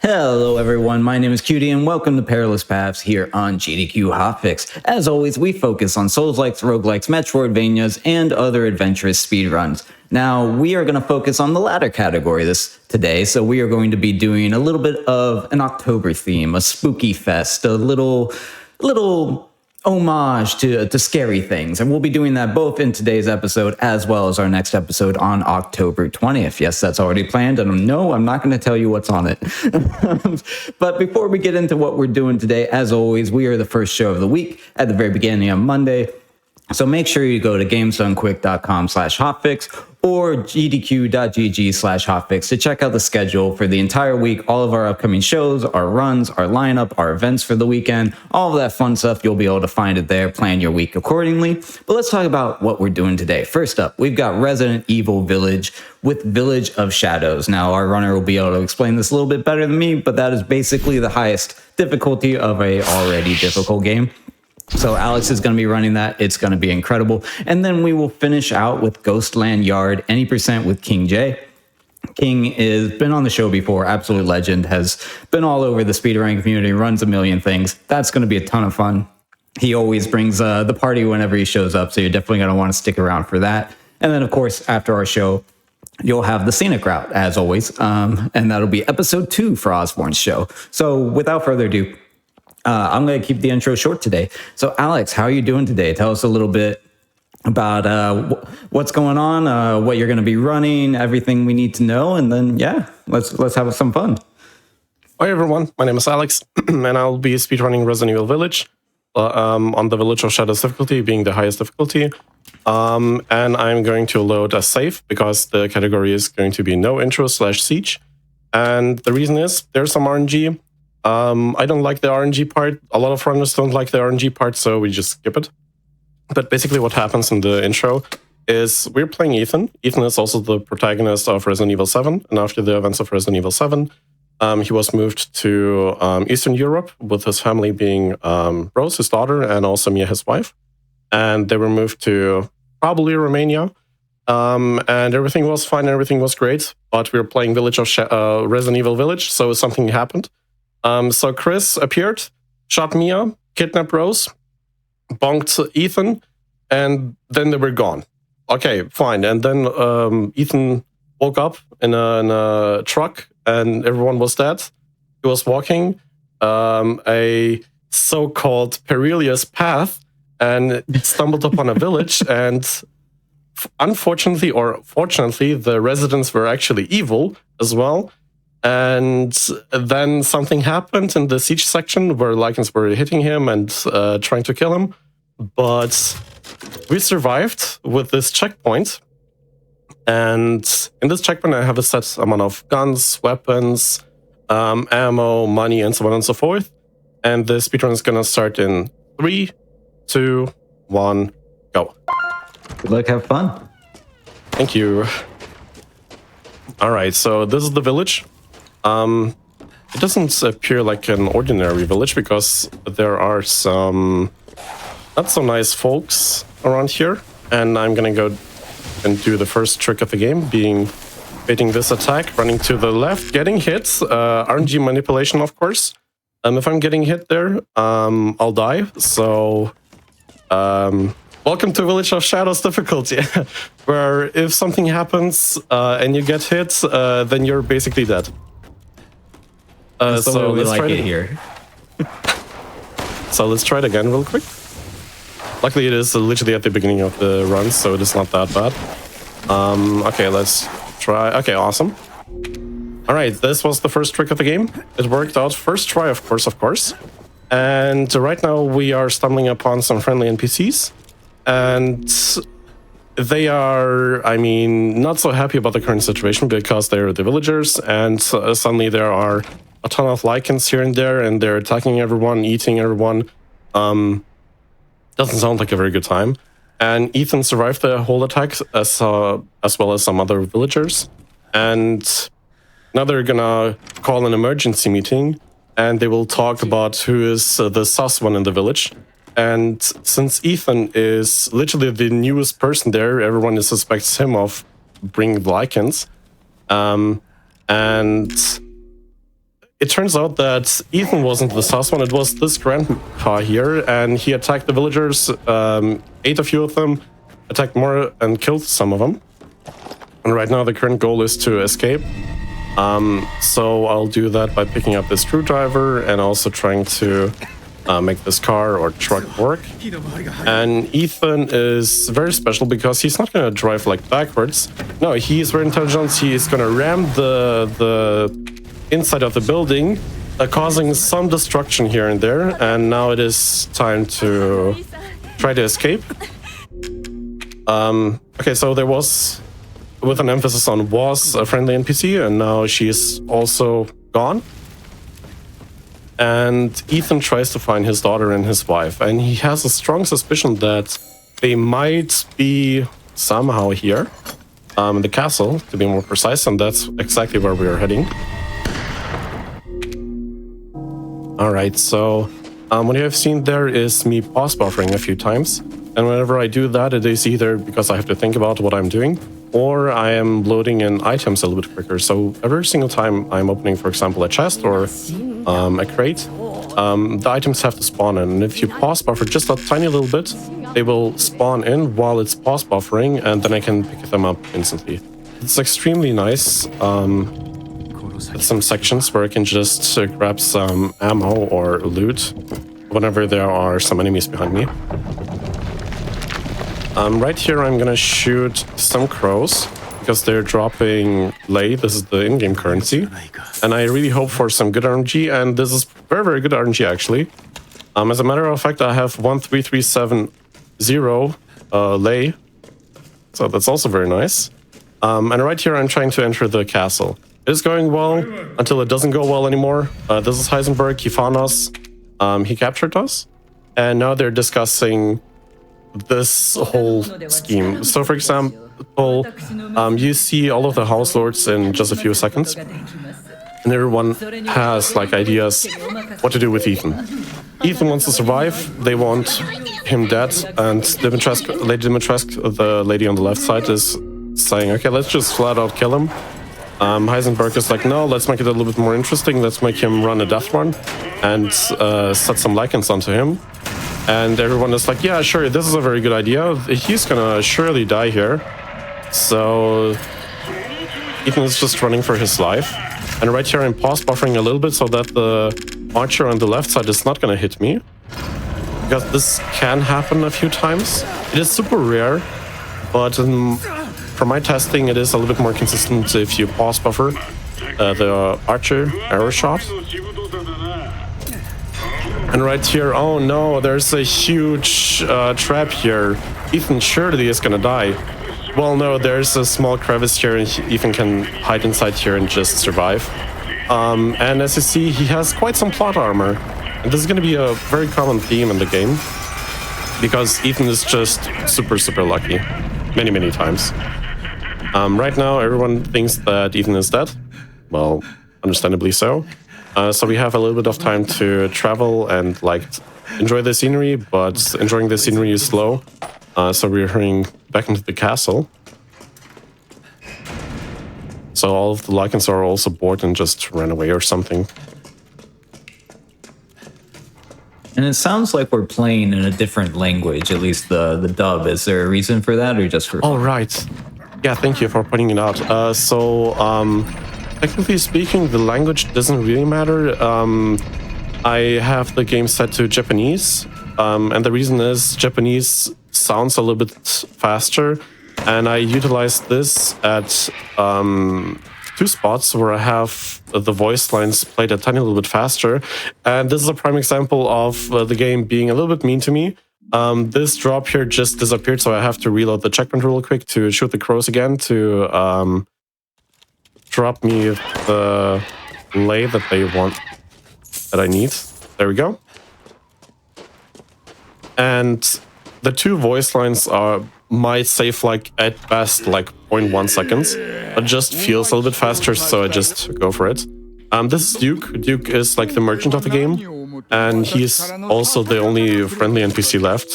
Hello everyone, my name is Cutie and welcome to Perilous Paths here on GDQ Hotfix. As always, we focus on Soulslikes, Roguelikes, Metroidvanias, and other adventurous speedruns. Now, we are going to focus on the latter category today, so we are going to be doing a little bit of an October theme, a spooky fest, a little homage to scary things, and we'll be doing that both in today's episode as well as our next episode on October 20th. Yes, that's already planned, and no, I'm not going to tell you what's on it. But before we get into what we're doing today, as always, we are the first show of the week at the very beginning of Monday. So make sure you go to gamesdonequick.com/hotfix or gdq.gg/hotfix to check out the schedule for the entire week, all of our upcoming shows, our runs, our lineup, our events for the weekend, all of that fun stuff. You'll be able to find it there. Plan your week accordingly. But let's talk about what we're doing today. First up, we've got Resident Evil Village with Village of Shadows. Now, our runner will be able to explain this a little bit better than me, but that is basically the highest difficulty of a already difficult game. So Alex is going to be running that. It's going to be incredible. And then we will finish out with Ghostland Yard, any percent with King J. King has been on the show before, absolute legend, has been all over the speedrunning community, runs a million things. That's going to be a ton of fun. He always brings the party whenever he shows up, so you're definitely going to want to stick around for that. And then, of course, after our show, you'll have the scenic route, as always, and that'll be episode 2 for Osborne's show. So without further ado, I'm going to keep the intro short today. So, Alex, how are you doing today? Tell us a little bit about what's going on, what you're going to be running, everything we need to know, and then, yeah, let's have some fun. Hi, everyone. My name is Alex, and I'll be speedrunning Resident Evil Village on the Village of Shadows difficulty, being the highest difficulty. And I'm going to load a save because the category is going to be no intro/siege. And the reason is there's some RNG. I don't like the RNG part. A lot of runners don't like the RNG part, so we just skip it. But basically what happens in the intro is we're playing Ethan. Ethan is also the protagonist of Resident Evil 7. And after the events of Resident Evil 7, he was moved to Eastern Europe with his family being Rose, his daughter, and also Mia, his wife. And they were moved to probably Romania. And everything was fine, everything was great. But we were playing Resident Evil Village, so something happened. So Chris appeared, shot Mia, kidnapped Rose, bonked Ethan, and then they were gone. Okay, fine. And then Ethan woke up in a truck, and everyone was dead. He was walking a so-called Perilous Path and stumbled upon a village. And unfortunately, or fortunately, the residents were actually evil as well. And then something happened in the siege section where Lycans were hitting him and trying to kill him. But we survived with this checkpoint. And in this checkpoint, I have a set amount of guns, weapons, ammo, money, and so on and so forth. And the speedrun is going to start in 3, 2, 1, go. Good luck, have fun. Thank you. All right, so this is the village. It doesn't appear like an ordinary village because there are some not so nice folks around here. And I'm gonna go and do the first trick of the game, being baiting this attack, running to the left, getting hit, RNG manipulation, of course. If I'm getting hit there, I'll die. So, welcome to Village of Shadows difficulty, where if something happens and you get hit, then you're basically dead. So let's try it here. So let's try it again real quick. Luckily, it is literally at the beginning of the run, so it is not that bad. Okay, let's try. Okay, awesome. All right, this was the first trick of the game. It worked out first try, of course. And right now we are stumbling upon some friendly NPCs. And they are, I mean, not so happy about the current situation because they're the villagers. And suddenly there are a ton of Lycans here and there, and they're attacking everyone, eating everyone. Doesn't sound like a very good time. And Ethan survived the whole attack as well as some other villagers. And now they're gonna call an emergency meeting, and they will talk about who is the sus one in the village. And since Ethan is literally the newest person there, everyone suspects him of bringing Lycans. And it turns out that Ethan wasn't the sus one, it was this grandpa here, and he attacked the villagers, ate a few of them, attacked more, and killed some of them. And right now the current goal is to escape. So I'll do that by picking up this screwdriver and also trying to make this car or truck work. And Ethan is very special because he's not going to drive like backwards. No, he is very intelligent. He is going to ram the inside of the building, causing some destruction here and there. And now it is time to try to escape. Okay, so there was, with an emphasis on was, a friendly NPC, and now she is also gone. And Ethan tries to find his daughter and his wife, and he has a strong suspicion that they might be somehow here, in the castle, to be more precise, and that's exactly where we are heading. Alright, so what you have seen there is me pause buffering a few times, and whenever I do that, it is either because I have to think about what I'm doing, or I am loading in items a little bit quicker. So every single time I'm opening, for example, a chest or a crate, the items have to spawn in. And if you pause buffer just a tiny little bit, they will spawn in while it's pause buffering, and then I can pick them up instantly. It's extremely nice. Some sections where I can just grab some ammo or loot whenever there are some enemies behind me. Right here I'm gonna shoot some crows because they're dropping lei. This is the in-game currency, and I really hope for some good RNG, and this is very, very good RNG actually. As a matter of fact, I have 13370 lei, so that's also very nice. And right here I'm trying to enter the castle. It is going well until it doesn't go well anymore. This is Heisenberg. He found us. He captured us, and now they're discussing this whole scheme. So for example, you see all of the house lords in just a few seconds, and everyone has like ideas what to do with Ethan. Ethan wants to survive, they want him dead, and Lady Dimitrescu, the lady on the left side, is saying, okay, let's just flat out kill him. Heisenberg is like, no, let's make it a little bit more interesting, let's make him run a death run and set some lichens onto him. And everyone is like, yeah, sure, this is a very good idea. He's gonna surely die here. So Ethan is just running for his life. And right here I'm pause buffering a little bit so that the archer on the left side is not gonna hit me. Because this can happen a few times. It is super rare, but from my testing it is a little bit more consistent if you pause buffer the archer arrow shot. And right here, oh no, there's a huge trap here. Ethan surely is gonna die. Well, no, there's a small crevice here and Ethan can hide inside here and just survive. And as you see, he has quite some plot armor. And this is gonna be a very common theme in the game, because Ethan is just super, super lucky. Many, many times. Right now, everyone thinks that Ethan is dead. Well, understandably so. So we have a little bit of time to travel and like enjoy the scenery, but enjoying the scenery is slow. So we're hurrying back into the castle. So all of the lichens are also bored and just ran away or something. And it sounds like we're playing in a different language, at least the dub. Is there a reason for that, or just for... Oh, right. Yeah, thank you for pointing it out. Technically speaking, the language doesn't really matter. I have the game set to Japanese, and the reason is Japanese sounds a little bit faster, and I utilize this at two spots where I have the voice lines played a tiny little bit faster, and this is a prime example of the game being a little bit mean to me. This drop here just disappeared, so I have to reload the checkpoint real quick to shoot the crows again to drop me the lei that they want, that I need. There we go. And the two voice lines might save like at best like 0.1 seconds, but just feels a little bit faster, so I just go for it. This is Duke. Duke is like the merchant of the game, and he's also the only friendly NPC left.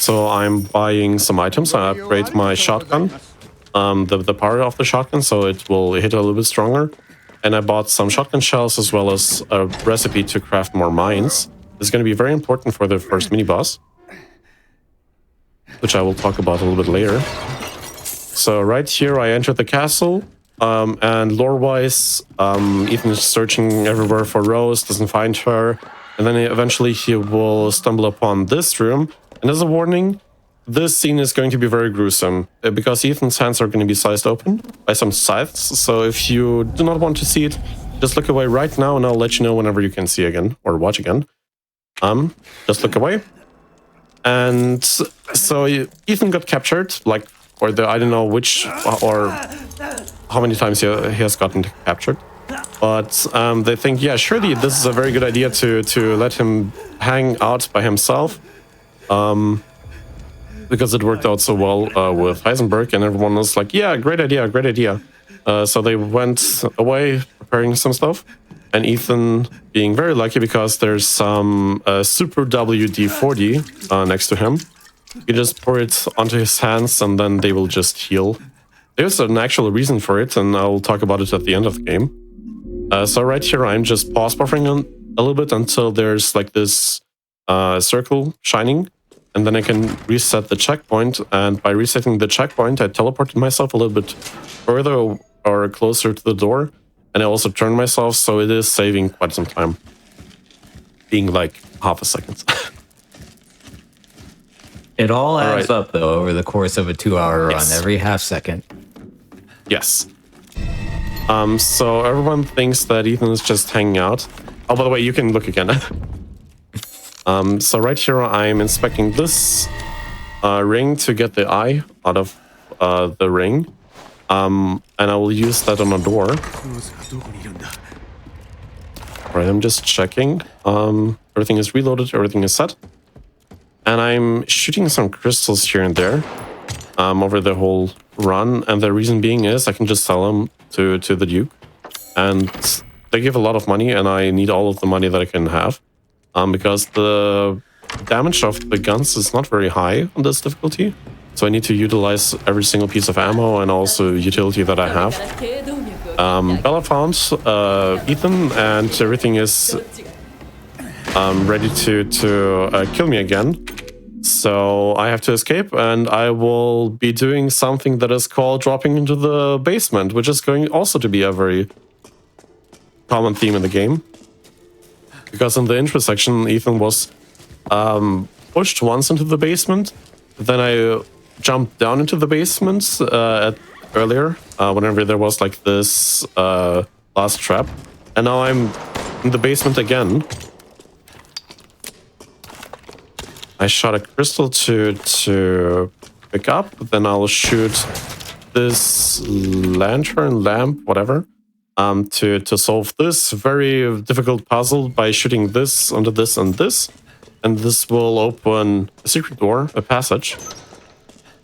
So I'm buying some items. I upgrade my shotgun. The power of the shotgun, so it will hit a little bit stronger. and I bought some shotgun shells as well as a recipe to craft more mines. This is going to be very important for the first mini-boss, which I will talk about a little bit later. So right here, I entered the castle, and lore-wise, Ethan is searching everywhere for Rose, doesn't find her, and then eventually he will stumble upon this room. And as a warning, this scene is going to be very gruesome, because Ethan's hands are going to be sliced open by some scythes. So if you do not want to see it, just look away right now, and I'll let you know whenever you can see again, or watch again. Just look away. And so Ethan got captured, like, or I don't know which, or how many times he has gotten captured. But they think, yeah, surely this is a very good idea to let him hang out by himself. Because it worked out so well with Heisenberg, and everyone was like, yeah, great idea, great idea. So they went away preparing some stuff. And Ethan, being very lucky because there's some Super WD-40 next to him, you just pour it onto his hands and then they will just heal. There's an actual reason for it, and I'll talk about it at the end of the game. So right here, I'm just pause buffering a little bit until there's like this circle shining, and then I can reset the checkpoint. And by resetting the checkpoint, I teleported myself a little bit further or closer to the door. And I also turned myself, so it is saving quite some time. Being like half a second. It all adds up, though, over the course of a 2-hour run, every half second. Yes. So everyone thinks that Ethan is just hanging out. Oh, by the way, you can look again. So right here, I'm inspecting this ring to get the eye out of the ring. And I will use that on a door. Alright, I'm just checking. Everything is reloaded, everything is set. And I'm shooting some crystals here and there over the whole run. And the reason being is I can just sell them to the Duke. And they give a lot of money, and I need all of the money that I can have. Because the damage of the guns is not very high on this difficulty. So I need to utilize every single piece of ammo and also utility that I have. Bella found Ethan, and everything is ready to kill me again. So I have to escape, and I will be doing something that is called dropping into the basement, which is going also to be a very common theme in the game. Because in the intro section, Ethan was pushed once into the basement. Then I jumped down into the basement earlier, whenever there was like this last trap. And now I'm in the basement again. I shot a crystal to pick up, then I'll shoot this lantern, lamp, whatever, to solve this very difficult puzzle by shooting this onto this and this. And this will open a secret door, a passage.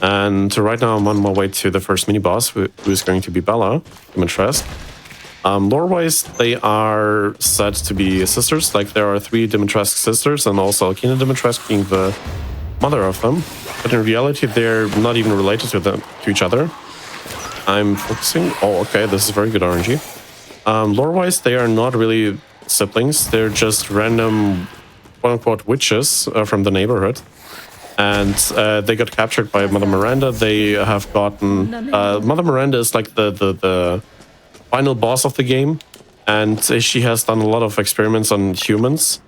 And right now I'm on my way to the first mini-boss, who is going to be Bella, Dimitrescu. Lore-wise, they are said to be sisters. Like, there are 3 Dimitrescu sisters, and also Alkina Dimitrescu being the mother of them. But in reality, they're not even related to each other. I'm focusing... Oh, okay, this is very good RNG. Lore-wise, they are not really siblings. They're just random, quote-unquote, witches from the neighborhood. And they got captured by Mother Miranda. They have gotten... Mother Miranda is like the final boss of the game. And she has done a lot of experiments on humans.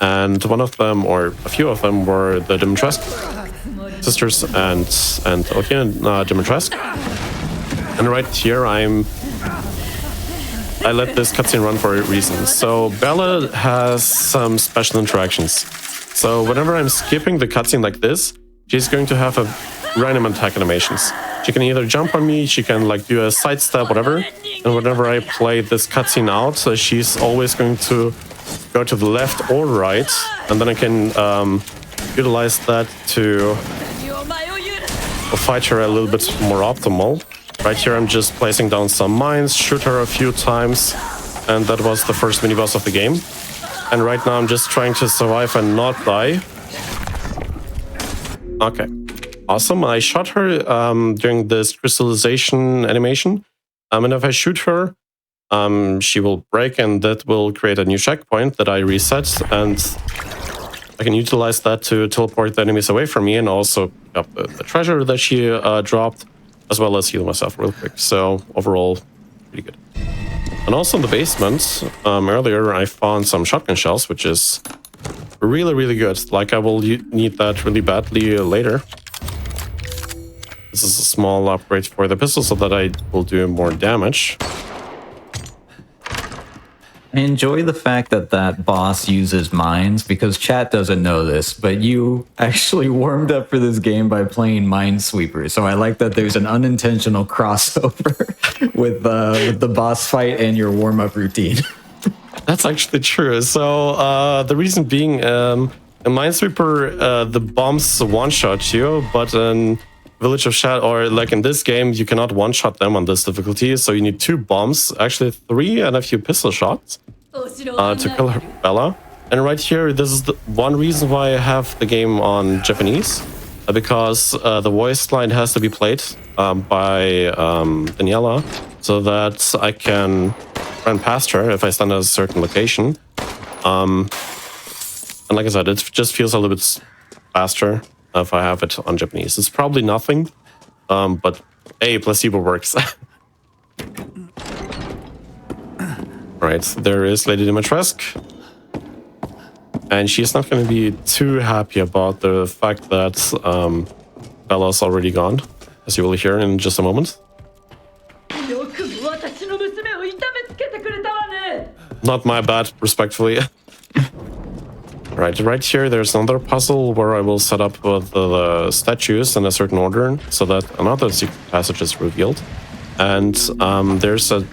And one of them, or a few of them, were the Dimitrescu sisters and Alkina Dimitrescu. And right here, I let this cutscene run for a reason. So Bella has some special interactions. So whenever I'm skipping the cutscene like this, she's going to have a random attack animations. She can either jump on me, she can like do a sidestep, whatever. And whenever I play this cutscene out, she's always going to go to the left or right, and then I can utilize that to fight her a little bit more optimal. Right here, I'm just placing down some mines, shoot her a few times, and that was the first mini-boss of the game. And right now, I'm just trying to survive and not die. Okay, awesome. I shot her during this crystallization animation. And if I shoot her, she will break, and that will create a new checkpoint that I reset, and I can utilize that to teleport the enemies away from me and also pick up the treasure that she dropped, as well as heal myself real quick. So overall, pretty good. And also in the basement, earlier I found some shotgun shells, which is really, really good. Like, I will need that really badly later. This is a small upgrade for the pistol so that I will do more damage. I enjoy the fact that that boss uses mines, because chat doesn't know this, but you actually warmed up for this game by playing Minesweeper. So I like that there's an unintentional crossover with the boss fight and your warm-up routine. That's actually true. So the reason being, in Minesweeper, the bombs one-shot you, but in Village of Shadow, or like in this game, you cannot one-shot them on this difficulty, so you need 2 bombs, actually 3 and a few pistol shots to kill her Bella. And right here, this is the one reason why I have the game on Japanese, because the voice line has to be played by Daniela, so that I can run past her if I stand at a certain location. And like I said, it just feels a little bit faster if I have it on Japanese. It's probably nothing, but hey, placebo works. Right, there is Lady Dimitrescu. And she's not going to be too happy about the fact that Bella's already gone, as you will hear in just a moment. Not my bad, respectfully. Right here, there's another puzzle where I will set up the statues in a certain order so that another secret passage is revealed. And there's a...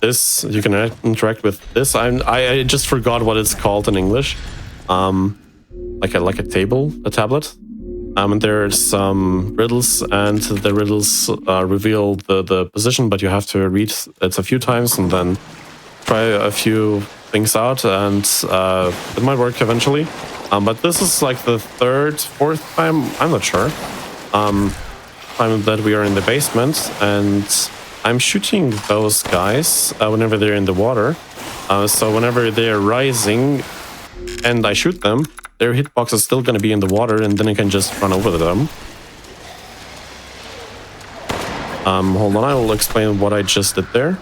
this, you can interact with this. I just forgot what it's called in English. Like a table, a tablet. And there's some riddles, and the riddles reveal the position, but you have to read it a few times and then try a few things out, and it might work eventually. But this is like the 3rd, 4th time, I'm not sure, time that we are in the basement, and I'm shooting those guys whenever they're in the water. So whenever they're rising and I shoot them, their hitbox is still going to be in the water, and then I can just run over them. Hold on, I will explain what I just did there.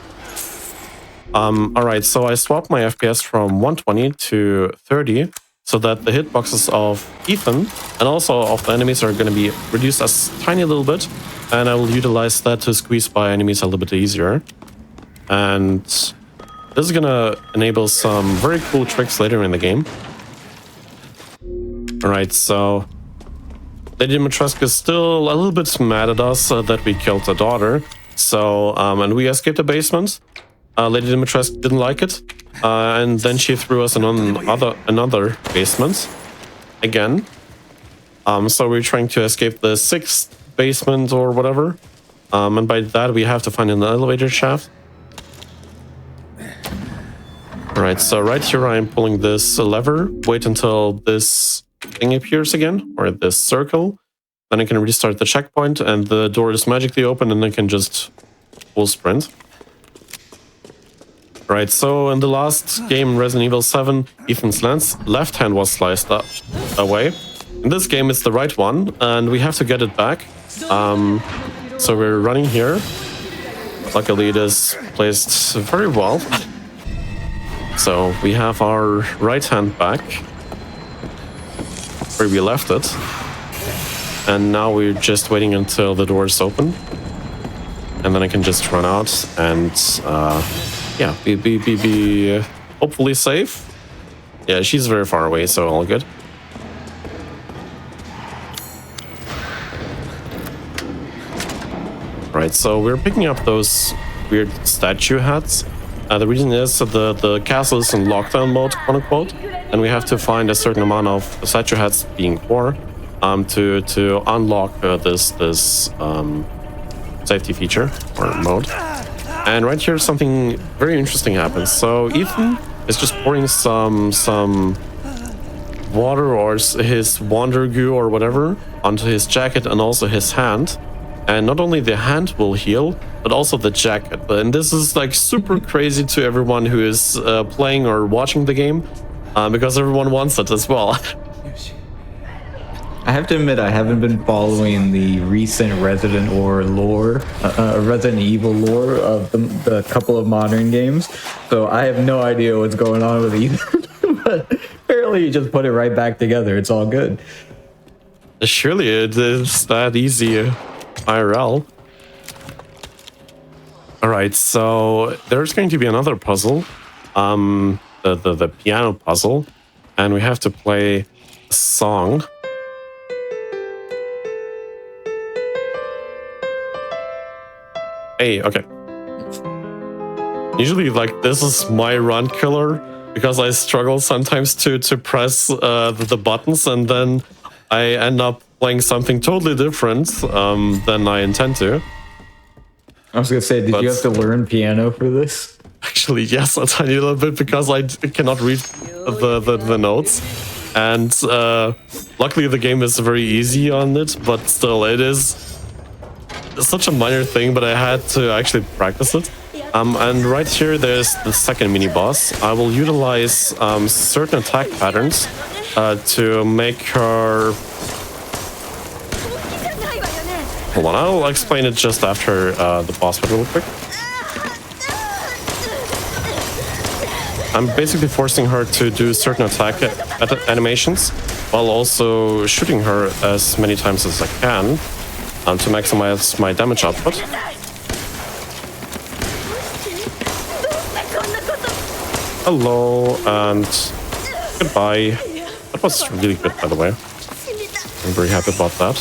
Alright, so I swapped my FPS from 120 to 30 so that the hitboxes of Ethan and also of the enemies are going to be reduced a tiny little bit, and I will utilize that to squeeze by enemies a little bit easier. And this is going to enable some very cool tricks later in the game. Alright, so Lady Dimitrescu is still a little bit mad at us that we killed her daughter. So, and we escaped the basement. Lady Dimitrescu didn't like it, and then she threw us in another basement again. So we're trying to escape the 6th basement or whatever, and by that we have to find an elevator shaft. Alright, so right here I am pulling this lever. Wait until this thing appears again, or this circle. Then I can restart the checkpoint, and the door is magically open, and I can just full sprint. Right, so in the last game, Resident Evil 7, Ethan's left hand was sliced away. In this game, it's the right one, and we have to get it back. So we're running here. Luckily, it is placed very well. So we have our right hand back, where we left it. And now we're just waiting until the doors open. And then I can just run out and... yeah, be hopefully safe. Yeah, she's very far away, so all good. Right, so we're picking up those weird statue hats. The reason is that the castle is in lockdown mode, quote unquote, and we have to find a certain amount of statue hats being poor to unlock this safety feature or mode. And right here, something very interesting happens. So Ethan is just pouring some water or his wander goo or whatever onto his jacket and also his hand. And not only the hand will heal, but also the jacket. And this is like super crazy to everyone who is playing or watching the game, because everyone wants it as well. I have to admit, I haven't been following the recent Resident Evil lore of the couple of modern games, so I have no idea what's going on with either. But apparently, you just put it right back together. It's all good. Surely it is that easy, IRL. All right, so there's going to be another puzzle, the piano puzzle, and we have to play a song. Hey, okay. Usually, like, this is my run killer because I struggle sometimes to press the buttons, and then I end up playing something totally different than I intend to. I was gonna say, did you have to learn piano for this? Actually, yes, a tiny little bit because I cannot read the notes. And luckily the game is very easy on it, but still, it is such a minor thing, but I had to actually practice it. And right here, there's the second mini-boss. I will utilize certain attack patterns to make her... Hold on, I'll explain it just after the boss fight real quick. I'm basically forcing her to do certain attack animations while also shooting her as many times as I can to maximize my damage output. Hello and goodbye. That was really good, by the way. I'm very happy about that.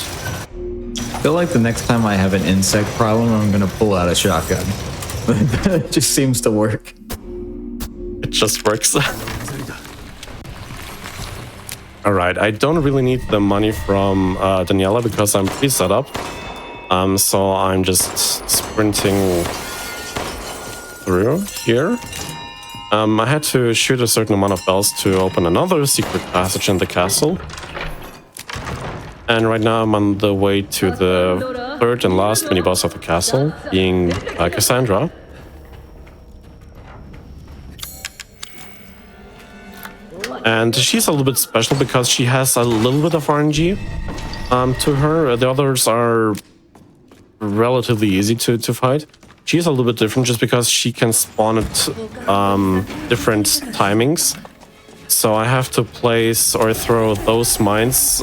I feel like the next time I have an insect problem, I'm gonna pull out a shotgun. It just seems to work. It just works. Alright, I don't really need the money from Daniela because I'm pretty set up. So I'm just sprinting through here. I had to shoot a certain amount of bells to open another secret passage in the castle. And right now I'm on the way to the third and last mini-boss of the castle, being Cassandra. And she's a little bit special because she has a little bit of RNG to her. The others are relatively easy to fight. She's a little bit different just because she can spawn at different timings. So I have to place or throw those mines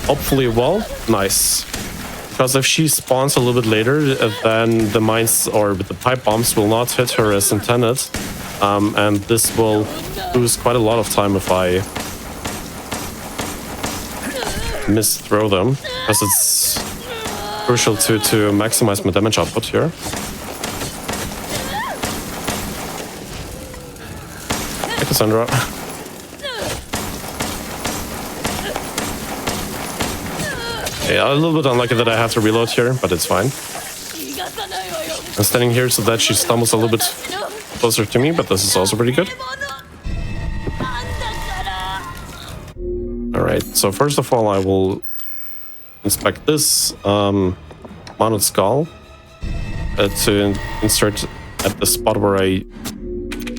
hopefully well. Nice. Because if she spawns a little bit later, then the mines or the pipe bombs will not hit her as intended. And this will lose quite a lot of time if I misthrow them, because it's crucial to maximize my damage output here. Hey, Cassandra. Yeah, a little bit unlucky that I have to reload here, but it's fine. I'm standing here so that she stumbles a little bit closer to me, but this is also pretty good. Alright, so first of all I will inspect this mounted skull to insert at the spot where I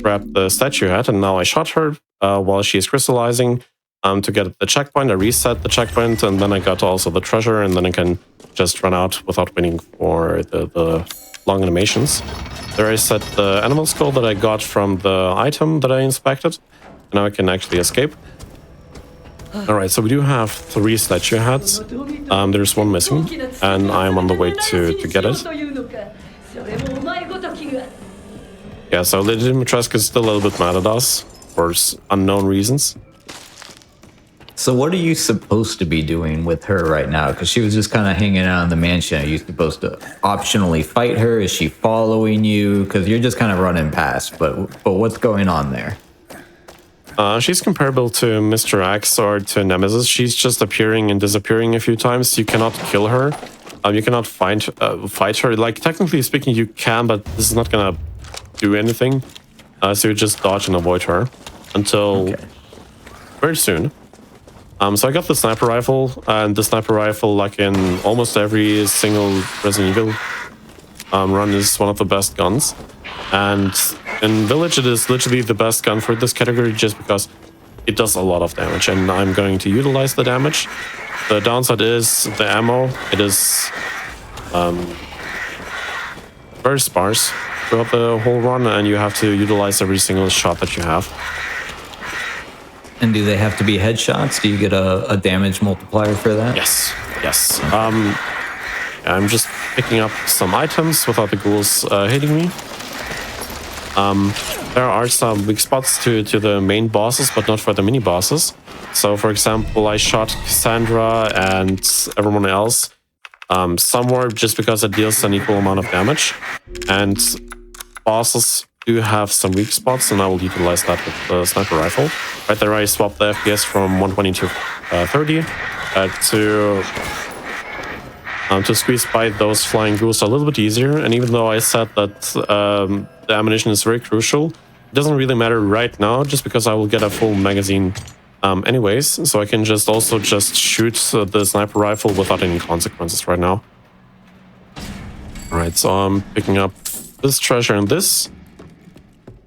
grabbed the statue head, and now I shot her while she is crystallizing to get the checkpoint. I reset the checkpoint, and then I got also the treasure, and then I can just run out without waiting for the long animations. There I set the animal skull that I got from the item that I inspected, and now I can actually escape. Alright, so we do have 3 statue heads. There's one missing, and I'm on the way to get it. Yeah, so Lady Dimitrescu is still a little bit mad at us for unknown reasons. So what are you supposed to be doing with her right now? Because she was just kind of hanging out in the mansion. Are you supposed to optionally fight her? Is she following you? Because you're just kind of running past, but what's going on there? She's comparable to Mr. X or to Nemesis. She's just appearing and disappearing a few times. You cannot kill her. You cannot fight her. Like, technically speaking, you can, but this is not gonna do anything. So you just dodge and avoid her until very soon. So I got the sniper rifle, and the sniper rifle, like in almost every single Resident Evil run, is one of the best guns. And in Village, it is literally the best gun for this category just because it does a lot of damage, and I'm going to utilize the damage. The downside is the ammo. It is very sparse throughout the whole run, and you have to utilize every single shot that you have. And do they have to be headshots? Do you get a damage multiplier for that? Yes, yes. I'm just picking up some items without the ghouls hitting me. There are some weak spots to the main bosses, but not for the mini bosses. So, for example, I shot Cassandra and everyone else somewhere just because it deals an equal amount of damage. And bosses do have some weak spots, and I will utilize that with the sniper rifle. Right there, I swapped the FPS from 120 to 30 to squeeze by those flying ghouls a little bit easier. And even though I said that the ammunition is very crucial, it doesn't really matter right now, just because I will get a full magazine anyways. So I can just shoot the sniper rifle without any consequences right now. Alright, so I'm picking up this treasure and this.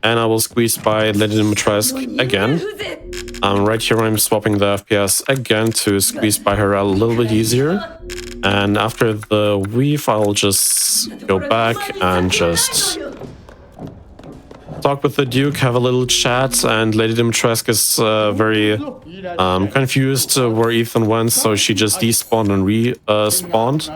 And I will squeeze by Lady Dimitrescu again. Right here I'm swapping the FPS again to squeeze by her a little bit easier. And after the weave, I'll just go back and just talk with the Duke, have a little chat, and Lady Dimitrescu is very confused where Ethan went, so she just despawned and respawned.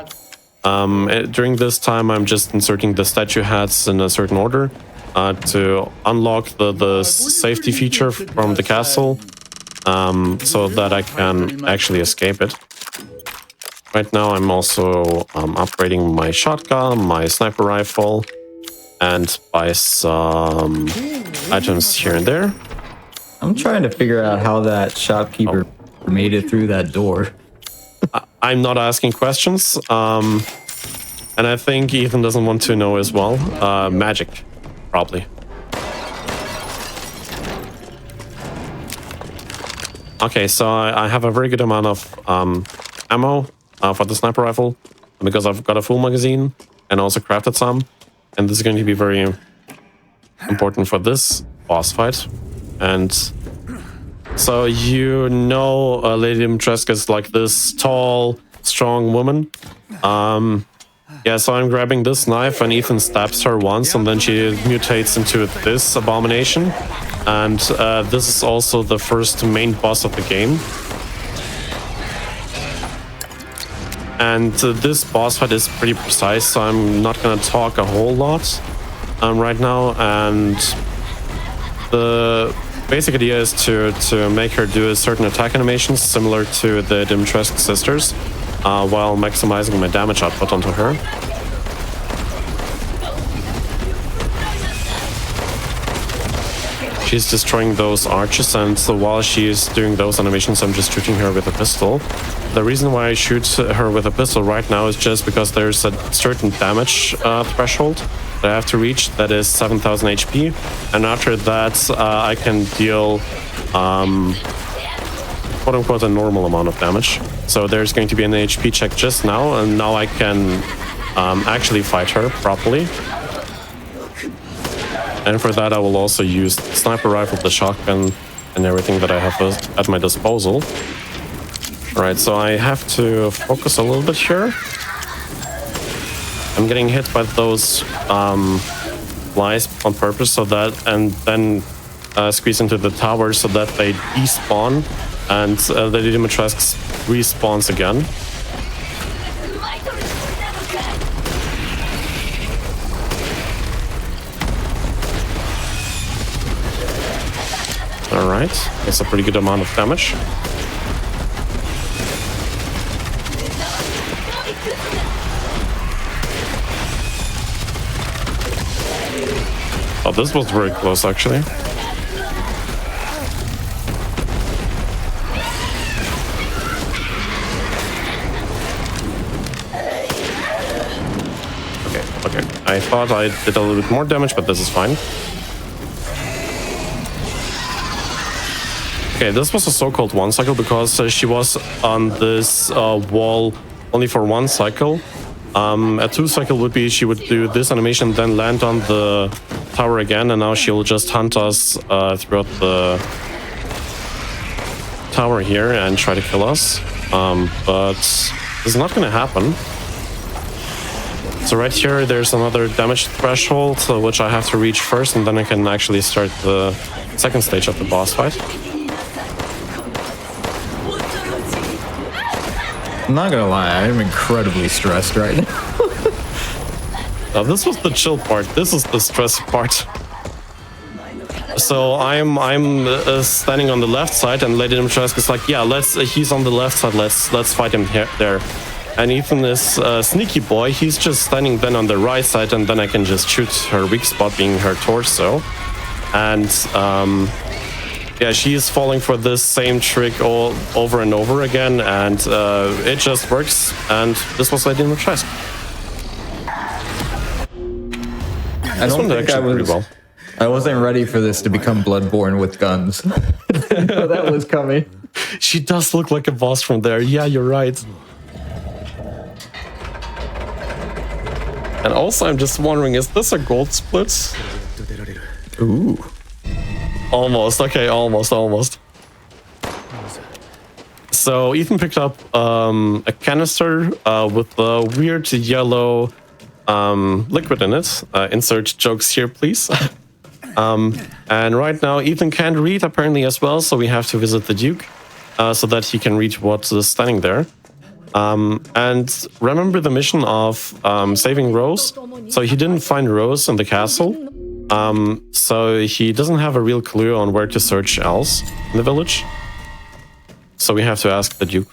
During this time, I'm just inserting the statue hats in a certain order to unlock the safety feature from the castle, so that I can actually escape it. Right now, I'm also upgrading my shotgun, my sniper rifle, and buy some items here and there. I'm trying to figure out how that shopkeeper made it through that door. I'm not asking questions, and I think Ethan doesn't want to know as well. Magic, probably. Okay, so I have a very good amount of ammo for the sniper rifle, because I've got a full magazine and also crafted some. And this is going to be very important for this boss fight. And so Lady Dimitrescu is like this tall, strong woman. Yeah, so I'm grabbing this knife and Ethan stabs her once, and then she mutates into this abomination. And this is also the first main boss of the game. And this boss fight is pretty precise, so I'm not going to talk a whole lot right now. And the basic idea is to make her do a certain attack animations similar to the Dimitrescu sisters, while maximizing my damage output onto her. She's destroying those arches, and so while she's doing those animations, I'm just shooting her with a pistol. The reason why I shoot her with a pistol right now is just because there's a certain damage threshold that I have to reach, that is 7000 HP, and after that I can deal quote-unquote a normal amount of damage. So there's going to be an HP check just now, and now I can actually fight her properly. And for that I will also use the sniper rifle, the shotgun, and everything that I have at my disposal. Alright, so I have to focus a little bit here. I'm getting hit by those flies on purpose, so that, and then squeeze into the tower so that they despawn, and Lady Dimitrescu respawns again. Alright, that's a pretty good amount of damage. Oh, this was very close, actually. Okay. I thought I did a little bit more damage, but this is fine. Okay, this was a so-called one cycle because she was on this wall only for one cycle. A two cycle would be she would do this animation, then land on the tower again, and now she'll just hunt us throughout the tower here and try to kill us. But it's not gonna happen. So right here, there's another damage threshold, which I have to reach first, and then I can actually start the second stage of the boss fight. I'm not gonna lie, I'm incredibly stressed right now. Now, this was the chill part. This is the stress part. So I'm standing on the left side, and Lady Dimitrescu is like, yeah, he's on the left side. Let's fight him here there. And Ethan is a sneaky boy. He's just standing then on the right side, and then I can just shoot her weak spot, being her torso. And yeah, she is falling for this same trick all over and over again, and it just works. And this was Lady Dimitrescu. I don't think I wasn't ready for this to become Bloodborne with guns. That was coming. She does look like a boss from there. Yeah, you're right. And also, I'm just wondering, is this a gold split? Ooh. Almost. Okay, almost. So Ethan picked up a canister with a weird yellow liquid in it. Insert jokes here, please. And right now, Ethan can't read apparently as well, so we have to visit the Duke so that he can read what is standing there. And remember the mission of saving Rose? So he didn't find Rose in the castle. So he doesn't have a real clue on where to search else in the village. So we have to ask the Duke.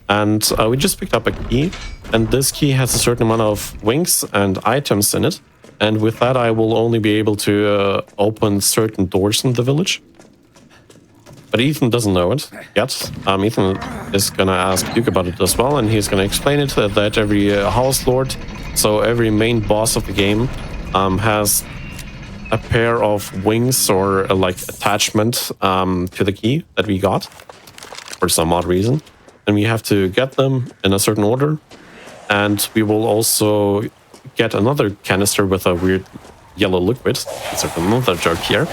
And we just picked up a key. And this key has a certain amount of wings and items in it. And with that, I will only be able to open certain doors in the village. But Ethan doesn't know it yet. Ethan is going to ask Duke about it as well. And he's going to explain it that every house lord, so every main boss of the game, has a pair of wings or like attachment to the key that we got for some odd reason. And we have to get them in a certain order. And we will also get another canister with a weird yellow liquid. It's another joke here.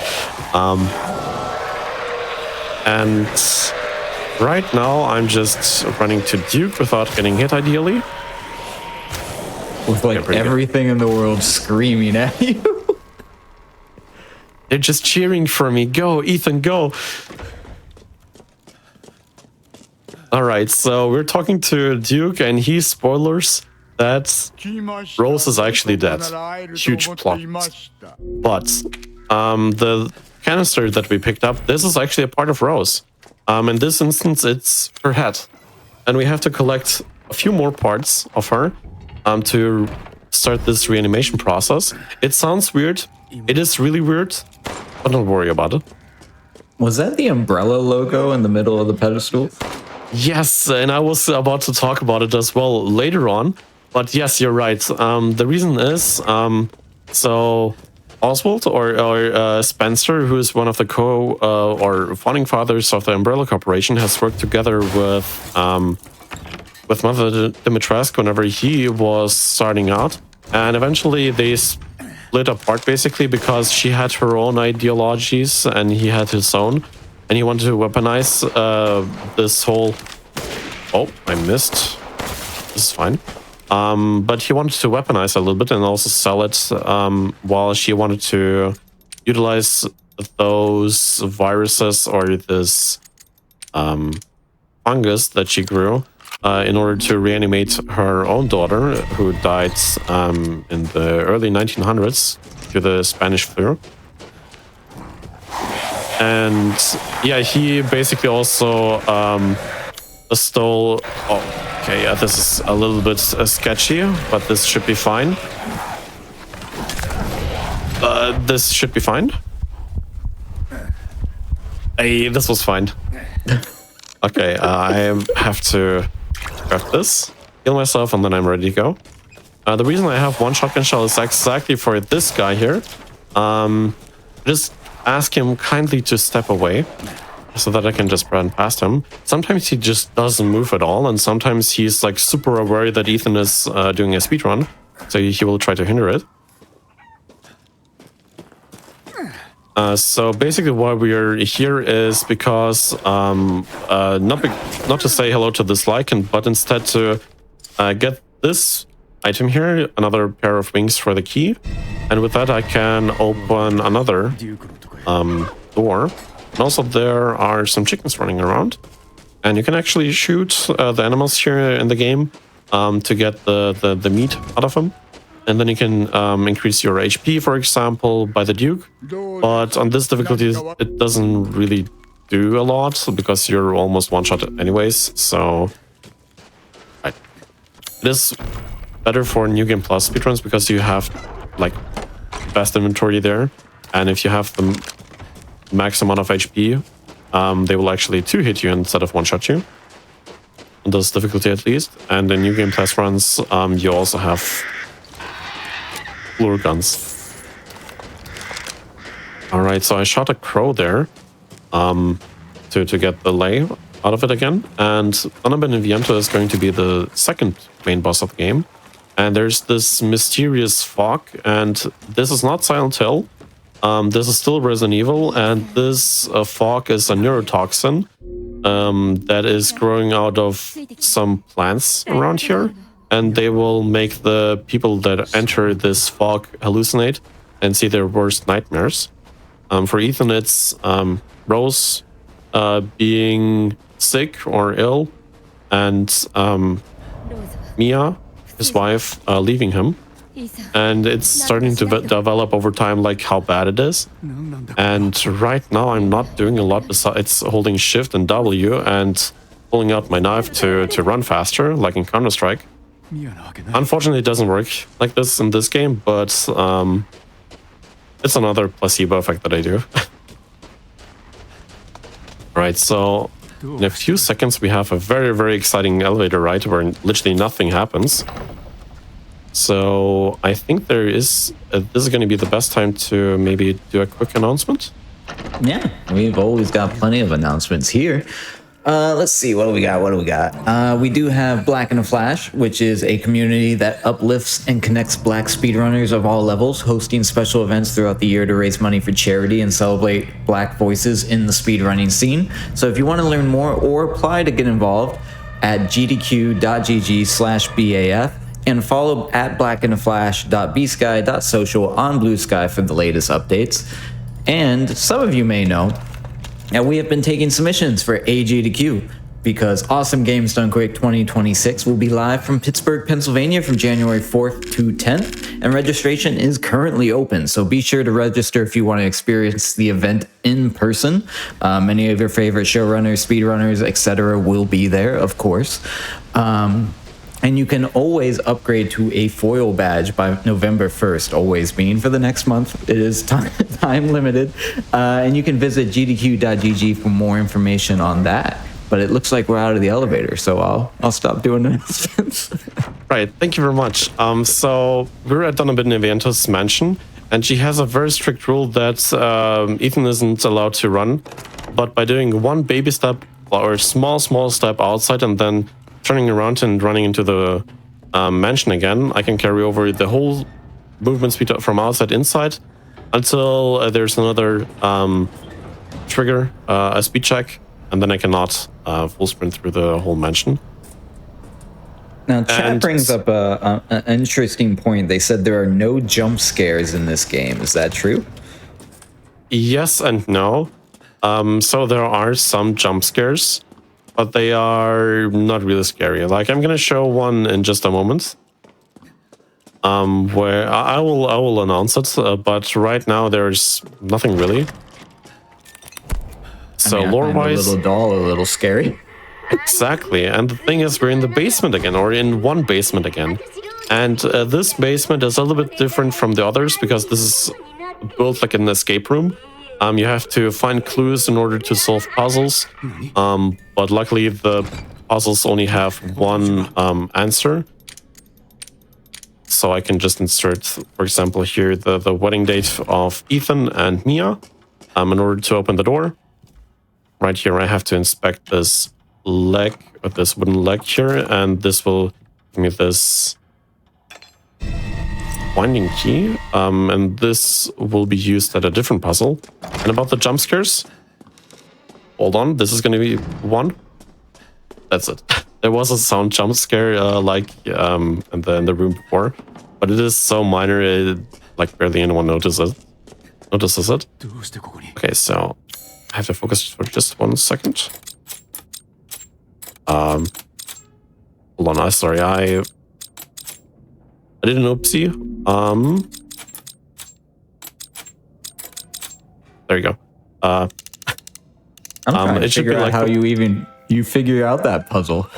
And right now I'm just running to Duke without getting hit, ideally. With like everything in the world screaming at you. They're just cheering for me. Go, Ethan, go. All right, so we're talking to Duke, and he's spoilers that Rose is actually dead. Huge plot. But the canister that we picked up, this is actually a part of Rose. In this instance, it's her head. And we have to collect a few more parts of her to start this reanimation process. It sounds weird. It is really weird, but don't worry about it. Was that the umbrella logo in the middle of the pedestal? Yes, and I was about to talk about it as well later on. But yes, you're right. The reason is, so Oswald or Spencer, who is one of the or founding fathers of the Umbrella Corporation, has worked together with Mother Dimitrescu whenever he was starting out. And eventually they split apart basically because she had her own ideologies and he had his own. And he wanted to weaponize this whole... Oh, I missed. This is fine. But he wanted to weaponize a little bit and also sell it while she wanted to utilize those viruses or this fungus that she grew in order to reanimate her own daughter who died in the early 1900s to the Spanish flu. And yeah, he basically also stole... Oh, okay, yeah, this is a little bit sketchy, but this should be fine. This should be fine. Hey, this was fine. Okay, I have to grab this, heal myself, and then I'm ready to go. The reason I have one shotgun shell is exactly for this guy here. Just ask him kindly to step away. so that I can just run past him. Sometimes he just doesn't move at all, and sometimes he's like super aware that Ethan is doing a speedrun, so he will try to hinder it. So basically why we are here is because not to say hello to this lycan, but instead to get this item here, another pair of wings for the key, and with that I can open another door. And also there are some chickens running around, and you can actually shoot the animals here in the game to get the meat out of them. And then you can increase your HP, for example, by the Duke. But on this difficulty, it doesn't really do a lot because you're almost one-shot anyways. So right. It is better for New Game Plus speedruns because you have like best inventory there. And if you have the max amount of HP, they will actually two-hit you instead of one-shot you. On this difficulty at least. And in New Game Plus runs, you also have lure guns. Alright, so I shot a crow there to get the lay out of it again. And Anabin and Viento is going to be the second main boss of the game. And there's this mysterious fog, and this is not Silent Hill. This is still Resident Evil, and this fog is a neurotoxin that is growing out of some plants around here. And they will make the people that enter this fog hallucinate and see their worst nightmares. For Ethan, it's Rose being sick or ill, and Mia, his wife, leaving him. And it's starting to develop over time, like how bad it is. And right now, I'm not doing a lot besides holding Shift and W and pulling out my knife to run faster, like in Counter-Strike. Unfortunately, it doesn't work like this in this game, but it's another placebo effect that I do. Alright, so in a few seconds we have a very, very exciting elevator ride where literally nothing happens. So I think this is going to be the best time to maybe do a quick announcement. Yeah, we've always got plenty of announcements here. Let's see, what do we got? We do have Black in a Flash, which is a community that uplifts and connects Black speedrunners of all levels, hosting special events throughout the year to raise money for charity and celebrate Black voices in the speedrunning scene. So if you want to learn more or apply to get involved, at gdq.gg/BAF and follow at blackinaflash.bsky.social on Blue Sky for the latest updates. And some of you may know that we have been taking submissions for AGDQ because Awesome Games Done Quick 2026 will be live from Pittsburgh, Pennsylvania from January 4th to 10th, and registration is currently open, so be sure to register if you want to experience the event in person. Many of your favorite showrunners, speedrunners, etc. will be there, of course. And you can always upgrade to a foil badge by November 1st, always being for the next month. It is time limited. And you can visit gdq.gg for more information on that. But it looks like we're out of the elevator, so I'll stop doing announcements. Right, thank you very much. So we're at Donovan Viento's mansion, and she has a very strict rule that Ethan isn't allowed to run. But by doing one baby step or small step outside and then turning around and running into the mansion again, I can carry over the whole movement speed from outside inside until there's another trigger, a speed check, and then I cannot full sprint through the whole mansion. Now, chat brings up an interesting point. They said there are no jump scares in this game. Is that true? Yes and no. So there are some jump scares, but they are not really scary. Like, I'm gonna show one in just a moment, where I will announce it. But right now there's nothing really. So lore-wise, a little doll, a little scary. Exactly, and the thing is, we're in the basement again, or in one basement again, and this basement is a little bit different from the others because this is built like an escape room. You have to find clues in order to solve puzzles, but luckily the puzzles only have one answer. So I can just insert, for example, here the wedding date of Ethan and Mia in order to open the door. right here, I have to inspect this leg, or this wooden leg here, and this will give me this winding key, and this will be used at a different puzzle. And about the jump scares, hold on, this is going to be one. That's it. There was a sound jump scare in the room before, but it is so minor, like barely anyone notices it. Okay, so I have to focus for just 1 second. Hold on, sorry, I did an oopsie. There you go. I'm trying to figure out how you figure out that puzzle.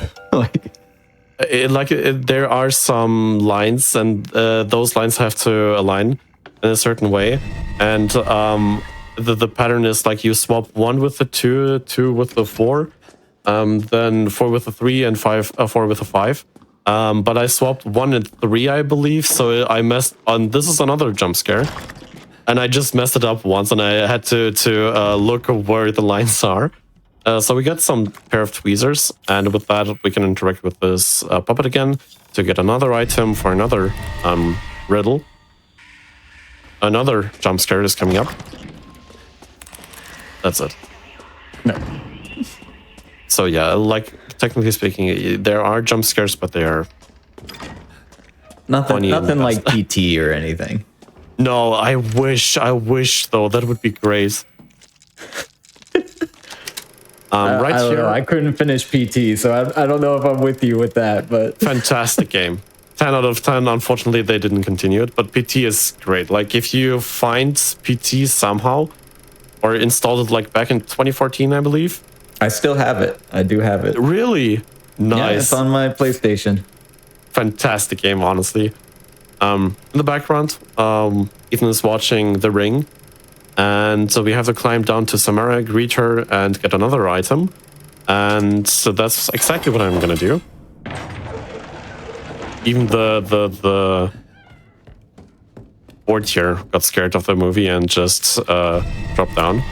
There are some lines, and those lines have to align in a certain way. And the pattern is like you swap 1 with the 2, 2 with the 4, then 4 with the 3, and 4 with the 5. But I swapped 1 and 3, I believe, so I messed on. This is another jump scare, and I just messed it up once, and I had to look where the lines are. So we got some pair of tweezers, and with that we can interact with this puppet again to get another item for another riddle. Another jump scare is coming up. That's it. No. So yeah, like technically speaking, there are jump scares, but they are nothing like PT or anything. No, I wish though, that would be great. Right here, I couldn't finish PT, so I don't know if I'm with you with that, but fantastic game. 10 out of 10. Unfortunately, they didn't continue it, but PT is great. Like if you find PT somehow, or installed it like back in 2014, I believe. I still have it. I do have it. Really? Nice. Yeah, it's on my PlayStation. Fantastic game, honestly. In the background, Ethan is watching The Ring. And so we have to climb down to Samara, greet her, and get another item. And so that's exactly what I'm gonna do. Even the board here got scared of the movie and just dropped down.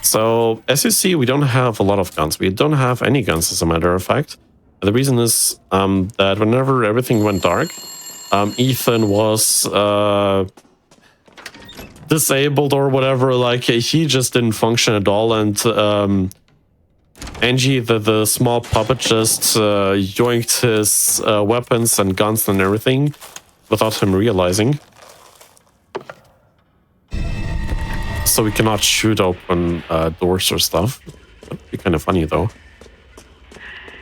So, as you see, we don't have a lot of guns. We don't have any guns, as a matter of fact. The reason is that whenever everything went dark, Ethan was disabled or whatever. Like, he just didn't function at all. And Angie, the small puppet, just yoinked his weapons and guns and everything without him realizing. So we cannot shoot open doors or stuff. That'd be kind of funny, though.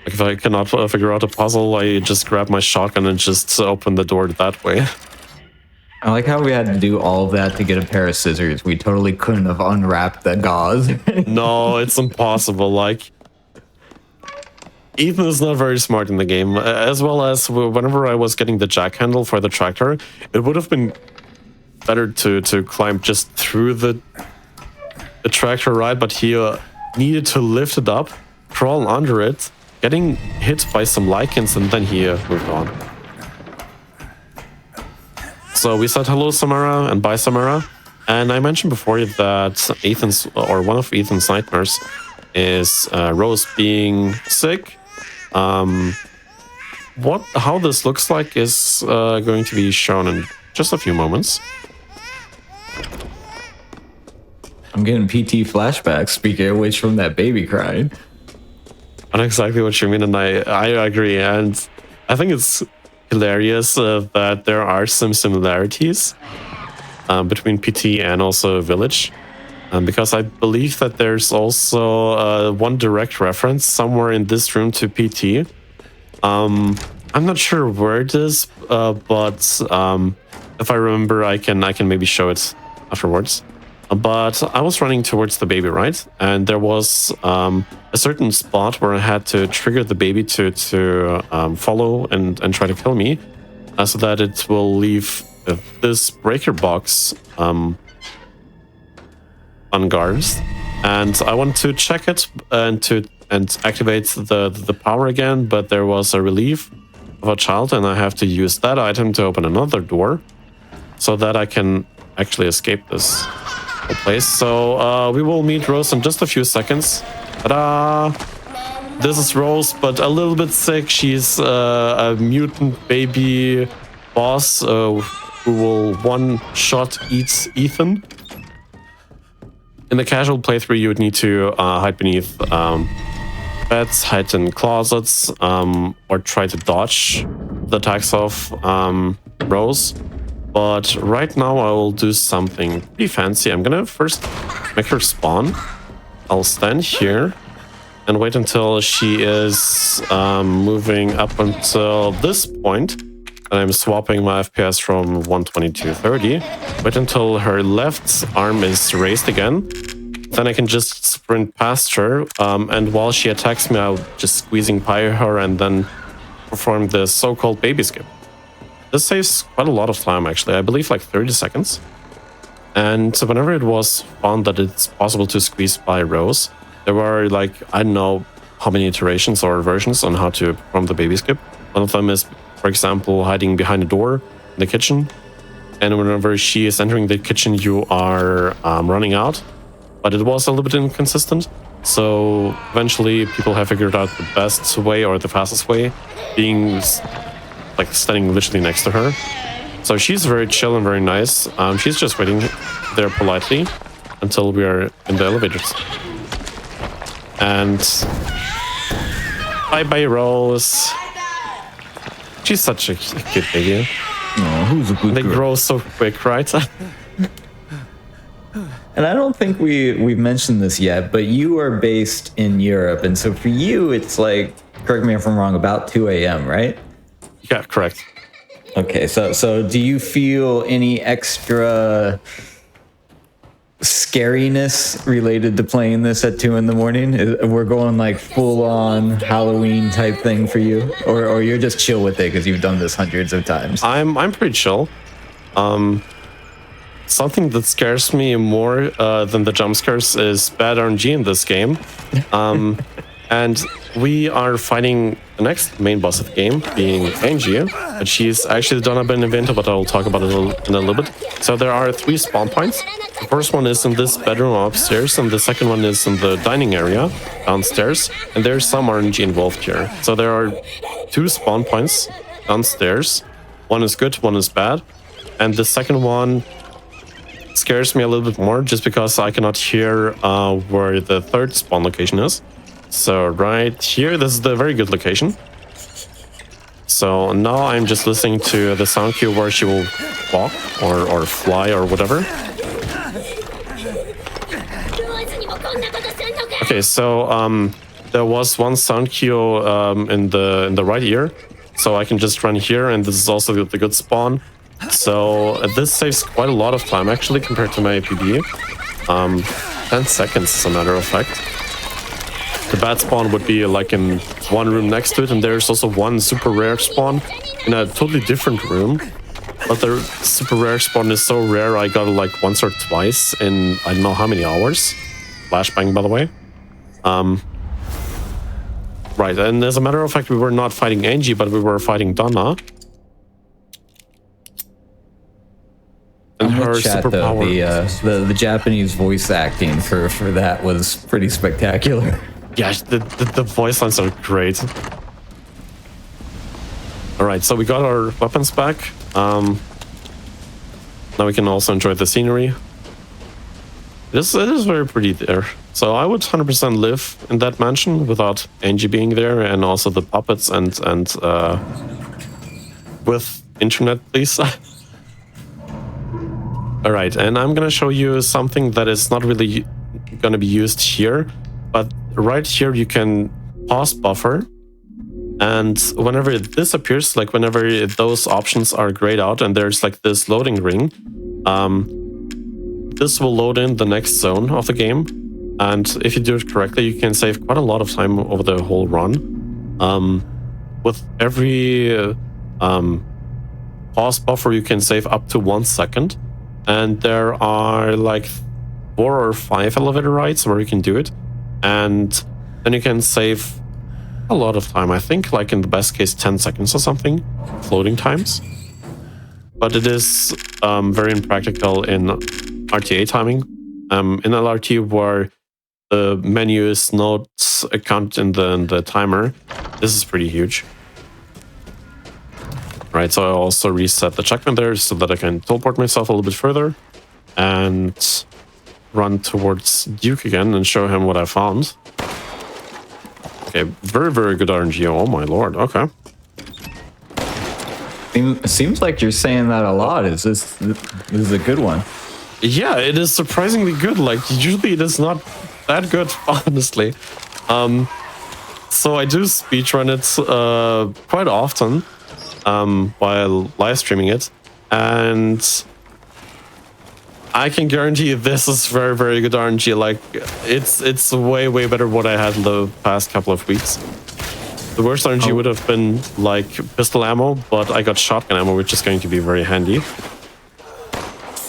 Like if I cannot figure out a puzzle, I just grab my shotgun and just open the door that way. I like how we had to do all of that to get a pair of scissors. We totally couldn't have unwrapped the gauze. No, it's impossible. Like, Ethan is not very smart in the game. As well as whenever I was getting the jack handle for the tractor, it would have been better to climb just through the tractor, right? But he needed to lift it up, crawl under it, getting hit by some lichens, and then he moved on. So we said hello, Samara, and bye, Samara. And I mentioned before that one of Ethan's nightmares is Rose being sick. How this looks like is going to be shown in just a few moments. I'm getting PT flashbacks, speaking of which, from that baby crying. I know exactly what you mean, and I agree. And I think it's hilarious that there are some similarities between PT and also Village. Because I believe that there's also one direct reference somewhere in this room to PT. I'm not sure where it is, but if I remember, I can maybe show it afterwards. But I was running towards the baby, right? And there was a certain spot where I had to trigger the baby to follow and try to kill me, so that it will leave this breaker box unguarded. And I want to check it and activate the power again, but there was a relief of a child, and I have to use that item to open another door so that I can actually escape this. place. So we will meet Rose in just a few seconds. Ta-da! This is Rose, but a little bit sick. She's a mutant baby boss who will one-shot eat Ethan. In the casual playthrough, you would need to hide beneath beds, hide in closets, or try to dodge the attacks of Rose. But right now I will do something pretty fancy. I'm gonna first make her spawn. I'll stand here and wait until she is moving up until this point. And I'm swapping my FPS from 120 to 30. Wait until her left arm is raised again. Then I can just sprint past her. And while she attacks me, I'll just squeezing by her and then perform the so-called baby skip. This saves quite a lot of time, actually. I believe like 30 seconds. And so whenever it was found that it's possible to squeeze by Rose, there were like, I don't know how many iterations or versions on how to perform the baby skip. One of them is, for example, hiding behind a door in the kitchen. And whenever she is entering the kitchen, you are running out. But it was a little bit inconsistent. So eventually people have figured out the best way or the fastest way, being like standing literally next to her. So she's very chill and very nice. She's just waiting there politely until we are in the elevators. And bye-bye, Rose. She's such a cute baby. Oh, who's a good They girl? grow so quick, right? And I don't think we've mentioned this yet, but you are based in Europe, and so for you, it's like, correct me if I'm wrong, about 2 a.m., right? Yeah, correct. Okay, so do you feel any extra scariness related to playing this at 2 in the morning? We're going like full on Halloween type thing for you, or you're just chill with it because you've done this hundreds of times? I'm pretty chill. Something that scares me more than the jump scares is bad RNG in this game. And we are fighting the next main boss of the game, being Angie. But she's actually done a bit in event, but I'll talk about it in a little bit. So there are 3 spawn points. The first one is in this bedroom upstairs, and the second one is in the dining area downstairs. And there's some RNG involved here. So there are 2 spawn points downstairs. One is good, one is bad. And the second one scares me a little bit more just because I cannot hear where the third spawn location is. So right here, this is the very good location. So now I'm just listening to the sound cue where she will walk or fly or whatever. Okay, so there was one sound cue in the right ear, so I can just run here, and this is also the good spawn. So this saves quite a lot of time actually compared to my PB. 10 seconds as a matter of fact. The bad spawn would be like in one room next to it, and there's also one super rare spawn in a totally different room. But the super rare spawn is so rare I got it like once or twice in I don't know how many hours. Flashbang, by the way. Right, and as a matter of fact, we were not fighting Angie, but we were fighting Donna. And her superpower. The Japanese voice acting for that was pretty spectacular. Yeah, the voice lines are great. Alright, so we got our weapons back. Now we can also enjoy the scenery. It is very pretty there. So I would 100% live in that mansion without Angie being there, and also the puppets and with internet, please. Alright, and I'm gonna show you something that is not really gonna be used here, but right here you can pause buffer, and whenever it disappears, like whenever those options are grayed out and there's like this loading ring, this will load in the next zone of the game, and if you do it correctly, you can save quite a lot of time over the whole run. With every pause buffer, you can save up to 1 second. And there are like 4 or 5 elevator rides where you can do it. And then you can save a lot of time. I think like in the best case 10 seconds or something, floating times. But it is very impractical in RTA timing. in LRT where the menu is not counted in the timer. This is pretty huge. Right, so I also reset the checkpoint there so that I can teleport myself a little bit further and run towards Duke again and show him what I found. Okay, very, very good RNG. Oh my lord, okay. Seems like you're saying that a lot. This is a good one? Yeah, it is surprisingly good. Like, usually it is not that good, honestly. So I do speedrun it quite often while live streaming it, and I can guarantee this is very, very good RNG. Like, it's way, way better what I had the past couple of weeks. The worst RNG would have been like pistol ammo, but I got shotgun ammo, which is going to be very handy.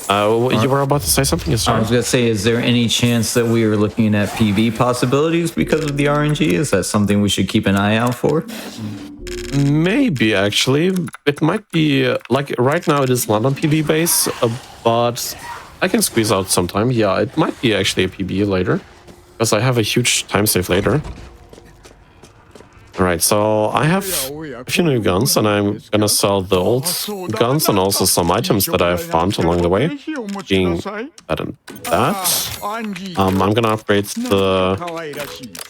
You were about to say something? Yes, I was going to say, is there any chance that we are looking at PB possibilities because of the RNG? Is that something we should keep an eye out for? Maybe, actually. It might be, like, right now it is not on PB base, but I can squeeze out sometime. Yeah, it might be actually a PB later, because I have a huge time save later. Alright, so I have a few new guns, and I'm gonna sell the old guns and also some items that I have found along the way, being that and that. I'm gonna upgrade the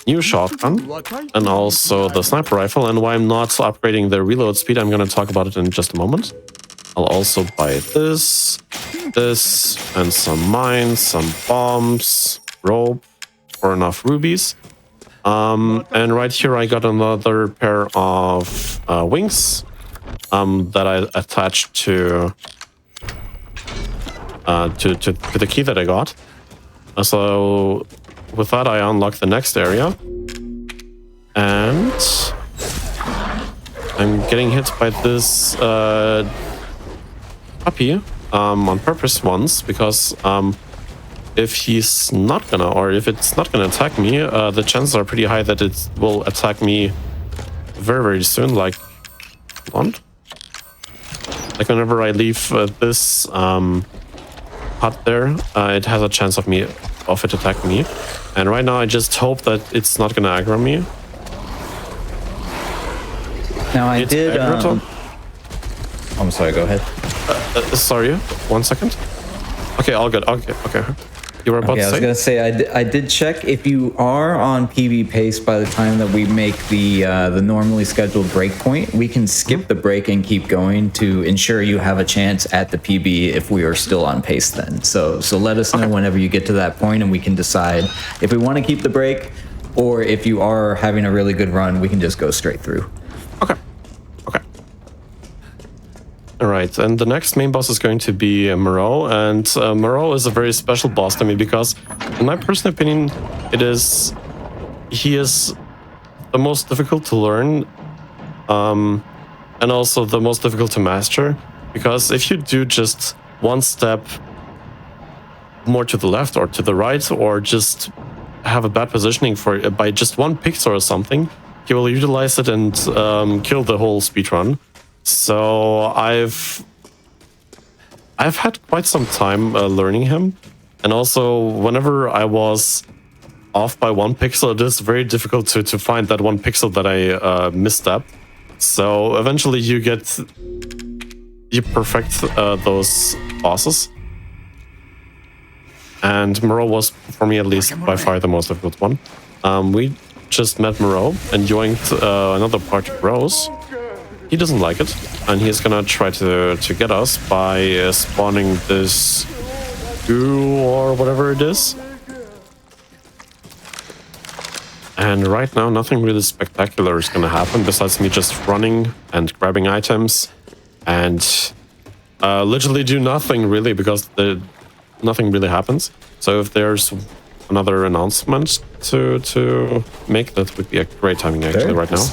new shotgun and also the sniper rifle, and why I'm not upgrading the reload speed, I'm gonna talk about it in just a moment. I'll also buy this, and some mines, some bombs, rope, for enough rubies. And right here I got another pair of wings that I attached to the key that I got. So with that I unlock the next area, and I'm getting hit by this puppy on purpose once, because if he's not gonna, or if it's not gonna attack me, the chances are pretty high that it will attack me very, very soon. Like, whenever I leave this hut there, it has a chance of it attacking me. And right now I just hope that it's not gonna aggro me. Now I did. I'm sorry. Go ahead. Sorry, 1 second. Okay, all good. Okay. You were about to say? I was gonna say I did check. If you are on PB pace by the time that we make the normally scheduled breakpoint, we can skip the break and keep going to ensure you have a chance at the PB if we are still on pace then. So let us know whenever you get to that point, and we can decide if we want to keep the break, or if you are having a really good run, we can just go straight through. Okay. Alright, and the next main boss is going to be Moreau, and Moreau is a very special boss to me because, in my personal opinion, he is the most difficult to learn, and also the most difficult to master, because if you do just one step more to the left or to the right, or just have a bad positioning for by just one pixel or something, he will utilize it and kill the whole speedrun. So I've had quite some time learning him, and also whenever I was off by one pixel, it is very difficult to find that one pixel that I misstep. So eventually you perfect those bosses, and Moreau was, for me at least, by far the most difficult one. We just met Moreau and joined another party, Rose. He doesn't like it, and he's gonna try to get us by spawning this goo or whatever it is. And right now, nothing really spectacular is gonna happen besides me just running and grabbing items and literally do nothing really, because nothing really happens. So if there's another announcement to make, that would be a great timing actually right now.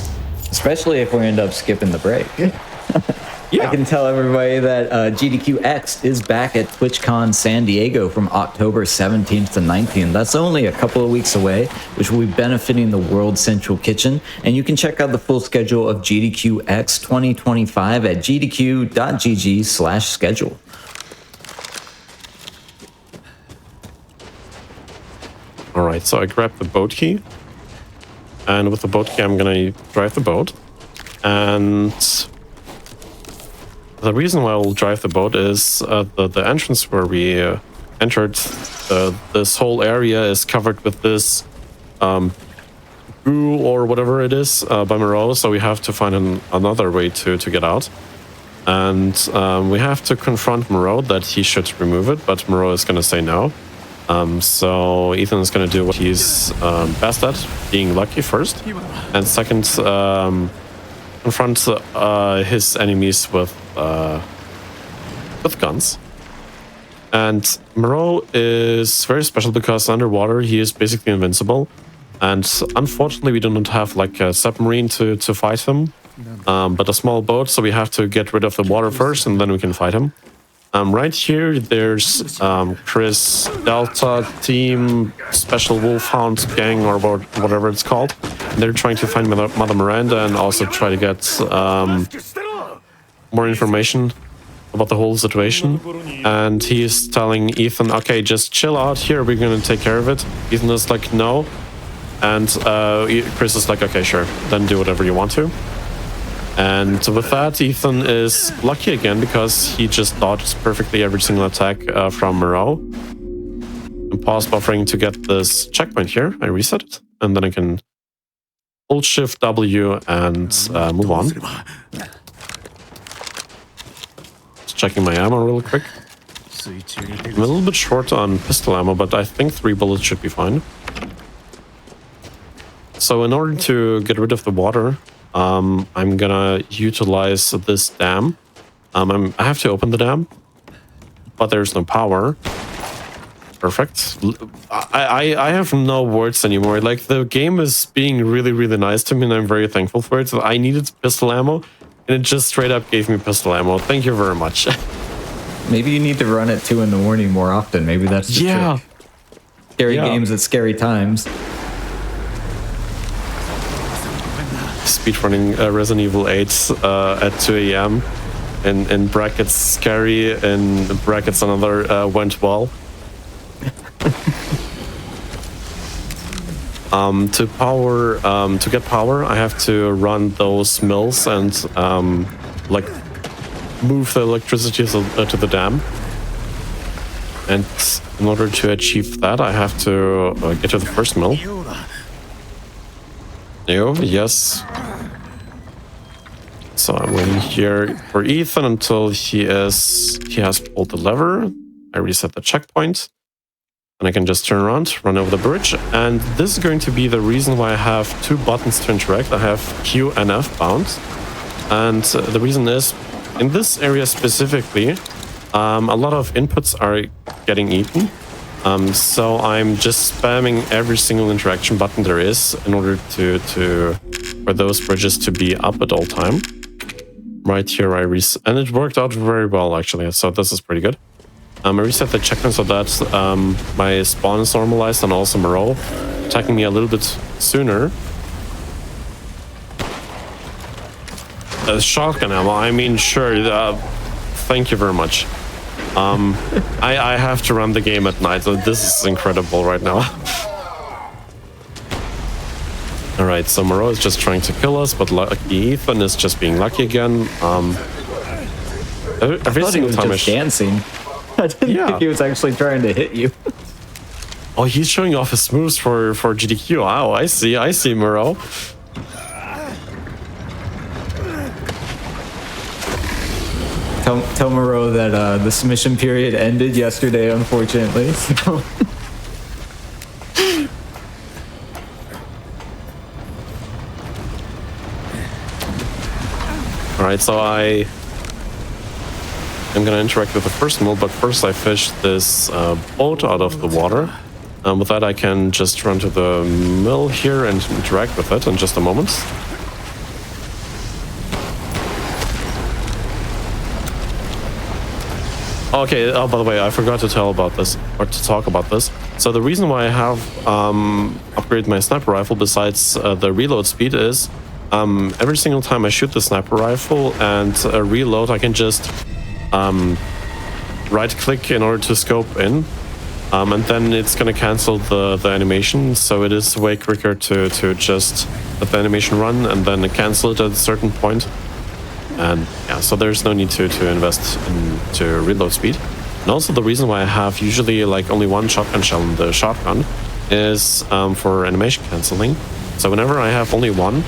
Especially if we end up skipping the break. Yeah. I can tell everybody that GDQX is back at TwitchCon San Diego from October 17th to 19th. That's only a couple of weeks away, which will be benefiting the World Central Kitchen. And you can check out the full schedule of GDQX 2025 at gdq.gg/schedule. All right, so I grab the boat key. And with the boat key, I'm gonna drive the boat. And the reason why I'll drive the boat is the entrance where we entered. This whole area is covered with this goo or whatever it is by Moreau, so we have to find another way to get out. And we have to confront Moreau that he should remove it, but Moreau is going to say no. So Ethan is going to do what he's best at, being lucky first, and second, confront his enemies with guns. And Moreau is very special because underwater he is basically invincible. And unfortunately, we do not have like a submarine to fight him, but a small boat. So we have to get rid of the water first, and then we can fight him. Right here, there's Chris Delta Team Special Wolfhound Gang or whatever it's called. They're trying to find Mother Miranda and also try to get more information about the whole situation. And he is telling Ethan, okay, just chill out here, we're gonna take care of it. Ethan is like, no. And Chris is like, okay, sure, then do whatever you want to. And with that, Ethan is lucky again because he just dodged perfectly every single attack from Moreau. And pause buffering to get this checkpoint here. I reset it, and then I can hold Shift W and move on. Just checking my ammo real quick. I'm a little bit short on pistol ammo, but I think 3 bullets should be fine. So in order to get rid of the water, I'm gonna utilize this dam. I have to open the dam, but there's no power. Perfect. I have no words anymore. Like, the game is being really, really nice to me, and I'm very thankful for it. So I needed pistol ammo, and it just straight up gave me pistol ammo. Thank you very much. Maybe you need to run at 2 in the morning more often. Maybe that's the trick. Scary games at scary times. Speedrunning Resident Evil 8 at 2 a.m. In brackets scary, in brackets another went well. To get power, I have to run those mills and like move the electricity to the dam. And in order to achieve that, I have to get to the first mill. Yes. So I'm waiting here for Ethan until he has pulled the lever. I reset the checkpoint. And I can just turn around, run over the bridge. And this is going to be the reason why I have 2 buttons to interact. I have Q and F bound. And the reason is, in this area specifically, a lot of inputs are getting eaten. So I'm just spamming every single interaction button there is in order for those bridges to be up at all time. Right here I reset, and it worked out very well actually, so this is pretty good. I reset the checkpoint so that my spawn is normalized, and also Moreau attacking me a little bit sooner. Shotgun ammo, I mean, sure, thank you very much. I have to run the game at night, so this is incredible right now. Alright, so Moreau is just trying to kill us, but Ethan is just being lucky again. Every single time just dancing. I didn't think he was actually trying to hit you. Oh, he's showing off his moves for GDQ. Wow, I see Moreau. Tell Moreau that the submission period ended yesterday, unfortunately. So. Alright, so I'm gonna interact with the first mill, but first I fish this boat out of the water. With that I can just run to the mill here and interact with it in just a moment. Okay, oh, by the way, I forgot to tell about this, or to talk about this. So the reason why I have upgraded my sniper rifle besides the reload speed is every single time I shoot the sniper rifle and reload, I can just right-click in order to scope in. And then it's gonna cancel the animation, so it is way quicker to just let the animation run and then cancel it at a certain point. And yeah, so there's no need to invest into reload speed. And also the reason why I have usually like only one shotgun shell in the shotgun is for animation canceling. So whenever I have only one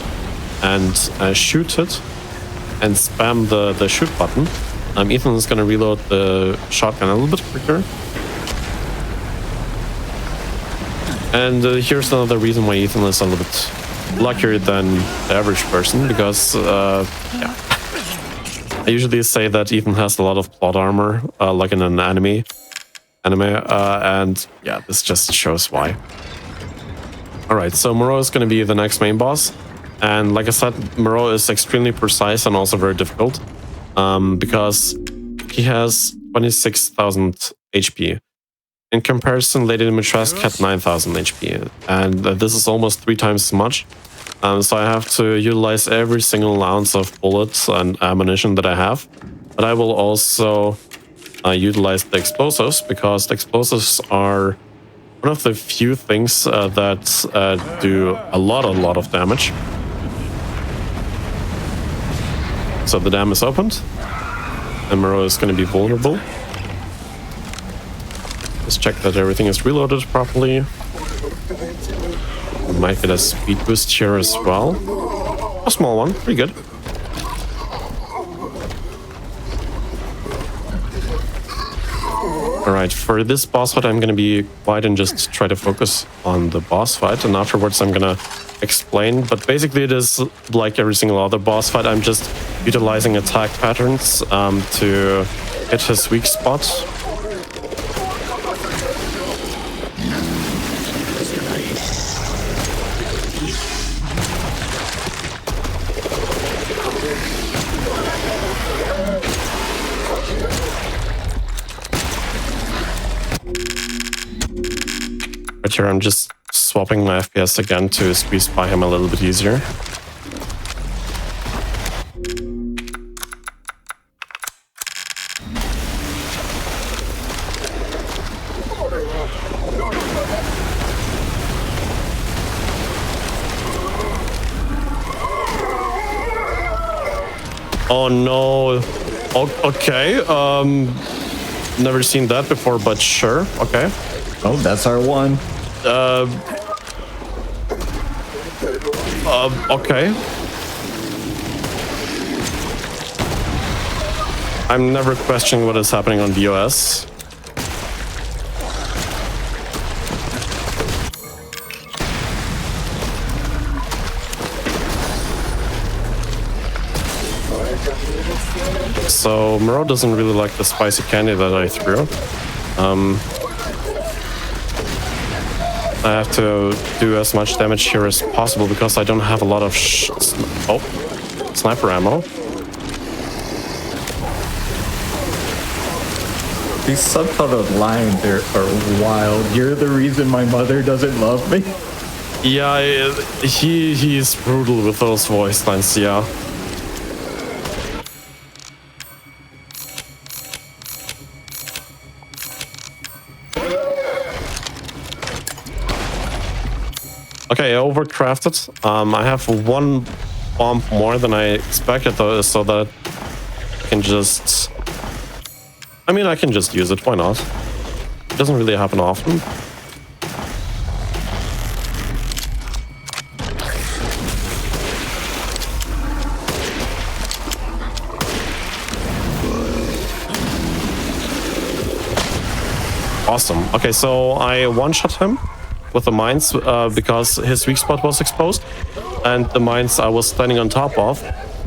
and shoot it and spam the shoot button, Ethan is going to reload the shotgun a little bit quicker. And here's another reason why Ethan is a little bit luckier than the average person, because yeah, I usually say that Ethan has a lot of plot armor, like in an anime, and yeah, this just shows why. Alright, so Moreau is going to be the next main boss, and like I said, Moreau is extremely precise and also very difficult, because he has 26,000 HP. In comparison, Lady Dimitrescu had 9,000 HP, and this is almost 3 times as much. So I have to utilize every single ounce of bullets and ammunition that I have. But I will also utilize the explosives, because the explosives are one of the few things that do a lot of damage. So the dam is opened, and Moreau is going to be vulnerable. Let's check that everything is reloaded properly. We might get a speed boost here as well. A small one, pretty good. Alright, for this boss fight I'm gonna be quiet and just try to focus on the boss fight, and afterwards I'm gonna explain. But basically it is like every single other boss fight, I'm just utilizing attack patterns to hit his weak spot. Right here, I'm just swapping my FPS again to squeeze by him a little bit easier. Oh no. Okay. Never seen that before, but sure. Okay. Oh, that's our one. Okay. I'm never questioning what is happening on VOS. So Moreau doesn't really like the spicy candy that I threw. I have to do as much damage here as possible because I don't have a lot of sniper ammo. These subtitled lines are wild. You're the reason my mother doesn't love me. Yeah, he's brutal with those voice lines, yeah. Okay, I overcrafted. I have one bomb more than I expected, though, so that I can just... I mean, I can just use it, why not? It doesn't really happen often. Awesome. Okay, so I one-shot him with the mines because his weak spot was exposed, and the mines I was standing on top of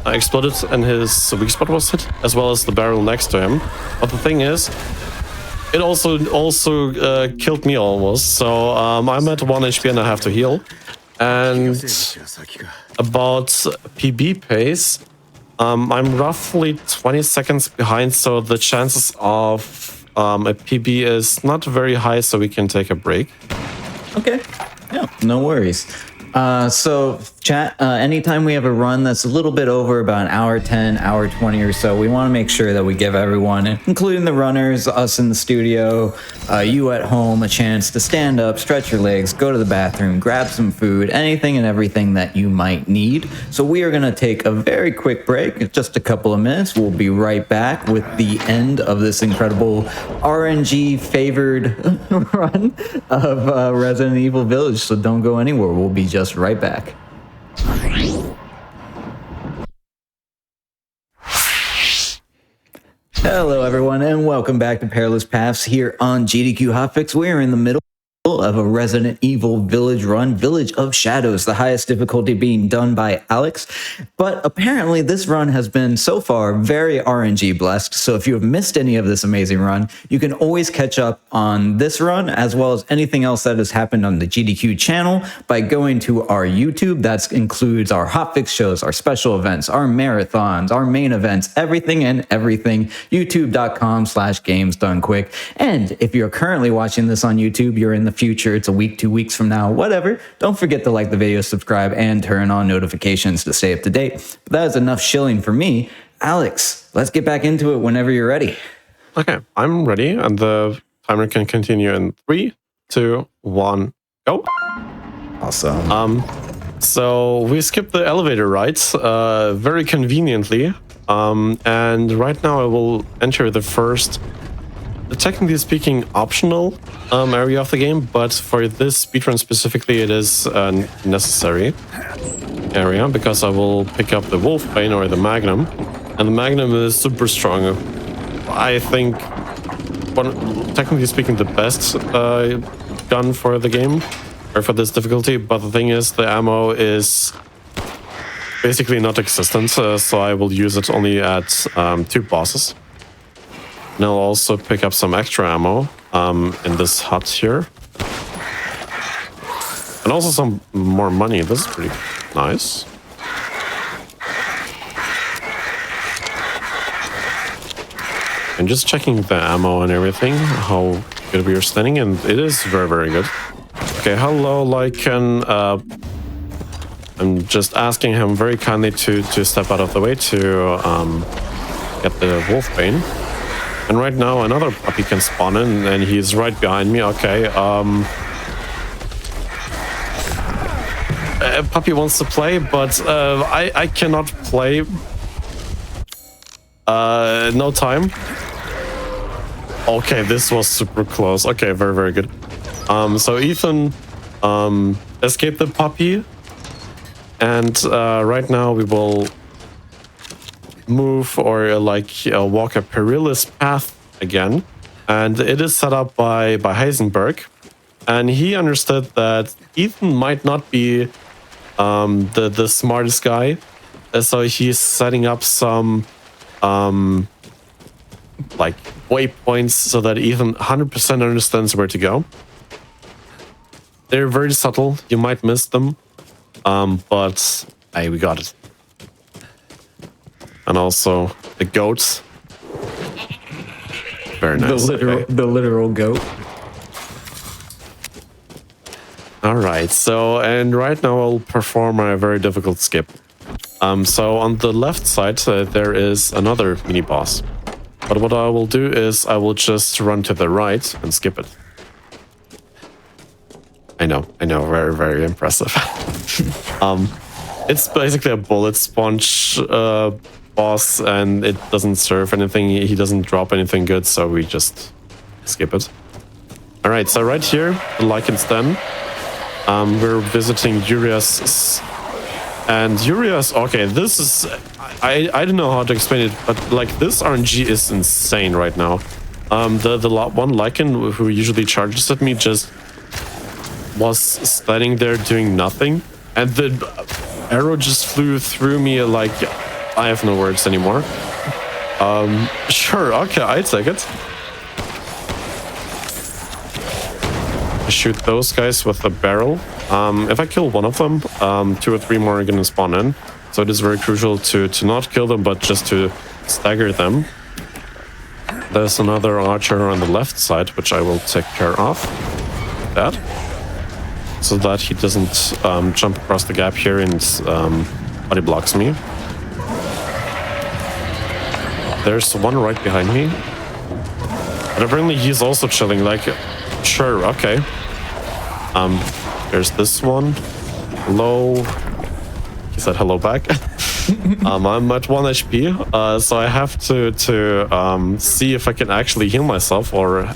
exploded and his weak spot was hit, as well as the barrel next to him. But the thing is, it also killed me almost, so I'm at 1 HP and I have to heal. And about PB pace, I'm roughly 20 seconds behind, so the chances of a PB is not very high, so we can take a break. Okay. Yeah, no worries. So Chat, anytime we have a run that's a little bit over about an hour 10, hour 20 or so, we want to make sure that we give everyone, including the runners, us in the studio, you at home, a chance to stand up, stretch your legs, go to the bathroom, grab some food, anything and everything that you might need. So we are going to take a very quick break, just a couple of minutes. We'll be right back with the end of this incredible RNG favored run of Resident Evil Village. So don't go anywhere. We'll be just right back. Hello everyone and welcome back to Perilous Paths here on GDQ Hotfix. We are in the middle of a Resident Evil Village run, Village of Shadows, the highest difficulty being done by Alex. But apparently this run has been so far very RNG blessed. So if you have missed any of this amazing run, you can always catch up on this run as well as anything else that has happened on the GDQ channel by going to our YouTube. That includes our hotfix shows, our special events, our marathons, our main events, everything and everything. YouTube.com/gamesdonequick. And if you're currently watching this on YouTube, you're in the future, it's a week, 2 weeks from now, whatever. Don't forget to like the video, subscribe, and turn on notifications to stay up to date. But that is enough shilling for me. Alex, let's get back into it whenever you're ready. Okay, I'm ready, and the timer can continue in 3, 2, 1, go. Awesome. So we skipped the elevator rides very conveniently. And right now I will enter the first, technically speaking, optional area of the game, but for this speedrun specifically, it is a necessary area because I will pick up the Wolfbane or the Magnum, and the Magnum is super strong. I think, technically speaking, the best gun for the game or for this difficulty. But the thing is, the ammo is basically not existent, so I will use it only at 2 bosses. And I'll also pick up some extra ammo in this hut here. And also some more money. This is pretty nice. And just checking the ammo and everything, how good we are standing, and it is very, very good. Okay, hello, Lycan. I'm just asking him very kindly to step out of the way to get the Wolfbane. And right now another puppy can spawn in, and he's right behind me. Okay, a puppy wants to play, but I cannot play. No time. Okay, this was super close. Okay, very, very good. So Ethan escaped the puppy. And right now we will move or walk a Perilous Path again. And it is set up by Heisenberg. And he understood that Ethan might not be the smartest guy. So he's setting up some waypoints so that Ethan 100% understands where to go. They're very subtle. You might miss them. But hey, we got it. And also the goats. Very nice. The literal goat. All right. So, and right now I'll perform a very difficult skip. So on the left side, there is another mini boss. But what I will do is I will just run to the right and skip it. I know, very, very impressive. It's basically a bullet sponge boss, and it doesn't serve anything. He doesn't drop anything good, so we just skip it. All right, so right here, the Lycan's Den. We're visiting Urias, and Urias. Okay, this is I don't know how to explain it, but like this RNG is insane right now. The one Lycan who usually charges at me just was standing there doing nothing, and the arrow just flew through me like I have no words anymore. Sure, okay, I take it. Shoot those guys with the barrel. If I kill one of them, 2 or 3 more are gonna spawn in. So it is very crucial to not kill them, but just to stagger them. There's another archer on the left side, which I will take care of. That. so that he doesn't jump across the gap here and body blocks me. There's one right behind me. But apparently he's also chilling, like, sure, okay. There's this one. Hello. He said hello back. I'm at 1 HP, so I have to see if I can actually heal myself or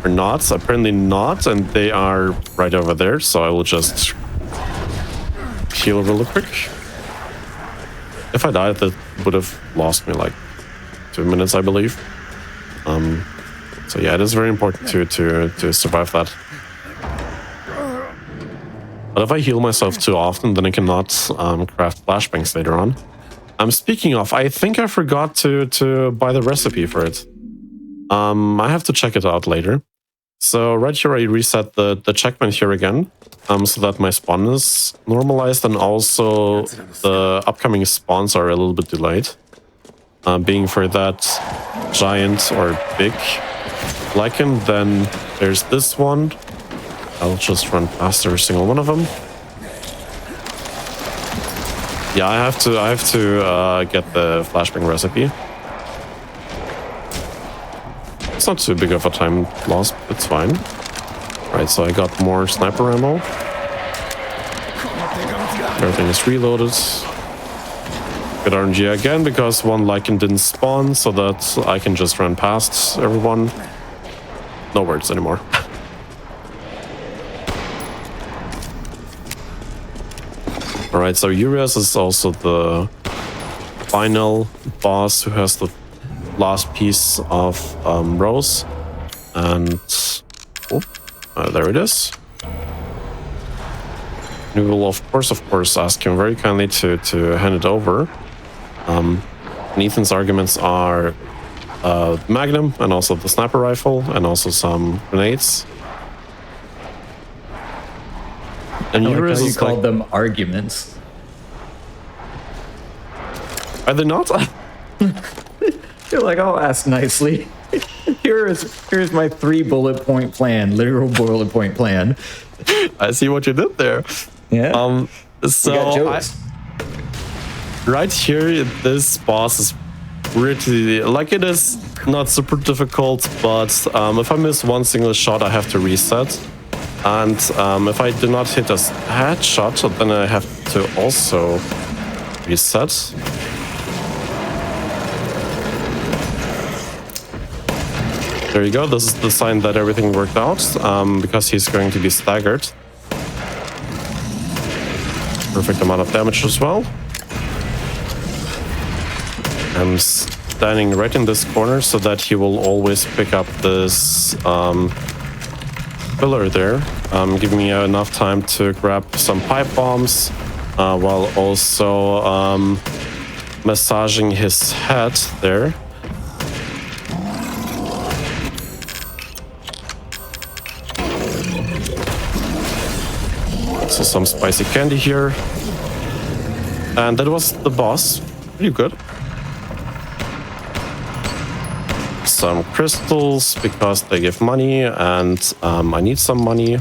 not. Apparently not, and they are right over there, so I will just heal really quick. If I died, that would have lost me like 2 minutes, I believe. So yeah, it is very important to survive that. But if I heal myself too often, then I cannot craft flashbangs later on. Speaking of, I think I forgot to buy the recipe for it. I have to check it out later. So right here I reset the checkpoint here again, so that my spawn is normalized, and also the upcoming spawns are a little bit delayed. Being for that giant or big lichen, then there's this one. I'll just run past every single one of them. Yeah, I have to get the flashbang recipe. It's not too big of a time loss, it's fine. Right, so I got more sniper ammo. Everything is reloaded. Good RNG again, because one lichen didn't spawn, so that I can just run past everyone. No words anymore. Alright, so Urias is also the final boss who has the last piece of Rose. And there it is. We will of course ask him very kindly to hand it over. And Ethan's arguments are Magnum and also the sniper rifle and also some grenades. And I like Urias how you is called like, them arguments. are they not? You're like, I'll ask nicely. Here's my 3 bullet point plan, literal bullet point plan. I see what you did there. Yeah. So right here, this boss is pretty, like, it is not super difficult, but if I miss one single shot, I have to reset. And if I do not hit a headshot, then I have to also reset. There you go, this is the sign that everything worked out, because he's going to be staggered. Perfect amount of damage as well. I'm standing right in this corner so that he will always pick up this pillar there, giving me enough time to grab some pipe bombs, while also massaging his head there. So some spicy candy here. And that was the boss. Pretty good. Some crystals because they give money, and I need some money.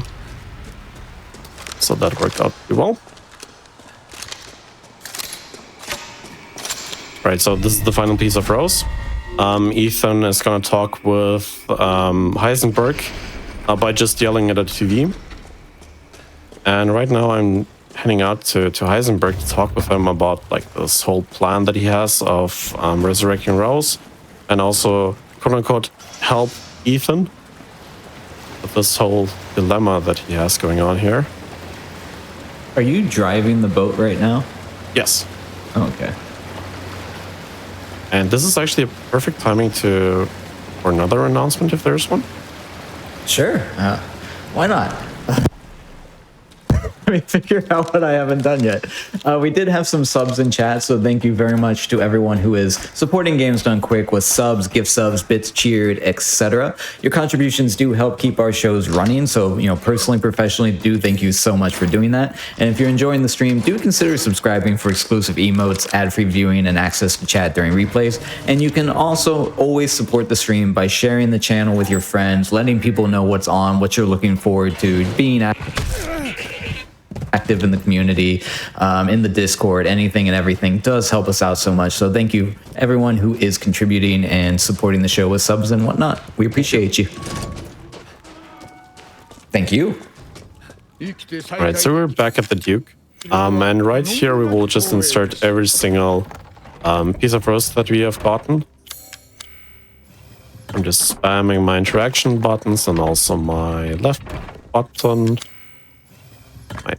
So that worked out pretty well. Right, so this is the final piece of Rose. Ethan is gonna talk with Heisenberg by just yelling at a TV. And right now I'm heading out to Heisenberg to talk with him about like this whole plan that he has of resurrecting Rose, and also quote-unquote help Ethan with this whole dilemma that he has going on here. Are you driving the boat right now? Yes. Oh, okay. And this is actually a perfect timing for another announcement if there's one. Sure. Why not? I me figure out what I haven't done yet. We did have some subs in chat, so thank you very much to everyone who is supporting Games Done Quick with subs, gift subs, bits cheered, etc. Your contributions do help keep our shows running, so personally, professionally, do thank you so much for doing that. And if you're enjoying the stream, do consider subscribing for exclusive emotes, ad-free viewing, and access to chat during replays. And you can also always support the stream by sharing the channel with your friends, letting people know what's on, what you're looking forward to, being active in the community, in the Discord. Anything and everything does help us out so much. So thank you everyone who is contributing and supporting the show with subs and whatnot. We appreciate you. Thank you. All right, so we're back at the Duke. And right here we will just insert every single piece of roast that we have gotten. I'm just spamming my interaction buttons and also my left button, my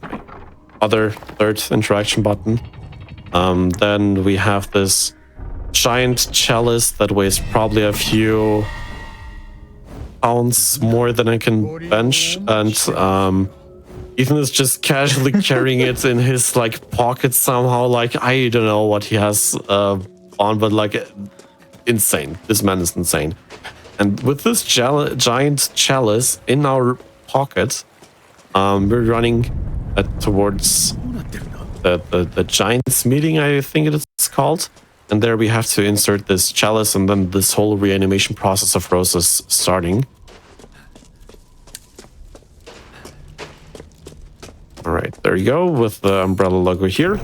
other third interaction button. Then we have this giant chalice that weighs probably a few pounds more than I can bench, and Ethan is just casually carrying it in his pocket somehow. I don't know what he has on, but insane. This man is insane. And with this giant chalice in our pocket, we're running towards the Giants meeting, I think it's called. And there we have to insert this chalice, and then this whole reanimation process of Rose is starting. All right, there you go, with the umbrella logo here.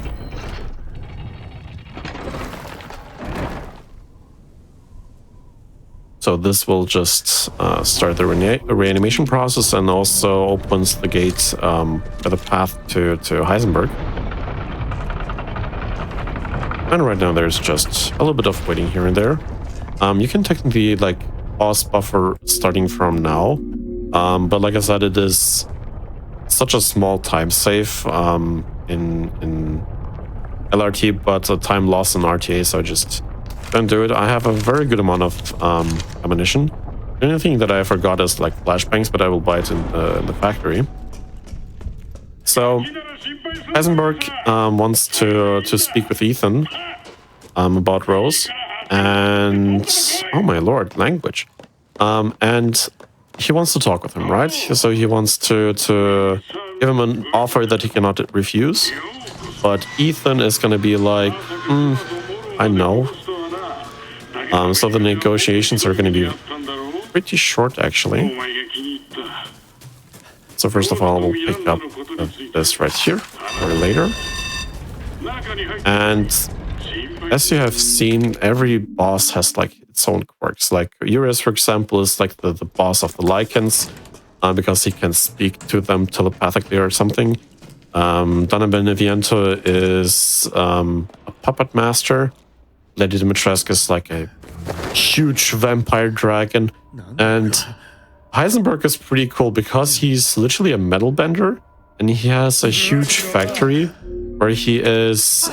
So this will just start the reanimation process and also opens the gate for the path to Heisenberg. And right now there's just a little bit of waiting here and there. You can technically pause buffer starting from now, but like I said, it is such a small time save in LRT, but a time loss in RTA, so just don't do it. I have a very good amount of ammunition. The only thing that I forgot is flashbangs, but I will buy it in the factory. So Heisenberg wants to speak with Ethan about Rose, and oh my lord, language. And he wants to talk with him, right? So he wants to give him an offer that he cannot refuse. But Ethan is going to be like, I know. So the negotiations are going to be pretty short, actually. So first of all, we'll pick up this right here, or later. And as you have seen, every boss has its own quirks. Urias, for example, is the boss of the Lycans, because he can speak to them telepathically or something. Donna Beneviento is a puppet master. Lady Dimitrescu is a huge vampire dragon. And Heisenberg is pretty cool because he's literally a metal bender, and he has a huge factory where he is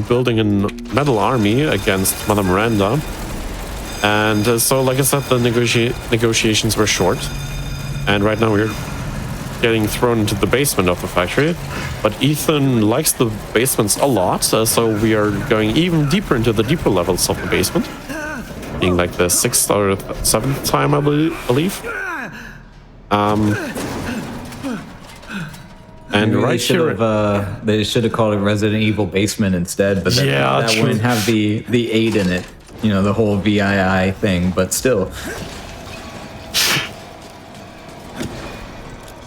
building a metal army against Mother Miranda. And so, like I said, the negotiations were short. And right now we're getting thrown into the basement of the factory. But Ethan likes the basements a lot, so we are going even deeper into the deeper levels of the basement. Being the 6th or 7th time, I believe. And maybe right here, they should have called it Resident Evil Basement instead, but that wouldn't have the 8 in it. The whole VII thing, but still.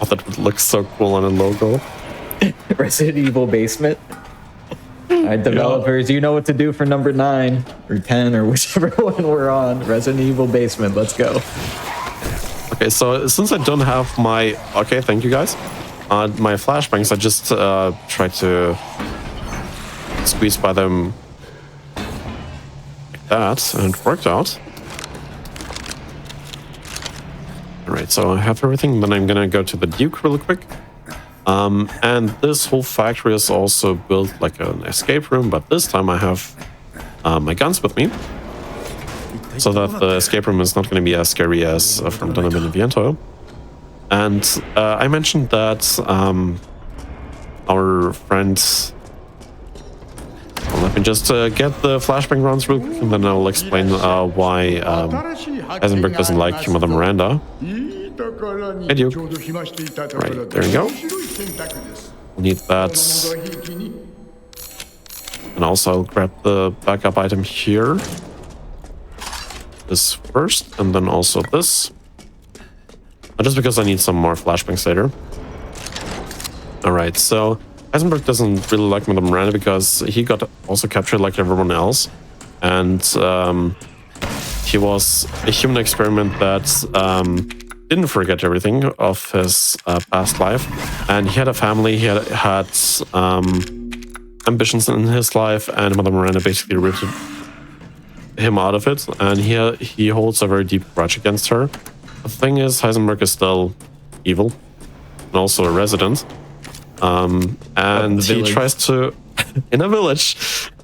Oh, that would look so cool on a logo. Resident Evil Basement. All right, developers, you know what to do for number 9 or 10 or whichever one we're on. Resident Evil Basement, let's go. Okay, so since I don't have my... Okay, thank you guys. My flashbangs, I just tried to squeeze by them like that, and it worked out. Alright, so I have everything, then I'm gonna go to the Duke really quick. And this whole factory is also built like an escape room, but this time I have my guns with me, so that the escape room is not going to be as scary as from Donna Beneviento. And I mentioned that our friends. Well, let me just get the flashbang rounds real quick, and then I'll explain why Heisenberg doesn't like Mother Miranda. Hey, Duke. Right, there you go. We'll need that. And also I'll grab the backup item here. This first, and then also this. Just because I need some more flashbangs later. Alright, so Heisenberg doesn't really like Mother Miranda because he got also captured like everyone else. And he was a human experiment that didn't forget everything of his past life. And he had a family, he had ambitions in his life, and Mother Miranda basically ripped him out of it. And he holds a very deep grudge against her. The thing is, Heisenberg is still evil and also a resident. And he tries to, in a village,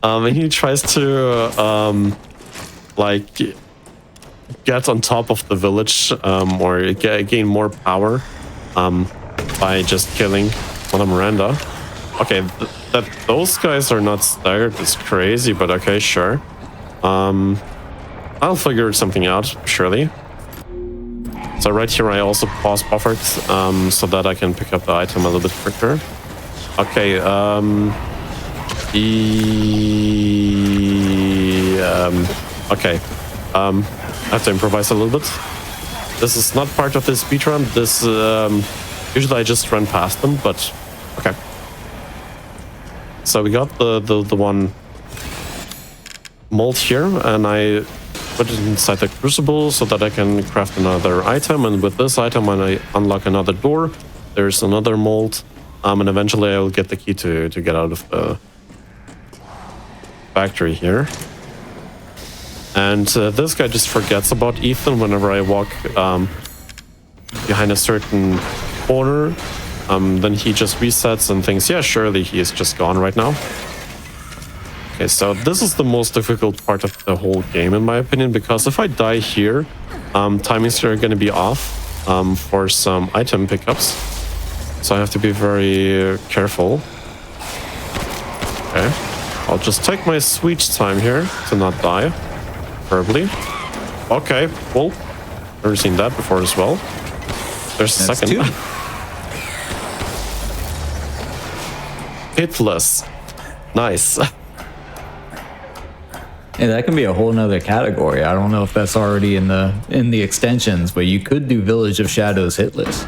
and he tries to, like, get on top of the village, or gain more power, by just killing Mother Miranda. Okay, that those guys are not staggered is crazy, but okay, sure. I'll figure something out, surely. So right here I also pause buffered, so that I can pick up the item a little bit quicker. Okay, okay, I have to improvise a little bit. This is not part of this speedrun. This, usually I just run past them, but okay. So we got the one mold here, and I put it inside the crucible so that I can craft another item, and with this item when I unlock another door, there's another mold, and eventually I'll get the key to get out of the factory here. And this guy just forgets about Ethan whenever I walk behind a certain corner. Then he just resets and thinks, yeah, surely he is just gone right now. Okay, so this is the most difficult part of the whole game, in my opinion, because if I die here, timings are going to be off for some item pickups. So I have to be very careful. Okay, I'll just take my sweet time here to not die, preferably. Okay, cool. Never seen that before as well. There's a second. Hitless. Nice. Yeah, that can be a whole nother category. I don't know if that's already in the extensions, but you could do Village of Shadows hitless.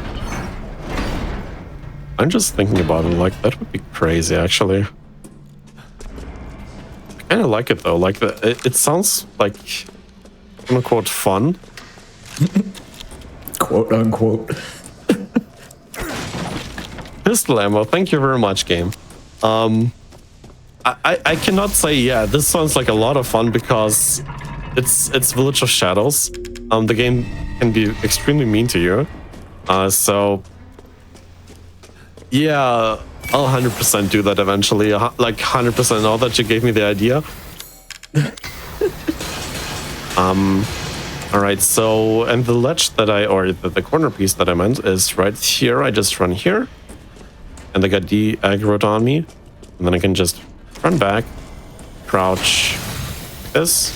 I'm just thinking about it, like, that would be crazy, actually. I kind of like it, though. Like, it sounds like, quote-unquote, fun. Quote-unquote. Pistol ammo, thank you very much, game. I cannot say, yeah, this sounds like a lot of fun because it's Village of Shadows. The game can be extremely mean to you. So, yeah, I'll 100% do that eventually. Like 100% now that you gave me the idea. Alright, so, and the ledge that or the corner piece that I meant is right here. I just run here. And they got de-aggroed on me. And then I can just run back, crouch, this,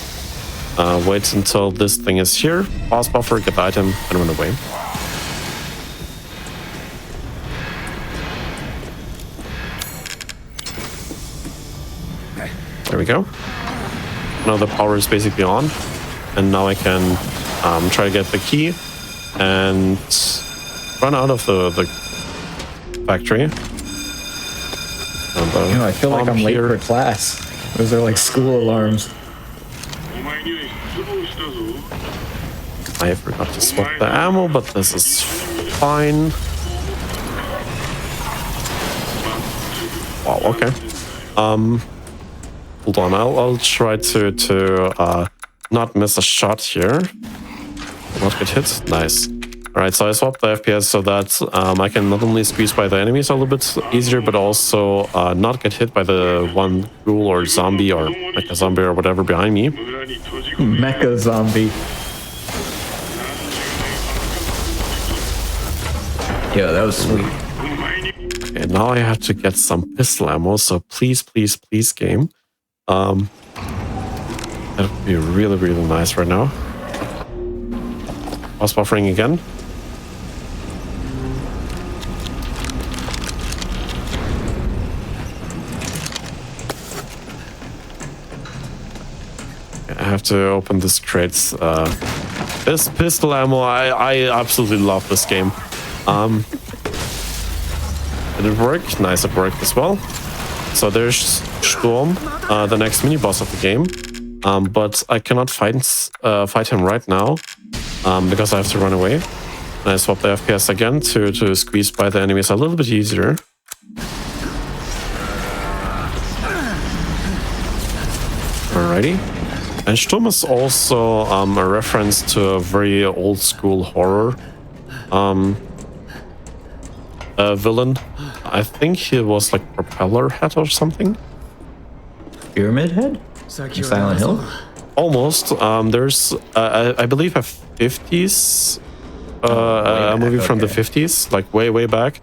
wait until this thing is here, pause buffer, get the item, and run away. There we go. Now the power is basically on, and now I can try to get the key and run out of the factory. You know, I feel like I'm late for class. Those are like school alarms. I forgot to swap the ammo, but this is fine. Wow, okay. Hold on, I'll try to not miss a shot here. Not get hit. Nice. Alright, so I swapped the FPS so that I can not only squeeze by the enemies a little bit easier, but also not get hit by the one ghoul or zombie or mecha zombie or whatever behind me. Mecha zombie. Yeah, that was sweet. Okay, now I have to get some pistol ammo, so please, please, please, game. That would be really, really nice right now. Pause buffering again. I have to open this crates. This pistol ammo, I absolutely love this game. Did it work? Nice, it worked as well. So there's Sturm, the next mini boss of the game. But I cannot fight him right now because I have to run away. And I swap the FPS again to squeeze by the enemies a little bit easier. Alrighty. And Sturm is also a reference to a very old school horror villain. I think he was like Propeller Head or something. Pyramid Head? Silent Hill? Almost. There's, I believe, a 50s a movie from the 50s, like way back.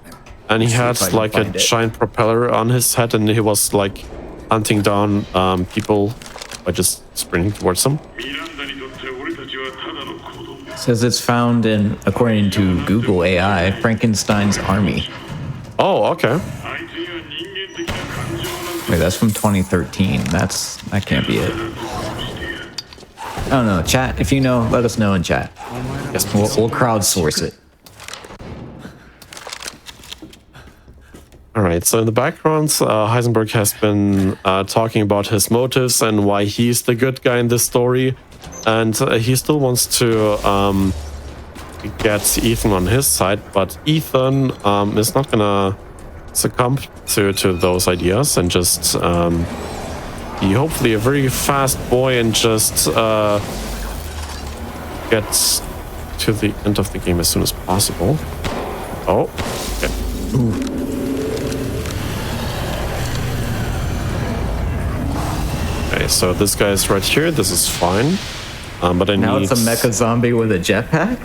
And he had like a giant propeller on his head, and he was like hunting down people by just sprinting towards them. Says it's found in, according to Google AI, Frankenstein's army. Oh, okay. Wait, that's from 2013. That can't be it. I don't know. Chat, if you know, let us know in chat. Yes, we'll crowdsource it. All right, so in the background, Heisenberg has been talking about his motives and why he's the good guy in this story. And he still wants to get Ethan on his side, but Ethan is not gonna succumb to those ideas and just be hopefully a very fast boy and just get to the end of the game as soon as possible. Oh, okay. Ooh. Okay, so this guy is right here. This is fine. But I now need... it's a mecha zombie with a jetpack?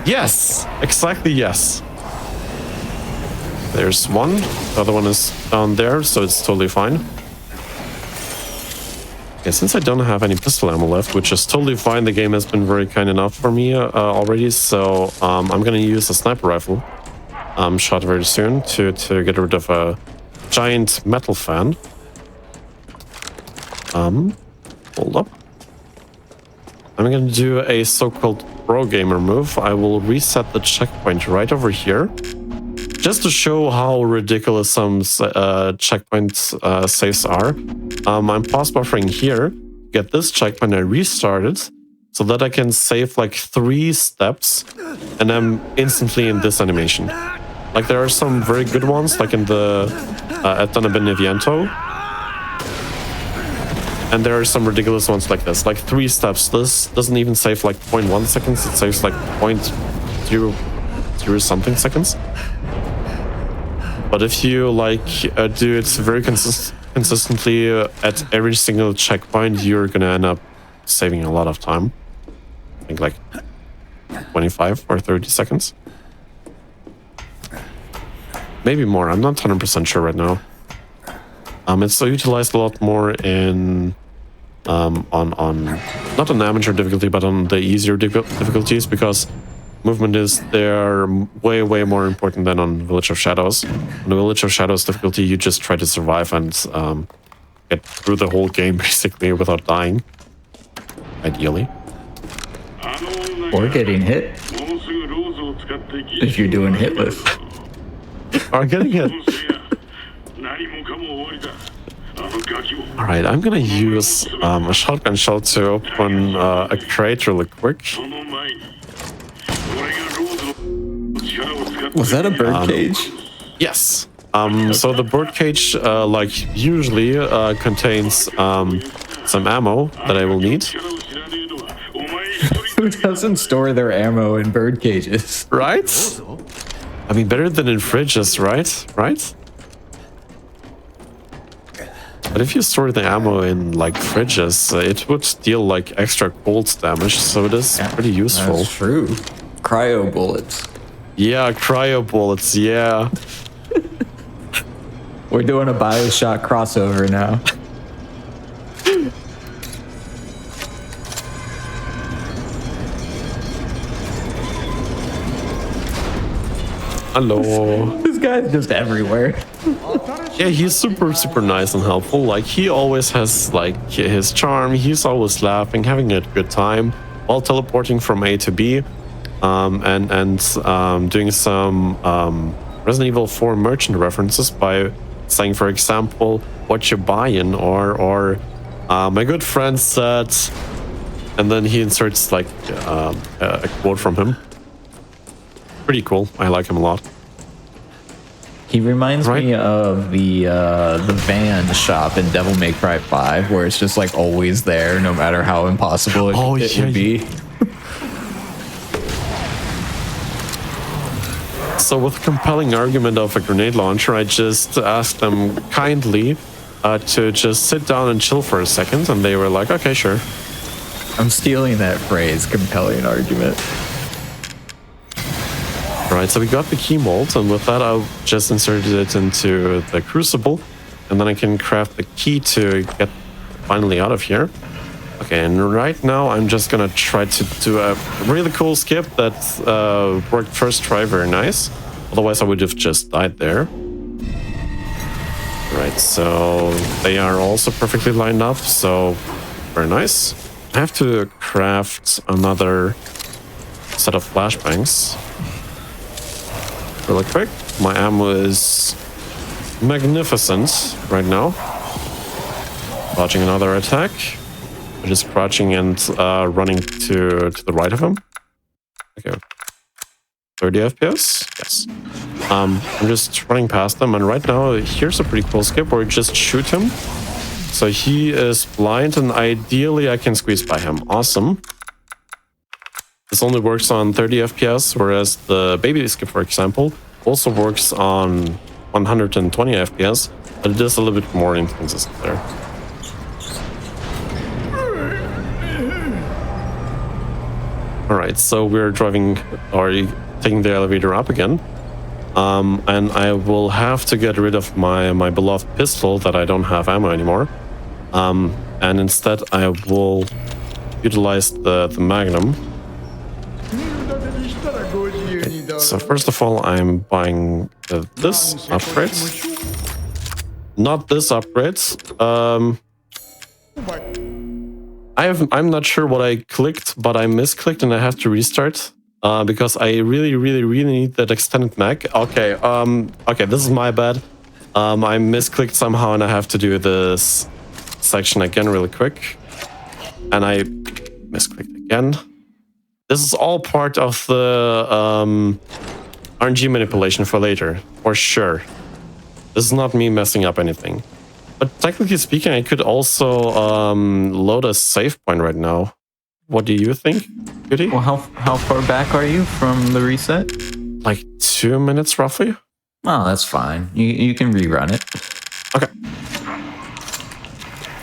Yes! Exactly, yes. There's one. The other one is down there, so it's totally fine. Okay, since I don't have any pistol ammo left, which is totally fine, the game has been very kind enough for me already, so I'm gonna use a sniper rifle shot very soon to get rid of a giant metal fan. Hold up. I'm gonna do a so-called pro gamer move. I will reset the checkpoint right over here, just to show how ridiculous some checkpoint saves are. I'm pause buffering here, get this checkpoint, I restart it, so that I can save like 3 steps, and I'm instantly in this animation. Like there are some very good ones, like in the Beneviento. And there are some ridiculous ones like this, like 3 steps. This doesn't even save like 0.1 seconds, it saves like 0.0 something seconds. But if you like do it very consistently at every single checkpoint, you're gonna end up saving a lot of time. I think like 25 or 30 seconds. Maybe more, I'm not 100% sure right now. It's utilized a lot more in on not on amateur difficulty, but on the easier difficulties, because movement is there way more important than on Village of Shadows. On the Village of Shadows difficulty, you just try to survive and get through the whole game basically without dying, ideally. Or getting hit. If you're doing hit lift. Or getting hit. Alright, I'm gonna use a shotgun shell to open a crate really quick. Was that a bird cage? Yes. So the bird cage, like usually, contains some ammo that I will need. Who doesn't store their ammo in bird cages? Right? I mean, better than in fridges, right? Right? But if you store the ammo in, like, fridges, it would deal, like, extra cold damage, so it is pretty useful. That's true. Cryo bullets. Yeah, cryo bullets, yeah. We're doing a BioShock crossover now. Hello. This guy's just everywhere. Yeah, he's super nice and helpful. Like, he always has like his charm. He's always laughing, having a good time while teleporting from A to B, and doing some Resident Evil 4 merchant references by saying, for example, "What you buying?" or "My good friend said," and then he inserts like a quote from him. Pretty cool. I like him a lot. He reminds me of the van shop in Devil May Cry 5, where it's just like always there, no matter how impossible it would be. So with a compelling argument of a grenade launcher, I just asked them kindly to just sit down and chill for a second, and they were like, "Okay, sure." I'm stealing that phrase, compelling argument. Right, so we got the key mold, and with that I'll just insert it into the crucible, and then I can craft the key to get finally out of here. Okay, and right now I'm just gonna try to do a really cool skip that worked first try very nice. Otherwise I would have just died there. Right, so they are also perfectly lined up, so very nice. I have to craft another set of flashbangs. Really quick. My ammo is magnificent right now. Dodging another attack. Just crouching and running to the right of him. Okay. 30 FPS? Yes. I'm just running past them, and right now here's a pretty cool skip where you just shoot him. So he is blind, and ideally I can squeeze by him. Awesome. This only works on 30 FPS, whereas the baby skip, for example, also works on 120 FPS, but it is a little bit more inconsistent there. Alright, so we're driving, or taking the elevator up again. And I will have to get rid of my beloved pistol that I don't have ammo anymore. And instead I will utilize the Magnum. So first of all, I'm buying this upgrade. Not this upgrade. I'm not sure what I clicked, but I misclicked and I have to restart because I really need that extended mag. Okay, okay, this is my bad. I misclicked somehow and I have to do this section again really quick. And I misclicked again. This is all part of the RNG manipulation for later, for sure. This is not me messing up anything. But technically speaking, I could also load a save point right now. What do you think, Goody? Well, how far back are you from the reset? Like 2 minutes, roughly? Oh, that's fine. You can rerun it. Okay.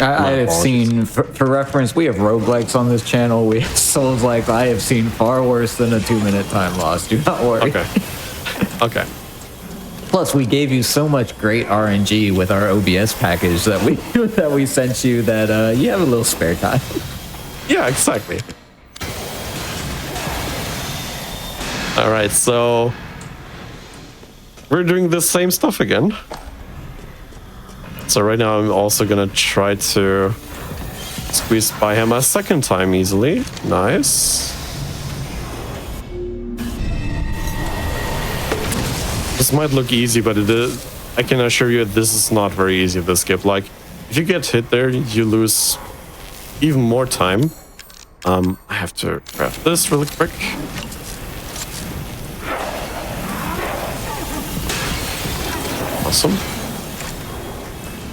I have seen, for reference, we have roguelikes on this channel. We have Soulslikes. I have seen far worse than a 2-minute time loss. Do not worry. Okay. Okay. Plus, we gave you so much great RNG with our OBS package that we sent you that you have a little spare time. Yeah, exactly. All right, so we're doing the same stuff again. So right now I'm also gonna try to squeeze by him a second time easily. Nice. This might look easy, but it is. I can assure you this is not very easy, this skip. Like, if you get hit there, you lose even more time. I have to craft this really quick. Awesome.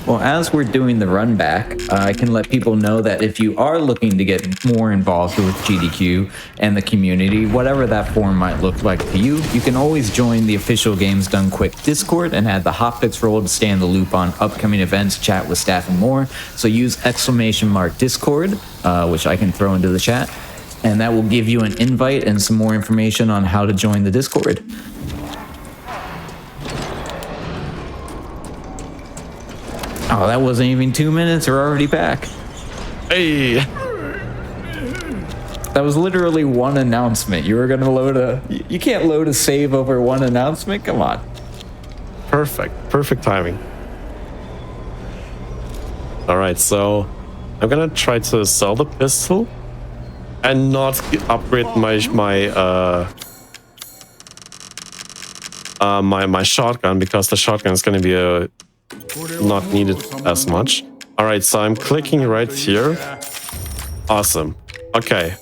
Well, as we're doing the run back, I can let people know that if you are looking to get more involved with GDQ and the community, whatever that form might look like to you, you can always join the official Games Done Quick Discord and add the Hotfix role to stay in the loop on upcoming events, chat with staff, and more. So use !Discord, which I can throw into the chat, and that will give you an invite and some more information on how to join the Discord. Oh, that wasn't even 2 minutes. We're already back. Hey! That was literally one announcement. You were gonna load a... You can't load a save over one announcement? Come on. Perfect timing. Alright, so I'm gonna try to sell the pistol and not upgrade my shotgun, because the shotgun is gonna be not needed as much. Alright, so I'm clicking right here. Awesome. Okay,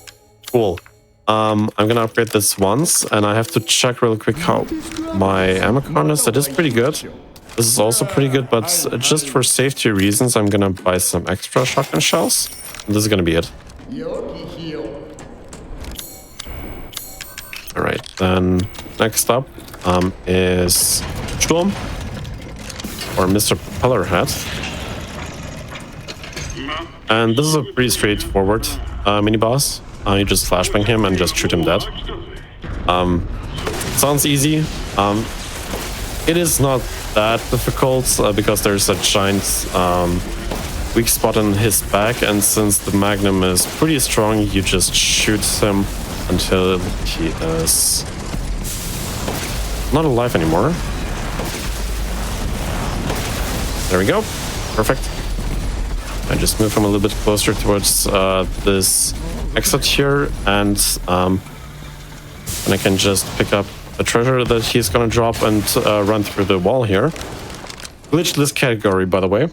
cool. I'm gonna upgrade this once, and I have to check really quick how my ammo count is. It is pretty good. This is also pretty good, but just for safety reasons, I'm gonna buy some extra shotgun shells. And this is gonna be it. Alright, then next up is Sturm, or Mr. Propellerhead. And this is a pretty straightforward mini-boss. You just flashbang him and just shoot him dead. Sounds easy. It is not that difficult because there's a giant weak spot in his back, and since the Magnum is pretty strong, you just shoot him until he is not alive anymore. There we go. Perfect. I just move him a little bit closer towards this exit here, and I can just pick up a treasure that he's gonna drop and run through the wall here. Glitchless category, by the way.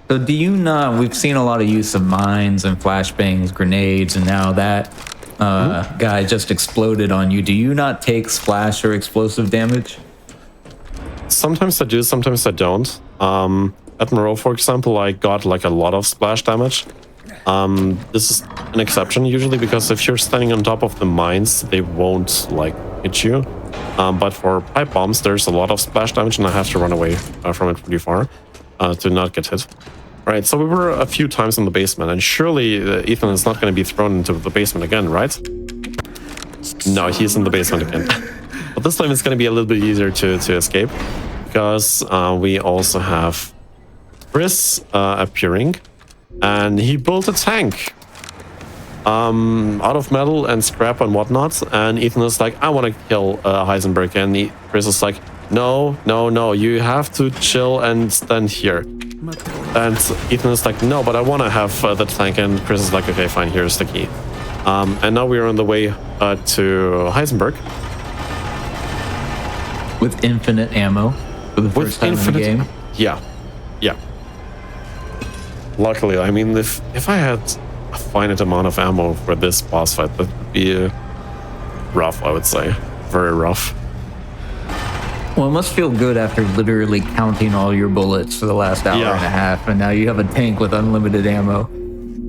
So do you not... We've seen a lot of use of mines and flashbangs, grenades, and now that guy just exploded on you. Do you not take splash or explosive damage? Sometimes I do, sometimes I don't. At Moreau, for example, I got like a lot of splash damage. This is an exception usually, because if you're standing on top of the mines, they won't like hit you. But for pipe bombs, there's a lot of splash damage, and I have to run away from it pretty far to not get hit. Right, so we were a few times in the basement, and surely Ethan is not going to be thrown into the basement again, right? No, he's in the basement again. But this time it's going to be a little bit easier to escape, because we also have Chris appearing, and he built a tank out of metal and scrap and whatnot, and Ethan is like, I want to kill Heisenberg, and Chris is like, no, you have to chill and stand here. And Ethan is like, no, but I want to have the tank, and Chris is like, okay, fine, here's the key. And now we're on the way to Heisenberg. With infinite ammo for the first time in the game? Yeah. Luckily, I mean, if I had a finite amount of ammo for this boss fight, that would be rough, I would say. Very rough. Well, it must feel good after literally counting all your bullets for the last hour and a half, and now you have a tank with unlimited ammo.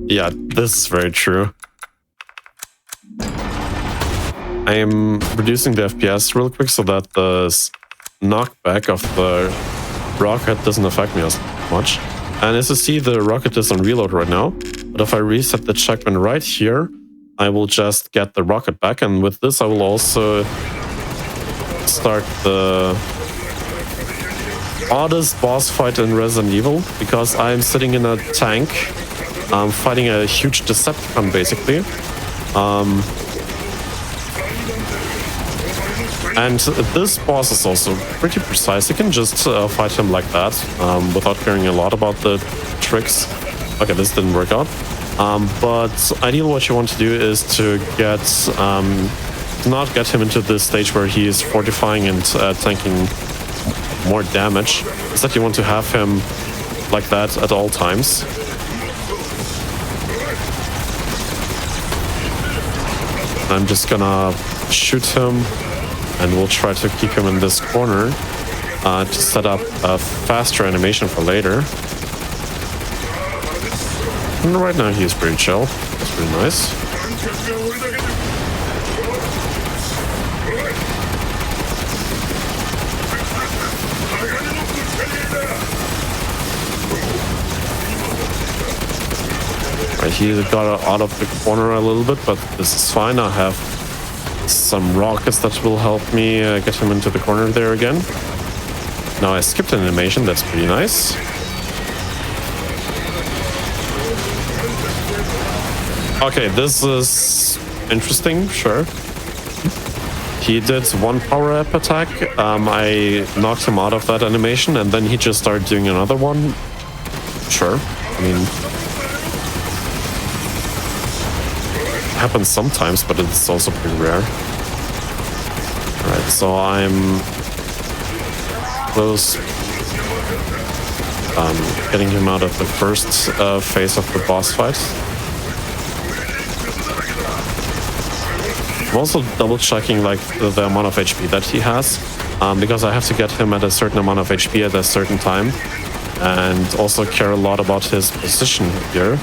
Yeah, this is very true. I am reducing the FPS real quick so that the knockback of the rocket doesn't affect me as much. And as you see, the rocket is on reload right now. But if I reset the checkpoint right here, I will just get the rocket back. And with this, I will also start the oddest boss fight in Resident Evil, because I'm sitting in a tank, fighting a huge Decepticon, basically. And this boss is also pretty precise. You can just fight him like that, without caring a lot about the tricks. Okay, this didn't work out. But ideally what you want to do is to get, not get him into this stage where he is fortifying and tanking more damage. Instead you want to have him like that at all times. I'm just gonna shoot him, and we'll try to keep him in this corner to set up a faster animation for later. And right now he's pretty chill. That's pretty nice. Right, he got out of the corner a little bit, but this is fine. I have some rockets that will help me get him into the corner there again. Now I skipped an animation, that's pretty nice. Okay, this is interesting, sure. He did one power-up attack. I knocked him out of that animation, and then he just started doing another one. Sure. I mean, it happens sometimes, but it's also pretty rare. Alright, so I'm close. Getting him out of the first phase of the boss fight. I'm also double checking like the amount of HP that he has, because I have to get him at a certain amount of HP at a certain time, and also care a lot about his position here.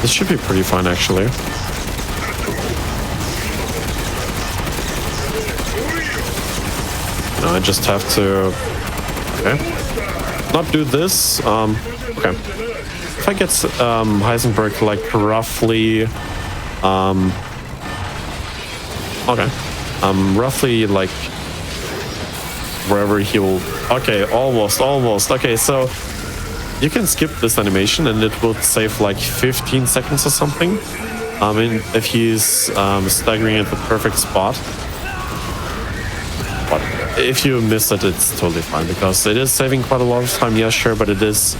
This should be pretty fine actually. Now I just have to, okay, not do this. Okay. If I get Heisenberg like roughly, roughly like wherever he will. Okay, almost. Okay, so you can skip this animation and it will save like 15 seconds or something. I mean, if he's staggering at the perfect spot. But if you miss it, it's totally fine because it is saving quite a lot of time. Yeah, sure, but it is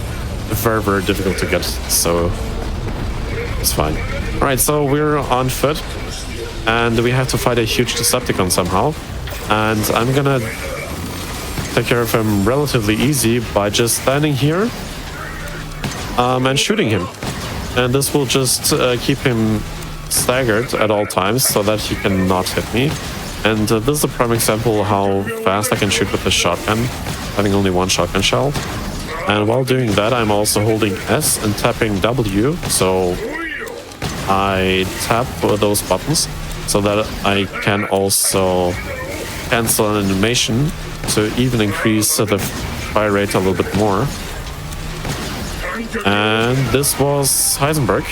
very, very difficult to get, so it's fine. All right, so we're on foot, and we have to fight a huge Decepticon somehow, and I'm gonna take care of him relatively easy by just standing here and shooting him, and this will just keep him staggered at all times so that he cannot hit me. And this is a prime example how fast I can shoot with the shotgun, having only one shotgun shell. And while doing that, I'm also holding S and tapping W, so I tap those buttons so that I can also cancel an animation to even increase the fire rate a little bit more. And this was Heisenberg.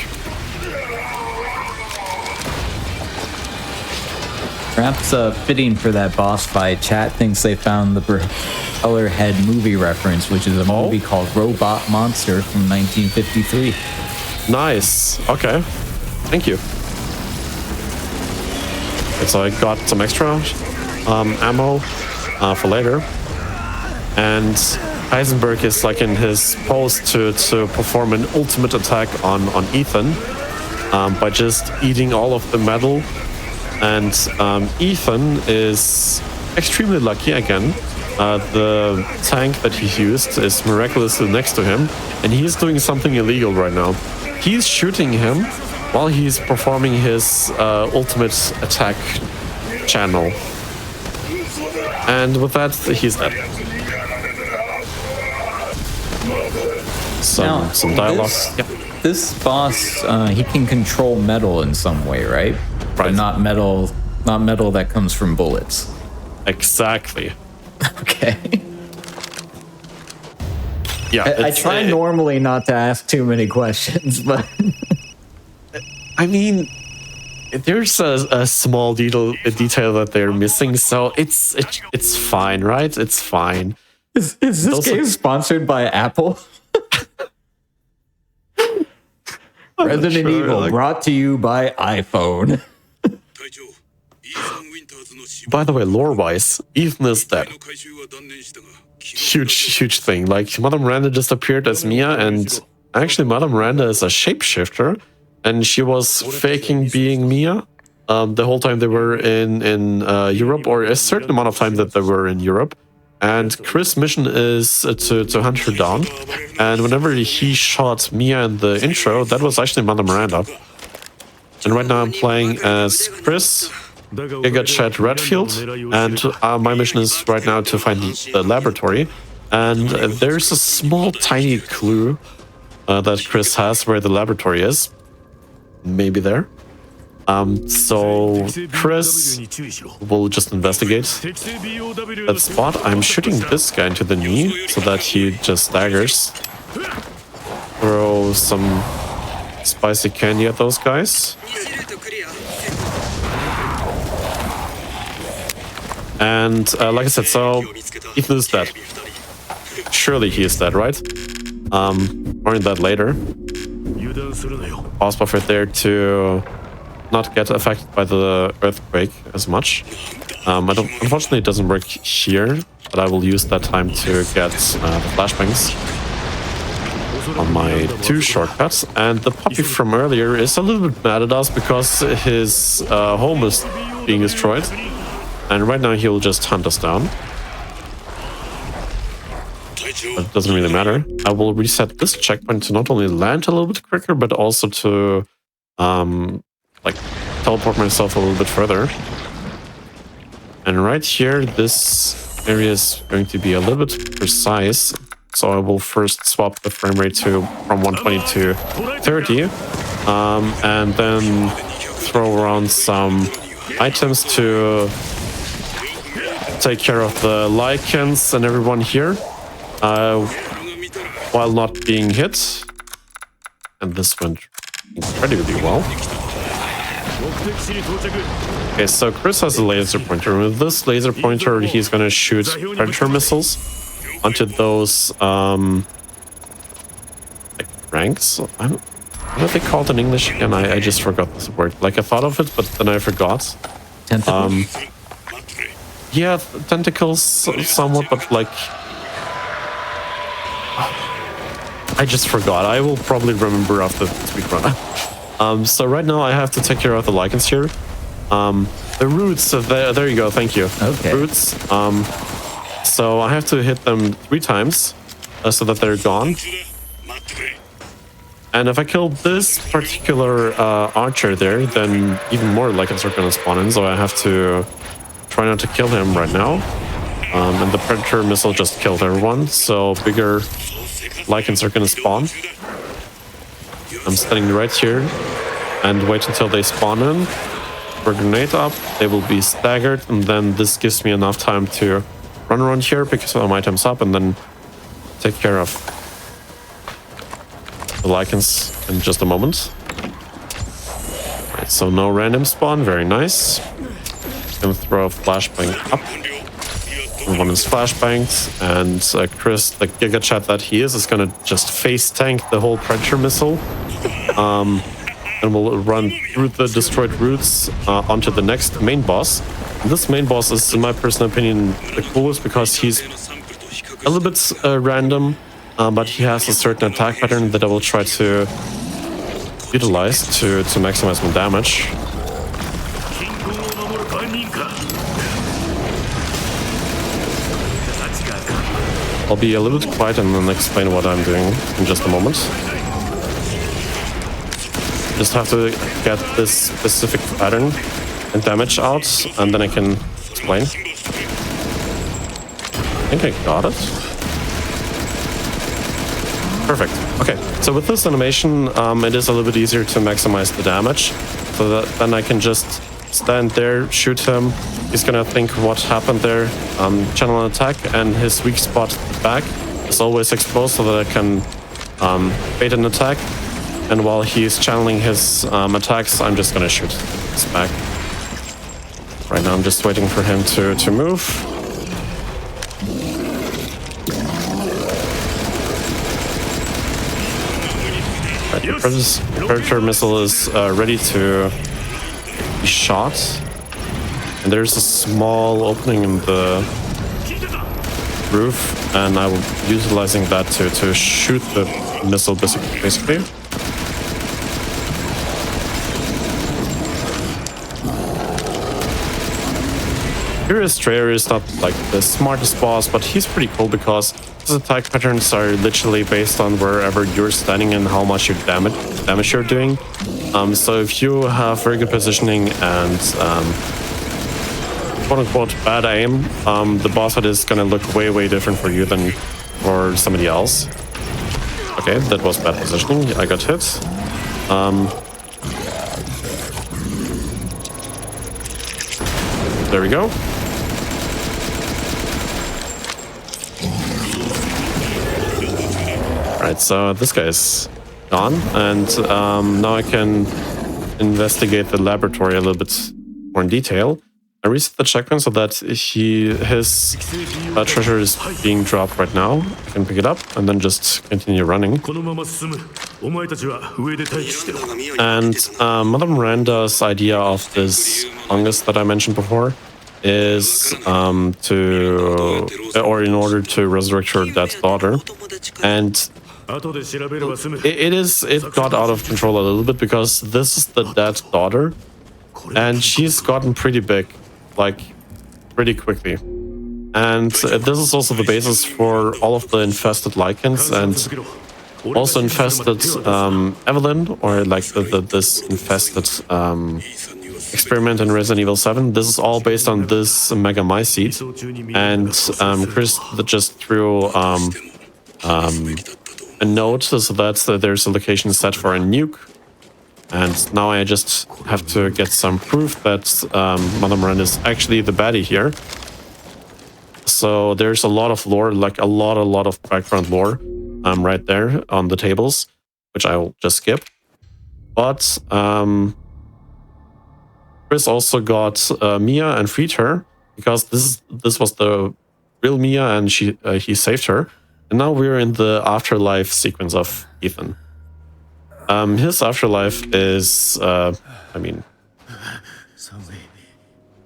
Perhaps fitting for that boss fight, chat thinks they found the Propellerhead movie reference, which is a movie called Robot Monster from 1953. Nice. Okay. Thank you. Okay, so I got some extra ammo for later. And Heisenberg is like in his pose to perform an ultimate attack on Ethan by just eating all of the metal. And Ethan is extremely lucky again. The tank that he used is miraculously next to him, and he's doing something illegal right now. He's shooting him while he's performing his ultimate attack channel. And with that, he's dead. Some dialogue. This boss, he can control metal in some way, right? But not metal that comes from bullets. Exactly. Okay. Yeah. I try normally not to ask too many questions, but I mean, there's a small detail that they're missing, so it's fine, right? It's fine. Is this game sponsored by Apple? Resident Evil brought to you by iPhone. By the way, lore-wise, Ethan is dead. Huge thing. Like, Madame Miranda just appeared as Mia, and actually Madame Miranda is a shapeshifter, and she was faking being Mia the whole time they were in Europe, or a certain amount of time that they were in Europe. And Chris' mission is to hunt her down. And whenever he shot Mia in the intro, that was actually Madame Miranda. And right now I'm playing as Chris, Giga Chat Redfield, and my mission is right now to find the laboratory. And there's a small, tiny clue that Chris has where the laboratory is. Maybe there. So Chris will just investigate that spot. I'm shooting this guy into the knee so that he just staggers. Throw some spicy candy at those guys. And like I said, so Ethan is dead. Surely he is dead, right? More on that later. pause buffer there to not get affected by the earthquake as much. Unfortunately, it doesn't work here, but I will use that time to get the flashbangs on my 2 shortcuts. And the puppy from earlier is a little bit mad at us because his home is being destroyed. And right now he'll just hunt us down. But it doesn't really matter. I will reset this checkpoint to not only land a little bit quicker, but also to like teleport myself a little bit further. And right here, this area is going to be a little bit precise. So I will first swap the frame rate from 120 to 30, and then throw around some items to take care of the lichens and everyone here, while not being hit. And this went incredibly well. Okay, so Chris has a laser pointer. With this laser pointer, he's going to shoot predator missiles onto those like ranks. What are they called in English again? I just forgot this word. Like, I thought of it, but then I forgot. Tentacles? Yeah, tentacles somewhat, but like, I just forgot. I will probably remember after the speedrun. So right now I have to take care of the lichens here. The roots, there you go, thank you. Okay. Roots. So I have to hit them 3 times so that they're gone. And if I kill this particular archer there, then even more lichens are going to spawn in. So I have to try not to kill him right now. And the predator missile just killed everyone. So bigger lichens are going to spawn. I'm standing right here and wait until they spawn in. Throw a grenade up, they will be staggered, and then this gives me enough time to run around here, pick some items up, and then take care of the lichens in just a moment. Right, so no random spawn, very nice. Gonna throw a flashbang up. One is flashbanged, and Chris, the Giga Chat that he is gonna just face tank the whole Predator missile. And we'll run through the destroyed roots onto the next main boss. And this main boss is, in my personal opinion, the coolest because he's a little bit random, but he has a certain attack pattern that I will try to utilize to maximize my damage. I'll be a little bit quiet and then explain what I'm doing in just a moment. Just have to get this specific pattern and damage out, and then I can explain. I think I got it. Perfect. Okay, so with this animation, it is a little bit easier to maximize the damage, so that then I can just stand there, shoot him. He's gonna think what happened there, channel an attack, and his weak spot back is always exposed so that I can bait an attack. And while he's channeling his attacks, I'm just gonna shoot his back. Right now I'm just waiting for him to move. Right, the Predator missile is ready to be shot. And there's a small opening in the roof, and I will be utilizing that to shoot the missile basically. Curious Strayer is not like the smartest boss, but he's pretty cool because his attack patterns are literally based on wherever you're standing and how much damage you're doing. So if you have very good positioning and quote-unquote bad aim, the boss fight is gonna look way different for you than for somebody else. Okay, that was bad positioning. I got hit. There we go. Right, so this guy is gone, and now I can investigate the laboratory a little bit more in detail. I reset the checkpoint so that his treasure is being dropped right now. I can pick it up and then just continue running. And Mother Miranda's idea of this fungus that I mentioned before is in order to resurrect her dead daughter. And it got out of control a little bit because this is the dead daughter. And she's gotten pretty big, like, pretty quickly. And this is also the basis for all of the infested lichens and also infested Evelyn, or like this infested experiment in Resident Evil 7. This is all based on this Mega Mycete. And Chris just threw a note so that there's a location set for a nuke. And now I just have to get some proof that Mother Miranda is actually the baddie here. So there's a lot of lore, like a lot of background lore right there on the tables, which I'll just skip. But Chris also got Mia and freed her because this was the real Mia and he saved her. And now we're in the afterlife sequence of Ethan. His afterlife is, I mean,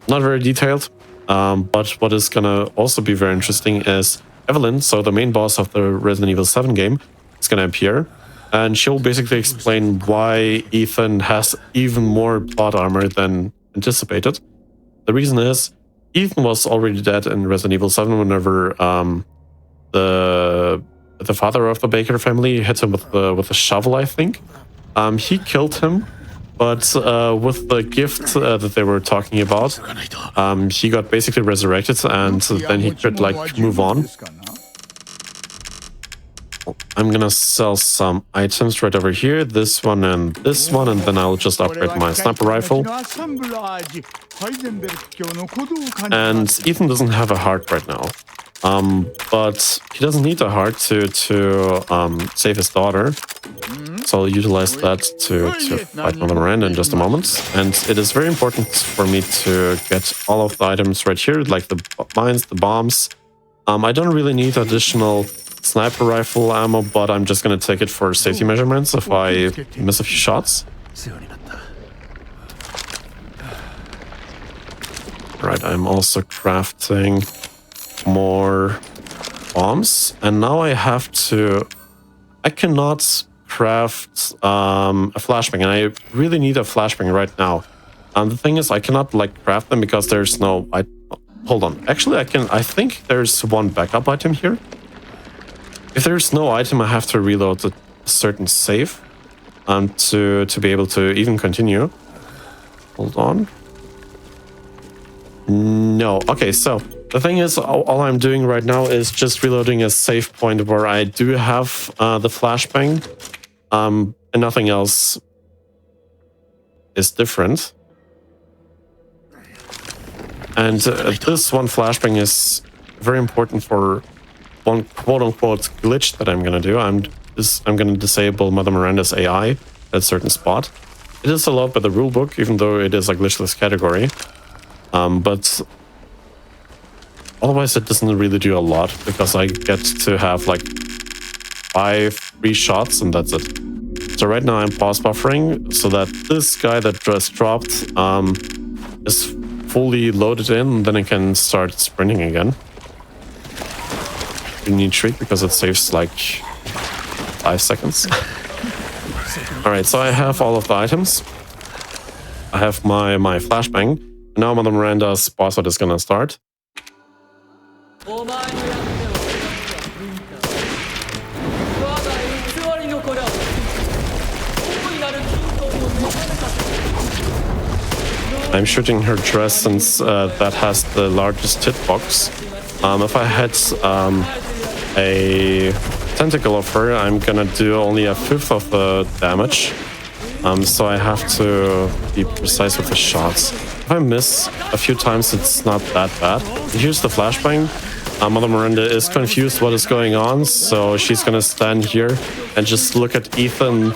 not very detailed, but what is gonna also be very interesting is Evelyn, so the main boss of the Resident Evil 7 game, is gonna appear, and she'll basically explain why Ethan has even more plot armor than anticipated. The reason is, Ethan was already dead in Resident Evil 7 whenever the father of the Baker family hit him with a shovel, I think. He killed him, but with the gift that they were talking about, he got basically resurrected, and then he could like move on. I'm gonna sell some items right over here, this one, and then I'll just upgrade my sniper rifle. And Ethan doesn't have a heart right now. But he doesn't need a heart to save his daughter. So I'll utilize that to fight Mother Miranda in just a moment. And it is very important for me to get all of the items right here, like the mines, the bombs. I don't really need additional sniper rifle ammo, but I'm just going to take it for safety measurements if I miss a few shots. Right, I'm also crafting more bombs, and now I cannot craft a flashbang, and I really need a flashbang right now. The thing is, I cannot like craft them because there's no hold on, actually I think there's one backup item here. If there's no item, I have to reload a certain save to be able to even continue. Hold on. No, okay, so the thing is, all I'm doing right now is just reloading a save point where I do have the flashbang, and nothing else is different. And this one flashbang is very important for one quote-unquote glitch that I'm gonna do. I'm gonna disable Mother Miranda's AI at a certain spot. It is allowed by the rulebook, even though it is a glitchless category. But otherwise it doesn't really do a lot, because I get to have like 5 free shots and that's it. So right now I'm pause buffering so that this guy that just dropped is fully loaded in, and then I can start sprinting again. You need trick because it saves like 5 seconds. Alright, so I have all of the items. I have my flashbang. Now Mother Miranda's boss fight is gonna start. I'm shooting her dress since that has the largest tit box. If I had a tentacle of her, I'm gonna do only a 1/5 of the damage. So I have to be precise with the shots. If I miss a few times, it's not that bad. Here's the flashbang. Mother Miranda is confused what is going on, so she's gonna stand here and just look at Ethan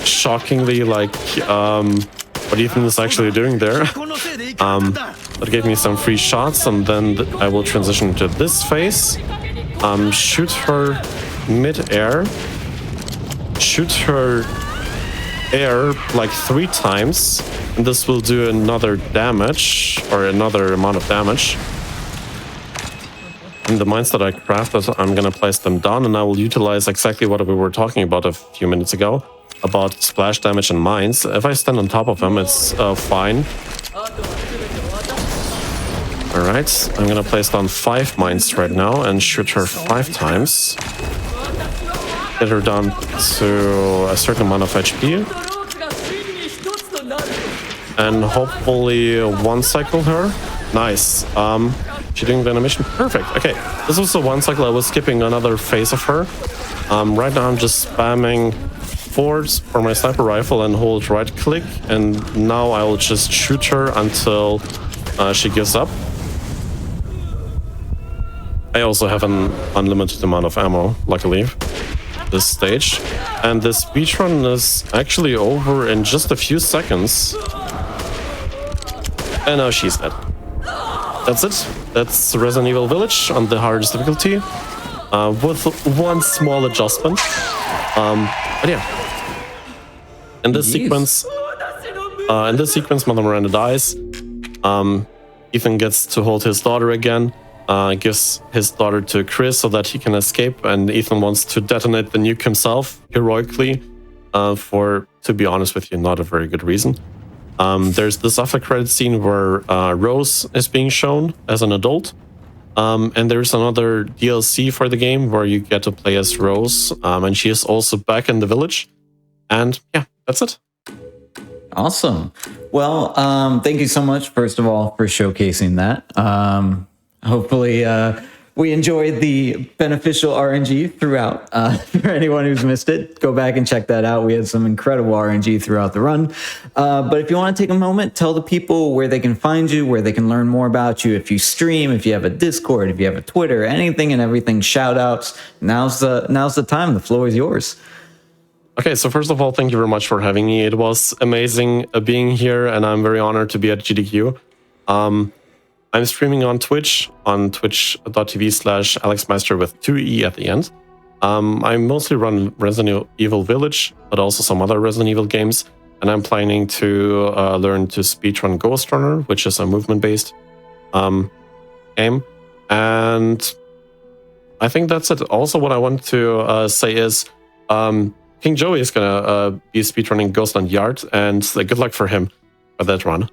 shockingly, like what Ethan is actually doing there. That gave me some free shots, and then I will transition to this phase. Shoot her mid-air. Shoot her air like 3 times, and this will do another damage, or another amount of damage. And the mines that I crafted, I'm gonna place them down, and I will utilize exactly what we were talking about a few minutes ago, about splash damage and mines. If I stand on top of them, it's fine. Alright, I'm gonna place down 5 mines right now and shoot her 5 times. Get her down to a certain amount of HP. And hopefully one cycle her. Nice. She doing the animation. Perfect. Okay, this was the one cycle. I was skipping another phase of her. Right now I'm just spamming forwards for my sniper rifle and hold right click. And now I'll just shoot her until she gives up. I also have an unlimited amount of ammo, luckily, this stage. And the speedrun is actually over in just a few seconds. And now she's dead. That's it. That's Resident Evil Village on the hardest difficulty, with one small adjustment. But yeah, in this sequence, Mother Miranda dies. Ethan gets to hold his daughter again. Gives his daughter to Chris so that he can escape, and Ethan wants to detonate the nuke himself heroically, for, to be honest with you, not a very good reason. There's this after credit scene where Rose is being shown as an adult, and there's another DLC for the game where you get to play as Rose, and she is also back in the village. And yeah, that's it. Awesome. Well, thank you so much, first of all, for showcasing that. Hopefully, we enjoyed the beneficial RNG throughout. For anyone who's missed it, go back and check that out. We had some incredible RNG throughout the run. But if you want to take a moment, tell the people where they can find you, where they can learn more about you. If you stream, if you have a Discord, if you have a Twitter, anything and everything, shout outs. Now's the time. The floor is yours. Okay, so first of all, thank you very much for having me. It was amazing being here, and I'm very honored to be at GDQ. I'm streaming on Twitch, on twitch.tv/AlexMeister with 2E at the end. I mostly run Resident Evil Village, but also some other Resident Evil games. And I'm planning to learn to speedrun Ghostrunner, which is a movement-based game. And I think that's it. Also, what I want to say is King Joey is going to be speedrunning Ghostland Yard, and good luck for him for that run.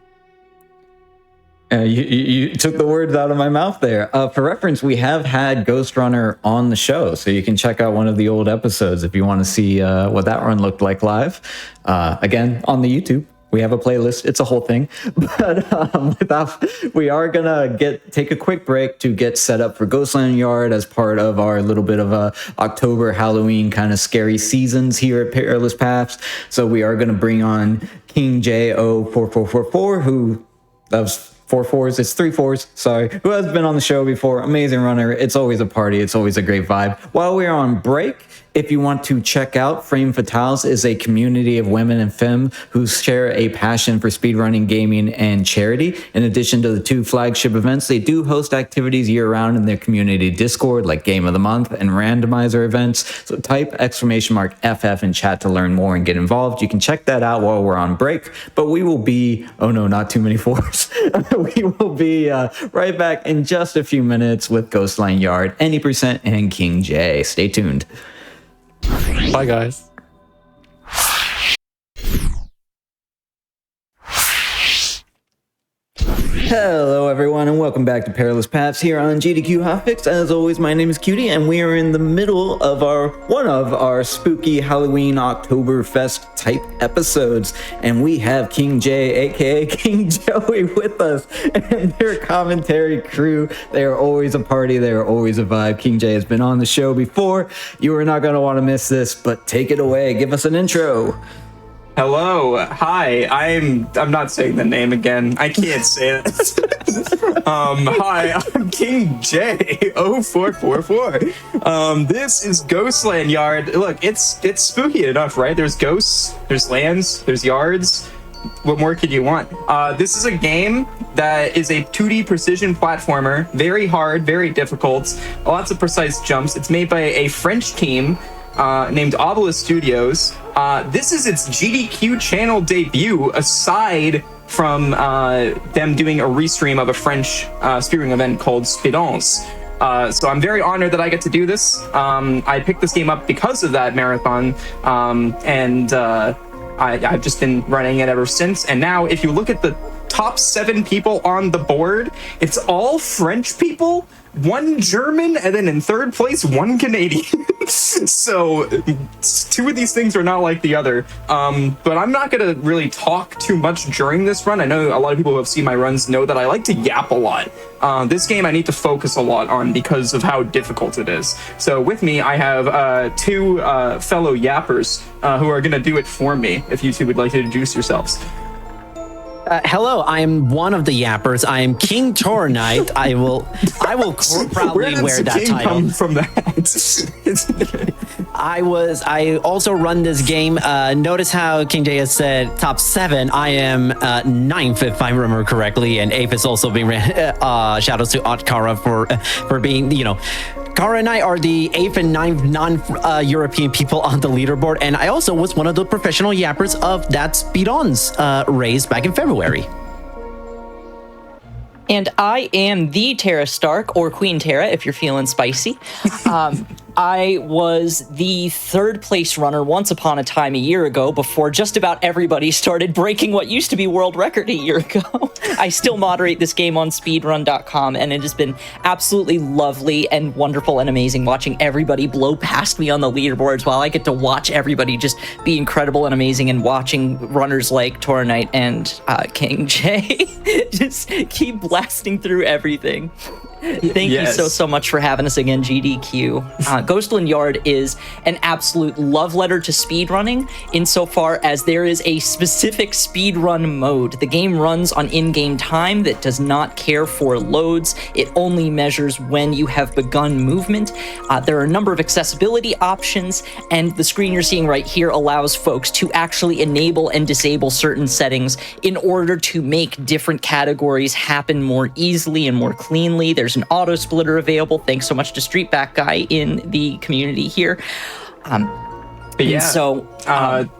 You took the words out of my mouth there. For reference, we have had Ghostrunner on the show, so you can check out one of the old episodes if you want to see what that run looked like live. Again, on the YouTube, we have a playlist. It's a whole thing. But we are gonna take a quick break to get set up for Ghostland Yard as part of our little bit of a October Halloween kind of scary seasons here at Perilous Paths. So we are gonna bring on King J04444, who loves 4 4s, it's 3 4s, sorry, who has been on the show before. Amazing runner. It's always a party. It's always a great vibe. While we're on break, if you want to check out Frame Fatales, is a community of women and femme who share a passion for speedrunning, gaming, and charity. In addition to the 2 flagship events, they do host activities year-round in their community Discord, like Game of the Month and randomizer events. So type !FF in chat to learn more and get involved. You can check that out while we're on break. But we will be, oh no, not too many 4s. We will be right back in just a few minutes with Ghostland Yard, Any% and King J. Stay tuned. Bye, guys. Hello, everyone, and welcome back to Perilous Paths here on GDQ Hotfix. As always, my name is Cutie, and we are in the middle of one of our spooky Halloween Oktoberfest type episodes, and we have King J, aka King Joey, with us, and their commentary crew. They are always a party. They are always a vibe. King J has been on the show before. You are not going to want to miss this, but take it away. Give us an intro. Hello, hi, I'm not saying the name again. I can't say it. Hi, I'm King J0444. This is Ghostland Yard. Look, it's spooky enough, right? There's ghosts, there's lands, there's yards. what more could you want? This is a game that is a 2D precision platformer, very hard, very difficult, lots of precise jumps. It's made by a French team named Obelisk Studios. This is its GDQ channel debut, aside from them doing a restream of a French speedrunning event called Speedruns. So I'm very honored that I get to do this. I picked this game up because of that marathon, and I've just been running it ever since. And now, if you look at the top 7 people on the board, it's all French people, 1 German, and then in 3rd place, 1 Canadian. So 2 of these things are not like the other. But I'm not going to really talk too much during this run. I know a lot of people who have seen my runs know that I like to yap a lot. This game I need to focus a lot on because of how difficult it is. So with me, I have 2 fellow yappers who are going to do it for me. If you 2 would like to introduce yourselves. Hello, I am one of the yappers. I am King Tornite. I will proudly wear that King title. Come from that? I also run this game. Notice how King Jay has said top 7. I am 9th, if I remember correctly, and 8th is also being ran. Shoutouts to Otkara for being, Kara and I are the 8th and 9th non-European people on the leaderboard, and I also was one of the professional yappers of that Speedruns race back in February. And I am the Tara Stark, or Queen Tara, if you're feeling spicy. I was the 3rd place runner once upon a time a year ago, before just about everybody started breaking what used to be world record a year ago. I still moderate this game on speedrun.com, and it has been absolutely lovely and wonderful and amazing watching everybody blow past me on the leaderboards, while I get to watch everybody just be incredible and amazing, and watching runners like Tornite and King J just keep blasting through everything. Thank you so much for having us again, GDQ. Ghostland Yard is an absolute love letter to speedrunning, insofar as there is a specific speedrun mode. The game runs on in-game time that does not care for loads. It only measures when you have begun movement. There are a number of accessibility options, and the screen you're seeing right here allows folks to actually enable and disable certain settings in order to make different categories happen more easily and more cleanly. There's an auto splitter available. Thanks so much to Streetback Guy in the community here. Yeah. So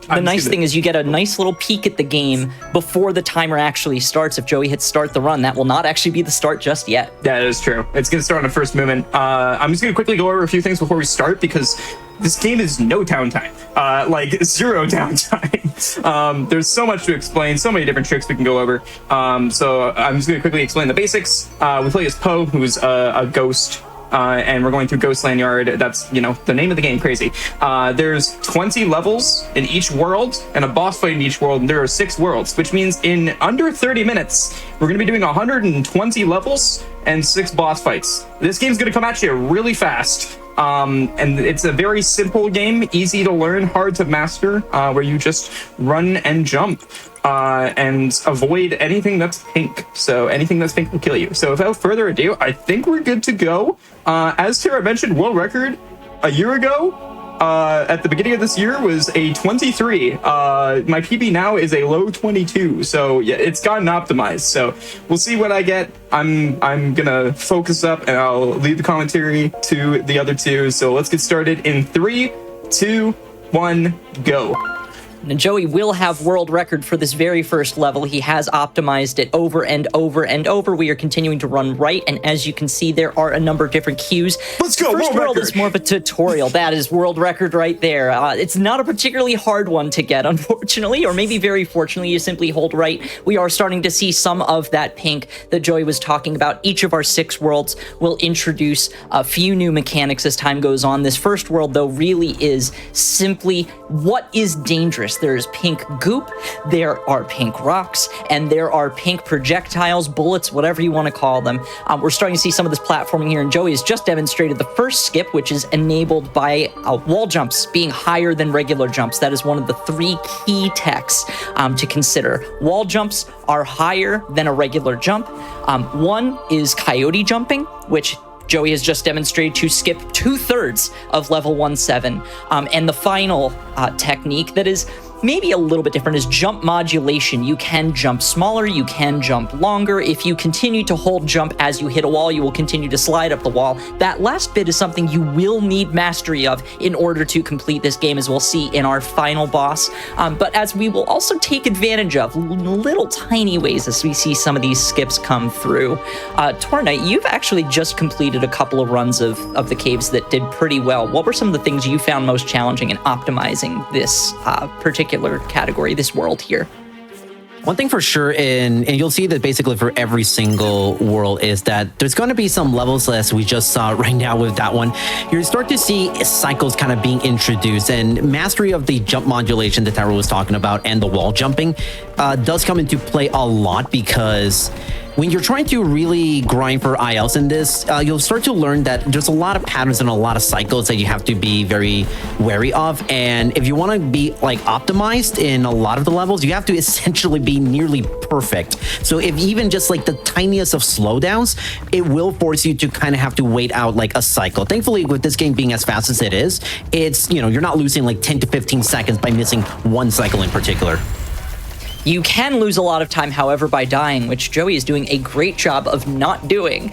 the nice thing is you get a nice little peek at the game before the timer actually starts. If Joey hits start the run, that will not actually be the start just yet. That is true. It's going to start on the first movement. I'm just going to quickly go over a few things before we start, because this game is no downtime, like 0 downtime. There's so much to explain, so many different tricks we can go over. So I'm just going to quickly explain the basics. We play as Poe, who's a ghost, and we're going through Ghostland Yard. That's, the name of the game, crazy. There's 20 levels in each world, and a boss fight in each world, and there are 6 worlds, which means in under 30 minutes, we're going to be doing 120 levels and 6 boss fights. This game's going to come at you really fast. And it's a very simple game, easy to learn, hard to master, where you just run and jump and avoid anything that's pink. So anything that's pink will kill you. So without further ado, I think we're good to go. As Tara mentioned, world record a year ago, at the beginning of this year, was a 23. My PB now is a low 22. So yeah, it's gotten optimized. So we'll see what I get. I'm gonna focus up, and I'll leave the commentary to the other 2. So let's get started in 3, 2, 1, go. And Joey will have world record for this very first level. He has optimized it over and over and over. We are continuing to run right, and as you can see, there are a number of different cues. Let's go, First world world record. is more of a tutorial. That is world record right there. It's not a particularly hard one to get, unfortunately, or maybe very fortunately. You simply hold right. We are starting to see some of that pink that Joey was talking about. Each of our 6 worlds will introduce a few new mechanics as time goes on. This first world, though, really is simply what is dangerous. There is pink goop, there are pink rocks, and there are pink projectiles, bullets, whatever you want to call them. We're starting to see some of this platforming here, and Joey has just demonstrated the first skip, which is enabled by wall jumps being higher than regular jumps. That is one of the 3 key techs to consider. Wall jumps are higher than a regular jump. One is coyote jumping, which Joey has just demonstrated to skip 2/3 of level 1-7. And the final technique that is maybe a little bit different is jump modulation. You can jump smaller, you can jump longer. If you continue to hold jump as you hit a wall, you will continue to slide up the wall. That last bit is something you will need mastery of in order to complete this game, as we'll see in our final boss. But as we will also take advantage of little tiny ways as we see some of these skips come through. Torna, you've actually just completed a couple of runs of the caves that did pretty well. What were some of the things you found most challenging in optimizing this particular category, this world here? One thing for sure, and you'll see that basically for every single world, is that there's going to be some levels, as we just saw right now with that one. You start to see cycles kind of being introduced, and mastery of the jump modulation that Taro was talking about and the wall jumping does come into play a lot, because when you're trying to really grind for ILs in this, you'll start to learn that there's a lot of patterns and a lot of cycles that you have to be very wary of. And if you want to be like optimized in a lot of the levels, you have to essentially be nearly perfect. So if even just like the tiniest of slowdowns, it will force you to kind of have to wait out like a cycle. Thankfully, with this game being as fast as it is, it's, you know, you're not losing like 10 to 15 seconds by missing one cycle in particular. You can lose a lot of time, however, by dying, which Joey is doing a great job of not doing.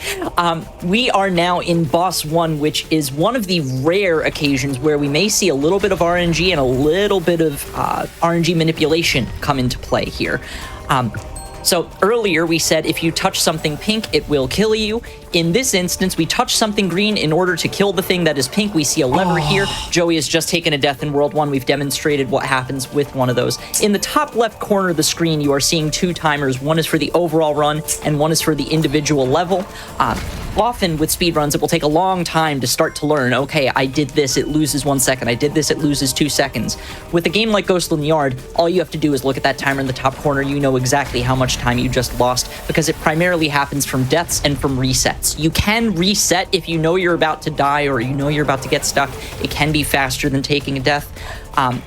We are now in Boss 1, which is one of the rare occasions where we may see a little bit of RNG and a little bit of RNG manipulation come into play here. So earlier we said if you touch something pink, it will kill you. In this instance, we touch something green in order to kill the thing that is pink. We see a lever here. Joey has just taken a death in World 1. We've demonstrated what happens with one of those. In the top left corner of the screen, you are seeing two timers. One is for the overall run, and one is for the individual level. Often with speedruns, it will take a long time to start to learn, okay, I did this, it loses 1 second. I did this, it loses 2 seconds. With a game like Ghostland Yard, all you have to do is look at that timer in the top corner. You know exactly how much time you just lost, because it primarily happens from deaths and from resets. You can reset if you know you're about to die or you know you're about to get stuck. It can be faster than taking a death.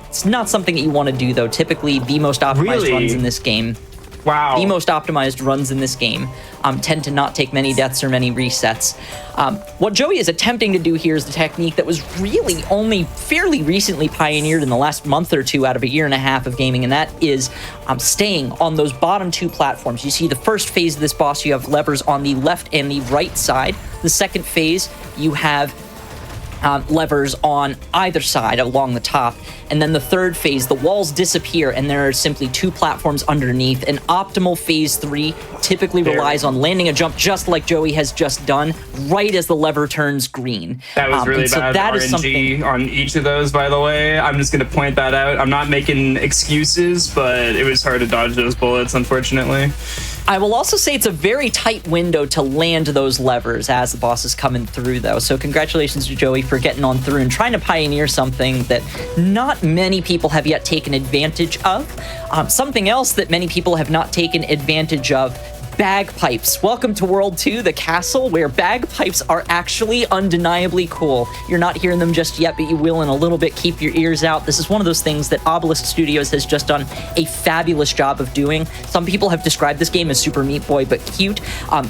It's not something that you want to do, though. Typically, the most optimized runs in this game... Wow. The most optimized runs in this game tend to not take many deaths or many resets. What Joey is attempting to do here is the technique that was really only fairly recently pioneered in the last month or two out of a year and a half of gaming, and that is staying on those bottom two platforms. You see the first phase of this boss, you have levers on the left and the right side. The second phase, you have levers on either side along the top. And then the third phase, the walls disappear and there are simply two platforms underneath. An optimal phase 3 typically relies on landing a jump just like Joey has just done, right as the lever turns green. That was really bad RNG on each of those, by the way. I'm just going to point that out. I'm not making excuses, but it was hard to dodge those bullets, unfortunately. I will also say it's a very tight window to land those levers as the boss is coming through, though. So congratulations to Joey for getting on through and trying to pioneer something that not many people have yet taken advantage of. Something else that many people have not taken advantage of: bagpipes. Welcome to World 2, the castle, where bagpipes are actually undeniably cool. You're not hearing them just yet, but you will in a little bit. Keep your ears out. This is one of those things that Obelisk Studios has just done a fabulous job of doing. Some people have described this game as Super Meat Boy, but cute.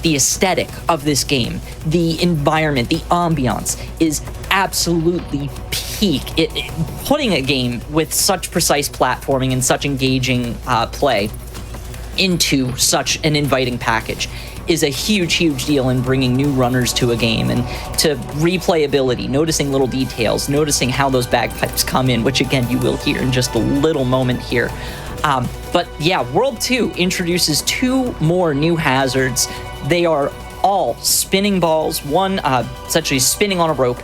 The aesthetic of this game, the environment, the ambiance is absolutely peak. Putting a game with such precise platforming and such engaging play into such an inviting package is a huge, huge deal in bringing new runners to a game, and to replayability, noticing little details, noticing how those bagpipes come in, which again you will hear in just a little moment here. But yeah, World 2 introduces two more new hazards. They are all spinning balls, one essentially spinning on a rope,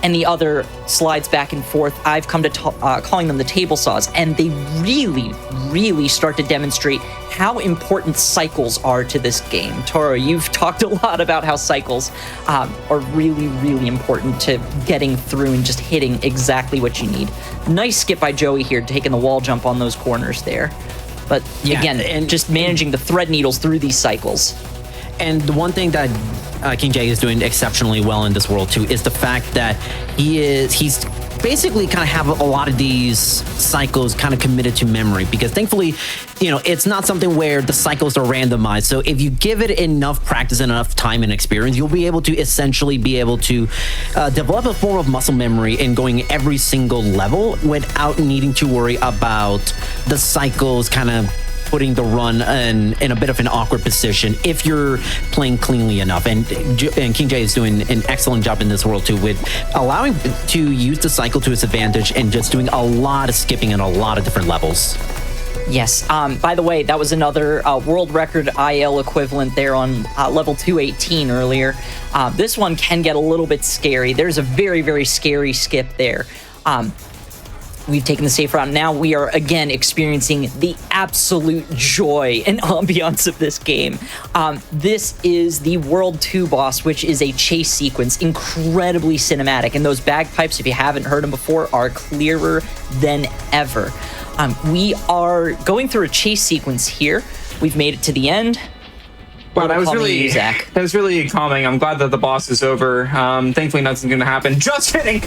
and the other slides back and forth. I've come to calling them the table saws, and they really, really start to demonstrate how important cycles are to this game. Toro, you've talked a lot about how cycles are really, really important to getting through and just hitting exactly what you need. Nice skip by Joey here, taking the wall jump on those corners there. But again, and just managing the thread needles through these cycles. And the one thing that King J is doing exceptionally well in this world too is the fact that he's basically kind of have a lot of these cycles kind of committed to memory, because thankfully, you know, it's not something where the cycles are randomized. So if you give it enough practice and enough time and experience, you'll be able to essentially be able to develop a form of muscle memory in going every single level without needing to worry about the cycles kind of putting the run in a bit of an awkward position if you're playing cleanly enough. And King J is doing an excellent job in this world too, with allowing to use the cycle to its advantage and just doing a lot of skipping in a lot of different levels. Yes. By the way, that was another world record IL equivalent there on level 218 earlier. This one can get a little bit scary. There's a very, very scary skip there. We've taken the safe route. Now we are again experiencing the absolute joy and ambiance of this game. This is the World 2 boss, which is a chase sequence, incredibly cinematic. And those bagpipes, if you haven't heard them before, are clearer than ever. We are going through a chase sequence here. We've made it to the end. Wow, that was really calming. I'm glad that the boss is over. Thankfully, nothing's going to happen. Just kidding.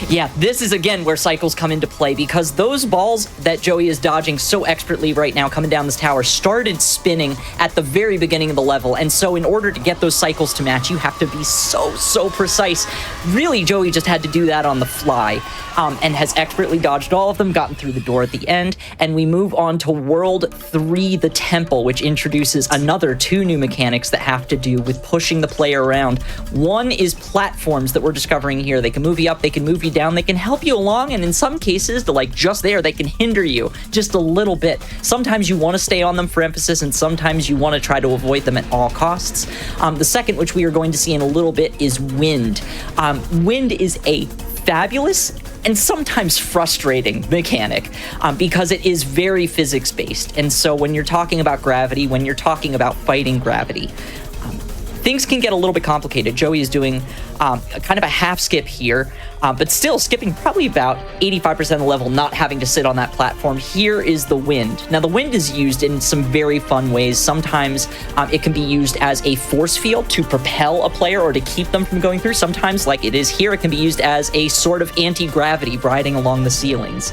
Yeah, this is again where cycles come into play, because those balls that Joey is dodging so expertly right now coming down this tower started spinning at the very beginning of the level. And so in order to get those cycles to match, you have to be so precise. Really, Joey just had to do that on the fly, and has expertly dodged all of them, gotten through the door at the end. And we move on to World 3, the Temple, which introduces another 2 new mechanics that have to do with pushing the player around. One is platforms that we're discovering here. They can move you up, they can move you down, they can help you along, and in some cases, they're like just there, they can hinder you just a little bit. Sometimes you want to stay on them for emphasis, and sometimes you want to try to avoid them at all costs. The second, which we are going to see in a little bit, is wind. Wind is a fabulous and sometimes frustrating mechanic, because it is very physics-based. And so when you're talking about gravity, when you're talking about fighting gravity, things can get a little bit complicated. Joey is doing kind of a half skip here, but still skipping probably about 85% of the level, not having to sit on that platform. Here is the wind. Now, the wind is used in some very fun ways. Sometimes it can be used as a force field to propel a player or to keep them from going through. Sometimes, like it is here, it can be used as a sort of anti-gravity riding along the ceilings.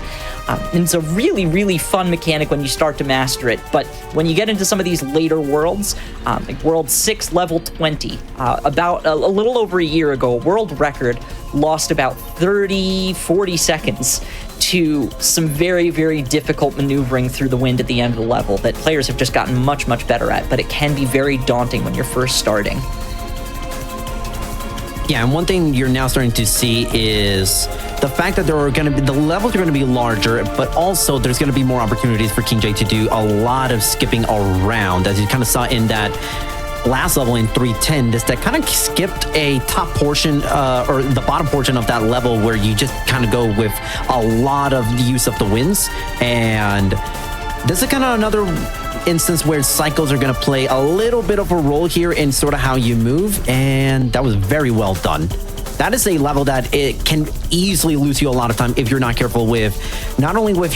And it's a really, really fun mechanic when you start to master it. But when you get into some of these later worlds, like World 6, Level 20, about a little over a year ago, a world record lost about 30-40 seconds to some very, very difficult maneuvering through the wind at the end of the level that players have just gotten much, much better at, but it can be very daunting when you're first starting. Yeah, and one thing you're now starting to see is the fact that there are going to be, the levels are going to be larger, but also there's going to be more opportunities for King J to do a lot of skipping around, as you kind of saw in that last level in 310, that kind of skipped a top portion or the bottom portion of that level, where you just kind of go with a lot of use of the winds. And this is kind of another instance where cycles are going to play a little bit of a role here in sort of how you move, and that was very well done. That is a level that it can easily lose you a lot of time if you're not careful with not only with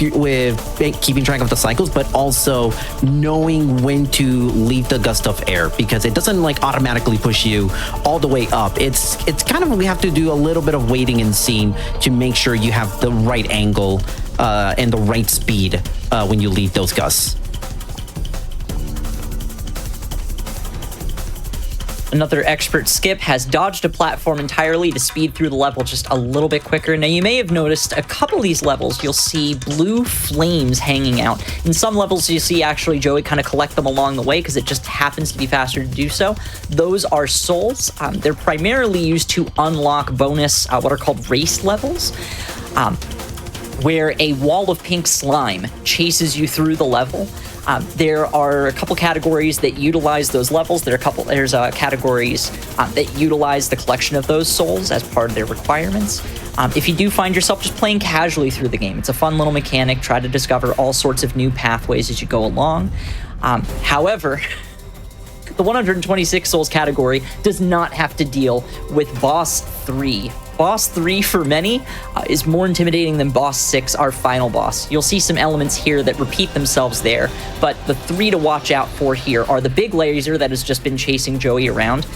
keeping track of the cycles, but also knowing when to leave the gust of air, because it doesn't like automatically push you all the way up. It's kind of, we have to do a little bit of waiting and seeing to make sure you have the right angle and the right speed when you leave those gusts. Another expert skip has dodged a platform entirely to speed through the level just a little bit quicker. Now, you may have noticed a couple of these levels, you'll see blue flames hanging out. In some levels, you see actually Joey kind of collect them along the way because it just happens to be faster to do so. Those are souls. They're primarily used to unlock bonus, what are called race levels, where a wall of pink slime chases you through the level. There are a couple categories that utilize those levels. There's categories that utilize the collection of those souls as part of their requirements. If you do find yourself just playing casually through the game, it's a fun little mechanic. Try to discover all sorts of new pathways as you go along. However, the 126 souls category does not have to deal with Boss 3. Boss 3, for many, is more intimidating than Boss 6, our final boss. You'll see some elements here that repeat themselves there, but the 3 to watch out for here are the big laser that has just been chasing Joey around.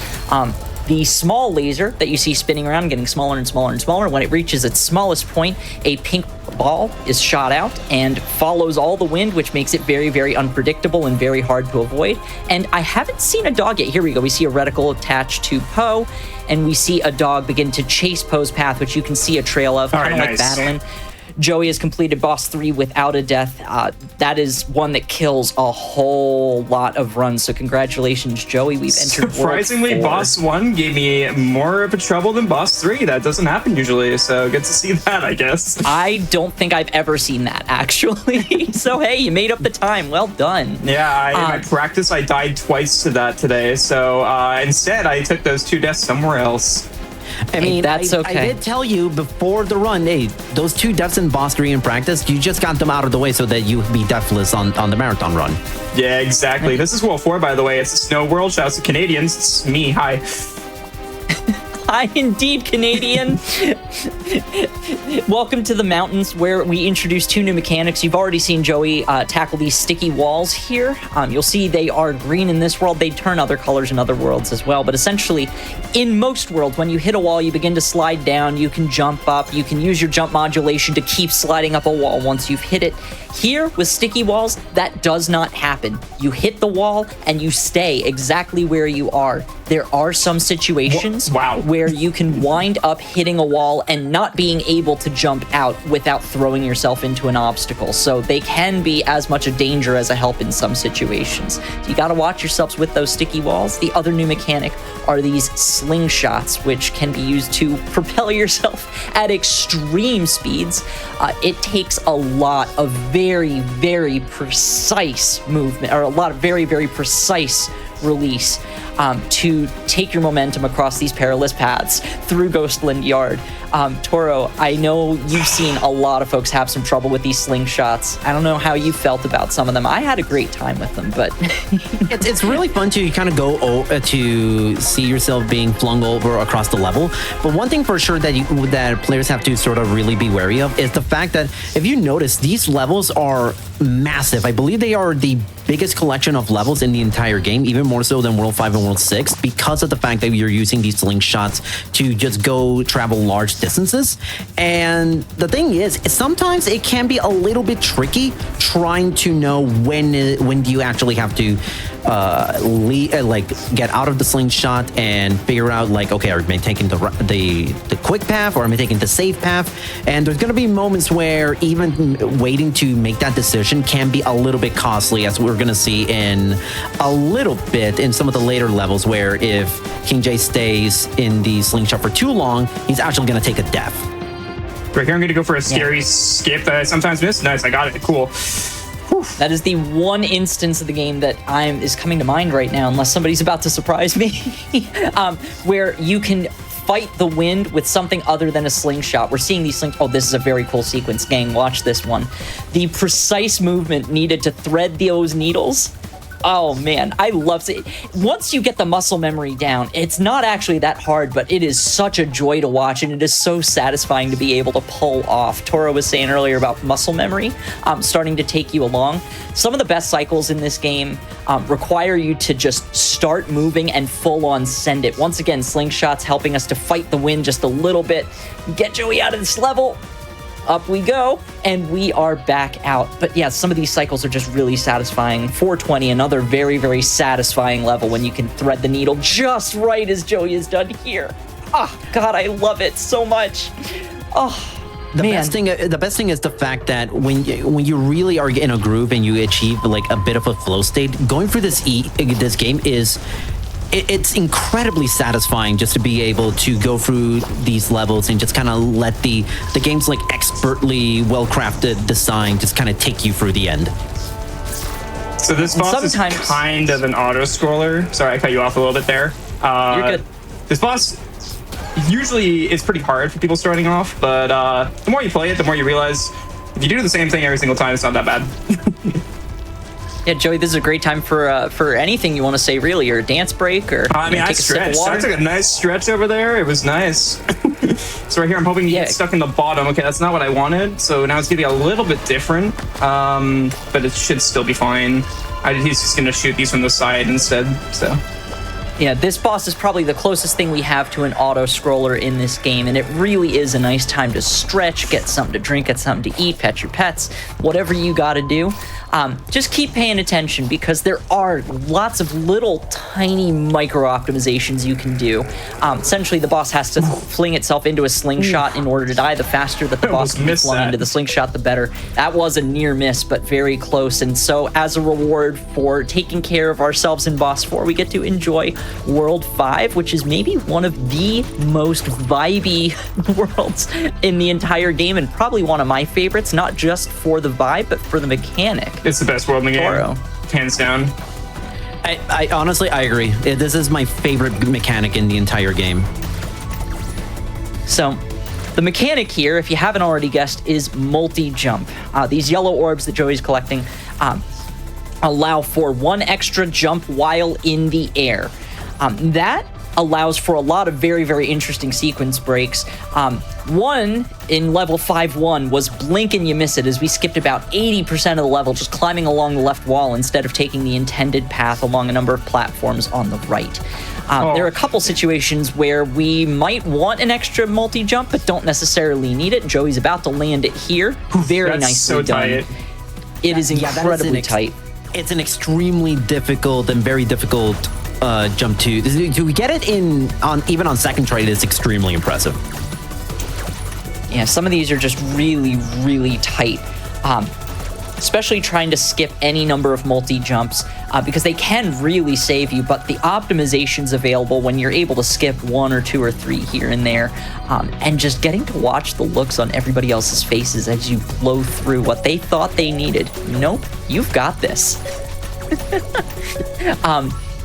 The small laser that you see spinning around, getting smaller and smaller and smaller, when it reaches its smallest point, a pink ball is shot out and follows all the wind, which makes it very, very unpredictable and very hard to avoid. And I haven't seen a dog yet. Here we go. We see a reticle attached to Poe, and we see a dog begin to chase Poe's path, which you can see a trail of, kind of like battling. Joey has completed boss 3 without a death. That is one that kills a whole lot of runs. So congratulations, Joey. We've entered Surprisingly, World 4. boss 1 gave me more of a trouble than boss 3. That doesn't happen usually, so good to see that, I guess. I don't think I've ever seen that, actually. So hey, you made up the time. Well done. Yeah, in my practice, I died twice to that today. So instead, I took those 2 deaths somewhere else. I mean, that's okay. I did tell you before the run, hey, those 2 deaths in boss 3 in practice, you just got them out of the way so that you be deathless on the marathon run. Yeah, exactly. This is World 4, by the way. It's the Snow World. Shouts to Canadians. It's me. Hi. Hi, indeed, Canadian. Welcome to the mountains, where we introduce 2 new mechanics. You've already seen Joey tackle these sticky walls here. You'll see they are green in this world. They turn other colors in other worlds as well. But essentially, in most worlds, when you hit a wall, you begin to slide down. You can jump up. You can use your jump modulation to keep sliding up a wall once you've hit it. Here, with sticky walls, that does not happen. You hit the wall, and you stay exactly where you are. There are some situations where you can wind up hitting a wall and not being able to jump out without throwing yourself into an obstacle. So they can be as much a danger as a help in some situations. So you got to watch yourselves with those sticky walls. The other new mechanic are these slingshots, which can be used to propel yourself at extreme speeds. It takes a lot of very, very precise movement, or a lot of very, very precise release to take your momentum across these perilous paths through Ghostland Yard. Toro, I know you've seen a lot of folks have some trouble with these slingshots. I don't know how you felt about some of them. I had a great time with them, but it's really fun to kind of go to see yourself being flung over across the level. But one thing for sure that players have to sort of really be wary of is the fact that if you notice, these levels are massive. I believe they are the biggest collection of levels in the entire game, even more so than World 5 and World 6, because of the fact that you're using these slingshots to just go travel large distances. And the thing is, sometimes it can be a little bit tricky trying to know when do you actually have to get out of the slingshot and figure out, like, okay, are we taking the quick path, or am I taking the safe path? And there's going to be moments where even waiting to make that decision can be a little bit costly, as we're going to see in a little bit in some of the later levels, where if King J stays in the slingshot for too long, he's actually going to take a death. Right here, I'm going to go for a scary skip that I sometimes miss. Nice, I got it. Cool. that is the one instance of the game that is coming to mind right now, unless somebody's about to surprise me, where you can fight the wind with something other than a slingshot. We're seeing these slings. Oh, this is a very cool sequence, gang. Watch this one. The precise movement needed to thread those needles. Oh man, I love it. Once you get the muscle memory down, it's not actually that hard, but it is such a joy to watch, and it is so satisfying to be able to pull off. Toro was saying earlier about muscle memory starting to take you along. Some of the best cycles in this game require you to just start moving and full on send it. Once again, slingshots helping us to fight the wind just a little bit. Get Joey out of this level. Up we go, and we are back out. But yeah, some of these cycles are just really satisfying. 420, another very, very satisfying level when you can thread the needle just right as Joey has done here. Oh, God, I love it so much. Oh, The best thing is the fact that when you really are in a groove and you achieve like a bit of a flow state, going through this game is... It's incredibly satisfying just to be able to go through these levels and just kind of let the game's like expertly well-crafted design just kind of take you through the end. So this boss is kind of an auto-scroller. Sorry, I cut you off a little bit there. You're good. This boss usually is pretty hard for people starting off, but the more you play it, the more you realize if you do the same thing every single time, it's not that bad. Yeah, Joey, this is a great time for anything you want to say, really, or a dance break, or I mean, I stretched. I took a nice stretch over there. It was nice. So right here, I'm hoping to get stuck in the bottom. Okay, that's not what I wanted. So now it's gonna be a little bit different, but it should still be fine. He's just gonna shoot these from the side instead. So Yeah, this boss is probably the closest thing we have to an auto-scroller in this game, and it really is a nice time to stretch, get something to drink, get something to eat, pet your pets, whatever you gotta do. Just keep paying attention because there are lots of little tiny micro-optimizations you can do. Essentially, the boss has to fling itself into a slingshot in order to die. The faster that the boss can be flung into the slingshot, the better. That was a near miss, but very close, and so as a reward for taking care of ourselves in Boss 4, we get to enjoy World 5, which is maybe one of the most vibey worlds in the entire game, and probably one of my favorites, not just for the vibe, but for the mechanic. It's the best world in the Toro. game, hands down. I honestly, I agree. This is my favorite mechanic in the entire game. So, the mechanic here, if you haven't already guessed, is multi-jump. These yellow orbs that Joey's collecting allow for one extra jump while in the air. That allows for a lot of very, very interesting sequence breaks. One in level 5-1 was blink and you miss it, as we skipped about 80% of the level just climbing along the left wall instead of taking the intended path along a number of platforms on the right. There are a couple situations where we might want an extra multi-jump, but don't necessarily need it. Joey's about to land it here. Very That's nicely so done. tight. It is incredibly tight. It's an extremely difficult and very difficult jump to. Do we get it even on second try? It is extremely impressive. Yeah, some of these are just really, really tight. Especially trying to skip any number of multi-jumps because they can really save you, but the optimization's available when you're able to skip 1 or 2 or 3 here and there, and just getting to watch the looks on everybody else's faces as you blow through what they thought they needed. Nope, you've got this.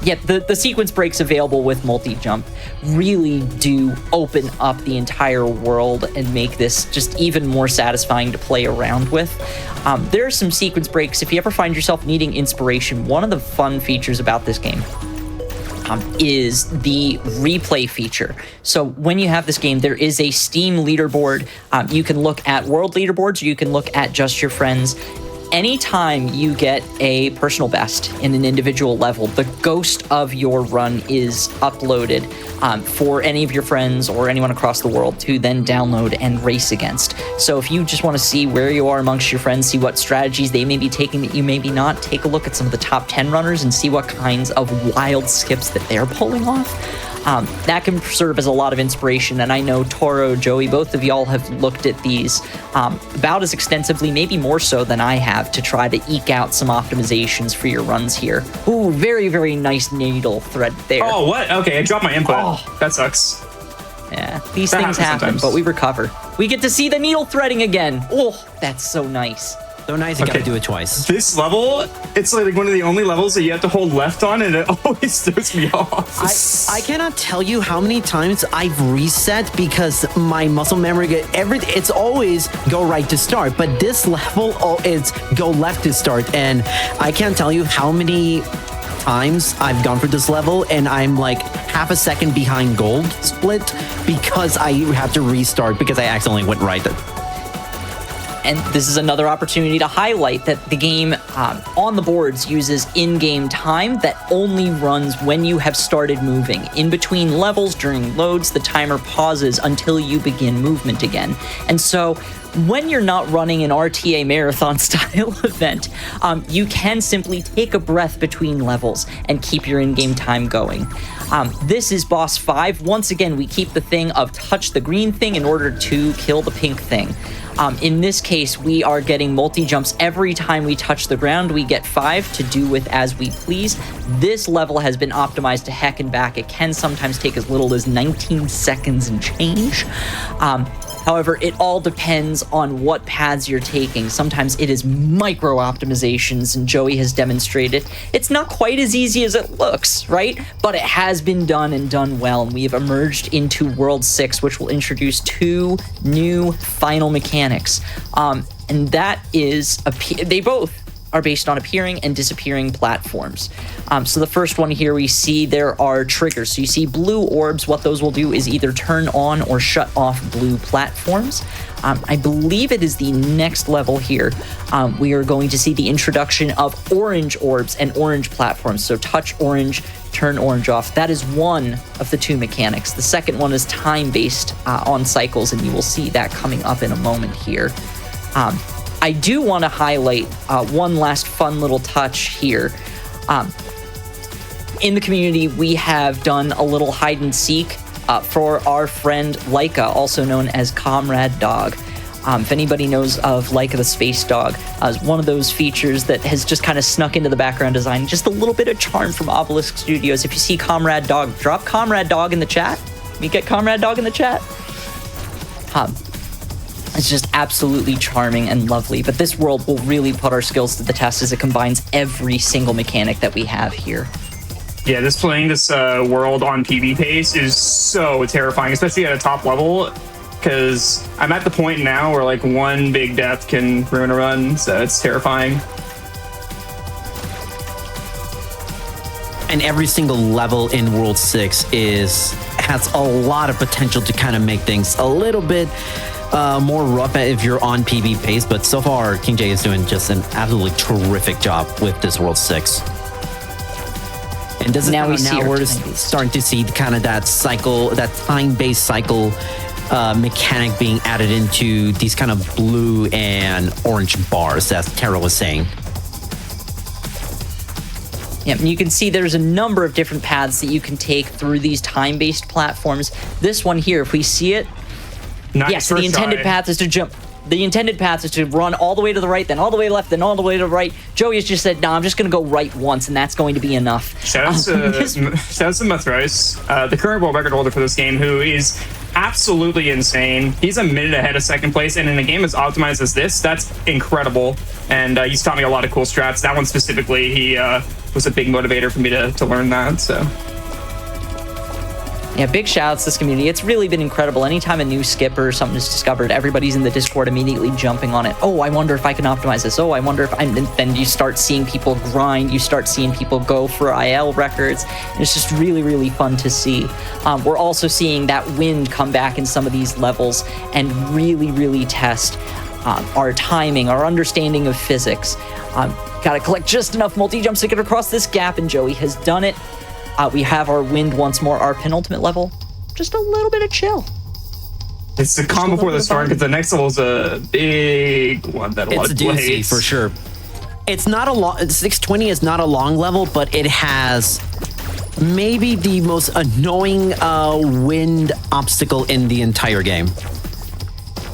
Yeah, the sequence breaks available with multi-jump really do open up the entire world and make this just even more satisfying to play around with. There are some sequence breaks. If you ever find yourself needing inspiration, one of the fun features about this game is the replay feature. So when you have this game, there is a Steam leaderboard. You can look at world leaderboards, or you can look at just your friends. Anytime you get a personal best in an individual level, the ghost of your run is uploaded for any of your friends or anyone across the world to then download and race against. So if you just want to see where you are amongst your friends, see what strategies they may be taking that you may be not, take a look at some of the top 10 runners and see what kinds of wild skips that they're pulling off. That can serve as a lot of inspiration, and I know Toro, Joey, both of y'all have looked at these about as extensively, maybe more so than I have, to try to eke out some optimizations for your runs here. Ooh, very, very nice needle thread there. Oh, what? Okay, I dropped my input. Oh. That sucks. Yeah, these That things happens happen, sometimes. but we recover. We get to see the needle threading again. Oh, that's so nice. So nice, you gotta do it twice. This level, it's like one of the only levels that you have to hold left on, and it always throws me off. I cannot tell you how many times I've reset because my muscle memory it's always go right to start, but this level it's go left to start, and I can't tell you how many times I've gone through this level and I'm like half a second behind gold split because I have to restart because I accidentally went right. And this is another opportunity to highlight that the game on the boards uses in-game time that only runs when you have started moving. In between levels, during loads, the timer pauses until you begin movement again. And so when you're not running an RTA marathon style event, you can simply take a breath between levels and keep your in-game time going. This is boss 5. Once again, we keep the thing of touch the green thing in order to kill the pink thing. In this case, we are getting multi-jumps every time we touch the ground. We get 5 to do with as we please. This level has been optimized to heck and back. It can sometimes take as little as 19 seconds and change. However, it all depends on what paths you're taking. Sometimes it is micro optimizations, and Joey has demonstrated it's not quite as easy as it looks, right? But it has been done and done well, and we have emerged into World 6, which will introduce 2 new final mechanics. And that is, they both are based on appearing and disappearing platforms. So the first one here, we see there are triggers. So you see blue orbs. What those will do is either turn on or shut off blue platforms. I believe it is the next level here. We are going to see the introduction of orange orbs and orange platforms. So touch orange, turn orange off. That is one of the two mechanics. The second one is time-based on cycles, and you will see that coming up in a moment here. I do want to highlight one last fun little touch here. In the community, we have done a little hide and seek for our friend Laika, also known as Comrade Dog. If anybody knows of Laika the Space Dog, one of those features that has just kind of snuck into the background design, just a little bit of charm from Obelisk Studios. If you see Comrade Dog, drop Comrade Dog in the chat. We get Comrade Dog in the chat. It's just absolutely charming and lovely. But this world will really put our skills to the test as it combines every single mechanic that we have here. Yeah, playing this world on PB pace is so terrifying, especially at a top level, because I'm at the point now where like one big death can ruin a run, so it's terrifying. And every single level in World 6 has a lot of potential to kind of make things a little bit more rough if you're on PB pace, but so far King J is doing just an absolutely terrific job with this World 6. And now we're starting to see kind of that cycle, that time-based cycle mechanic being added into these kind of blue and orange bars, as Tara was saying. Yeah, and you can see there's a number of different paths that you can take through these time-based platforms. This one here, if we see it, yes, the intended path is to jump. The intended path is to run all the way to the right, then all the way left, then all the way to the right. Joey has just said, no, I'm just going to go right once, and that's going to be enough. Shout out to Metroidvanias, the current world record holder for this game, who is absolutely insane. He's a minute ahead of second place, and in a game as optimized as this, that's incredible. And he's taught me a lot of cool strats. That one specifically, he was a big motivator for me to learn that, so... Yeah, big shout outs to this community. It's really been incredible. Anytime a new skipper or something is discovered, everybody's in the Discord immediately jumping on it. Oh, I wonder if I can optimize this. Oh, I wonder if I'm... And then you start seeing people grind. You start seeing people go for IL records. And it's just really, really fun to see. We're also seeing that wind come back in some of these levels and really, really test our timing, our understanding of physics. Gotta collect just enough multi-jumps to get across this gap, and Joey has done it. We have our wind once more, our penultimate level. Just a little bit of chill. It's the calm before the storm, because the next level is a big one that a lot of people hate. It's a doozy, for sure. It's not a long... 620 is not a long level, but it has maybe the most annoying wind obstacle in the entire game.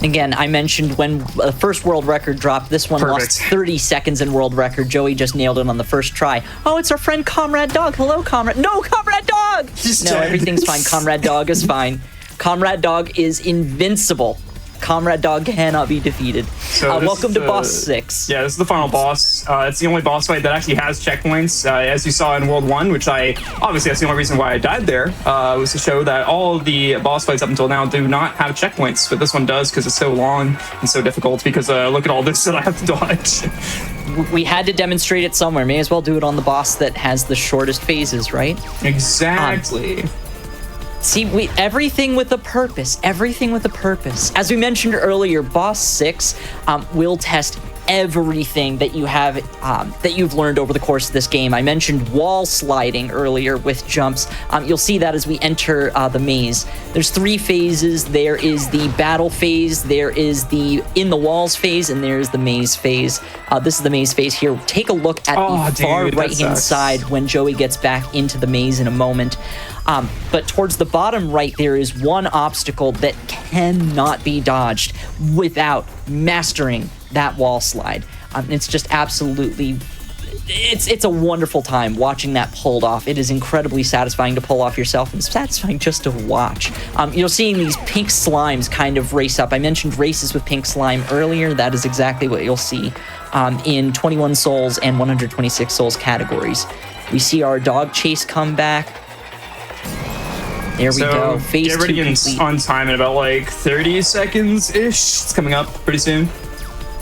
Again, I mentioned when the first world record dropped, this one lost 30 seconds in world record. Joey just nailed it on the first try. Oh, it's our friend Comrade Dog. Hello, Comrade. No, Comrade Dog! Everything's fine. Comrade Dog is fine. Comrade Dog is invincible. Comrade Dog cannot be defeated. So welcome to Boss 6. Yeah, this is the final boss. It's the only boss fight that actually has checkpoints, as you saw in World 1, which obviously that's the only reason why I died there, was to show that all of the boss fights up until now do not have checkpoints, but this one does because it's so long and so difficult, because look at all this that I have to dodge. We had to demonstrate it somewhere. May as well do it on the boss that has the shortest phases, right? Exactly. See, everything with a purpose. Everything with a purpose. As we mentioned earlier, Boss 6 will test everything that you have that you've learned over the course of this game. I mentioned wall sliding earlier with jumps. You'll see that as we enter the maze. There's 3 phases. There is the battle phase, there is the in the walls phase, and there's the maze phase. This is the maze phase here. Take a look at the far right-hand side when Joey gets back into the maze in a moment. But towards the bottom right, there is one obstacle that cannot be dodged without mastering that wall slide. It's just absolutely... It's a wonderful time watching that pulled off. It is incredibly satisfying to pull off yourself, and satisfying just to watch. You're seeing these pink slimes kind of race up. I mentioned races with pink slime earlier. That is exactly what you'll see in 21 Souls and 126 Souls categories. We see our dog chase come back. There we go. Phase get ready on time in about like 30 seconds-ish. It's coming up pretty soon.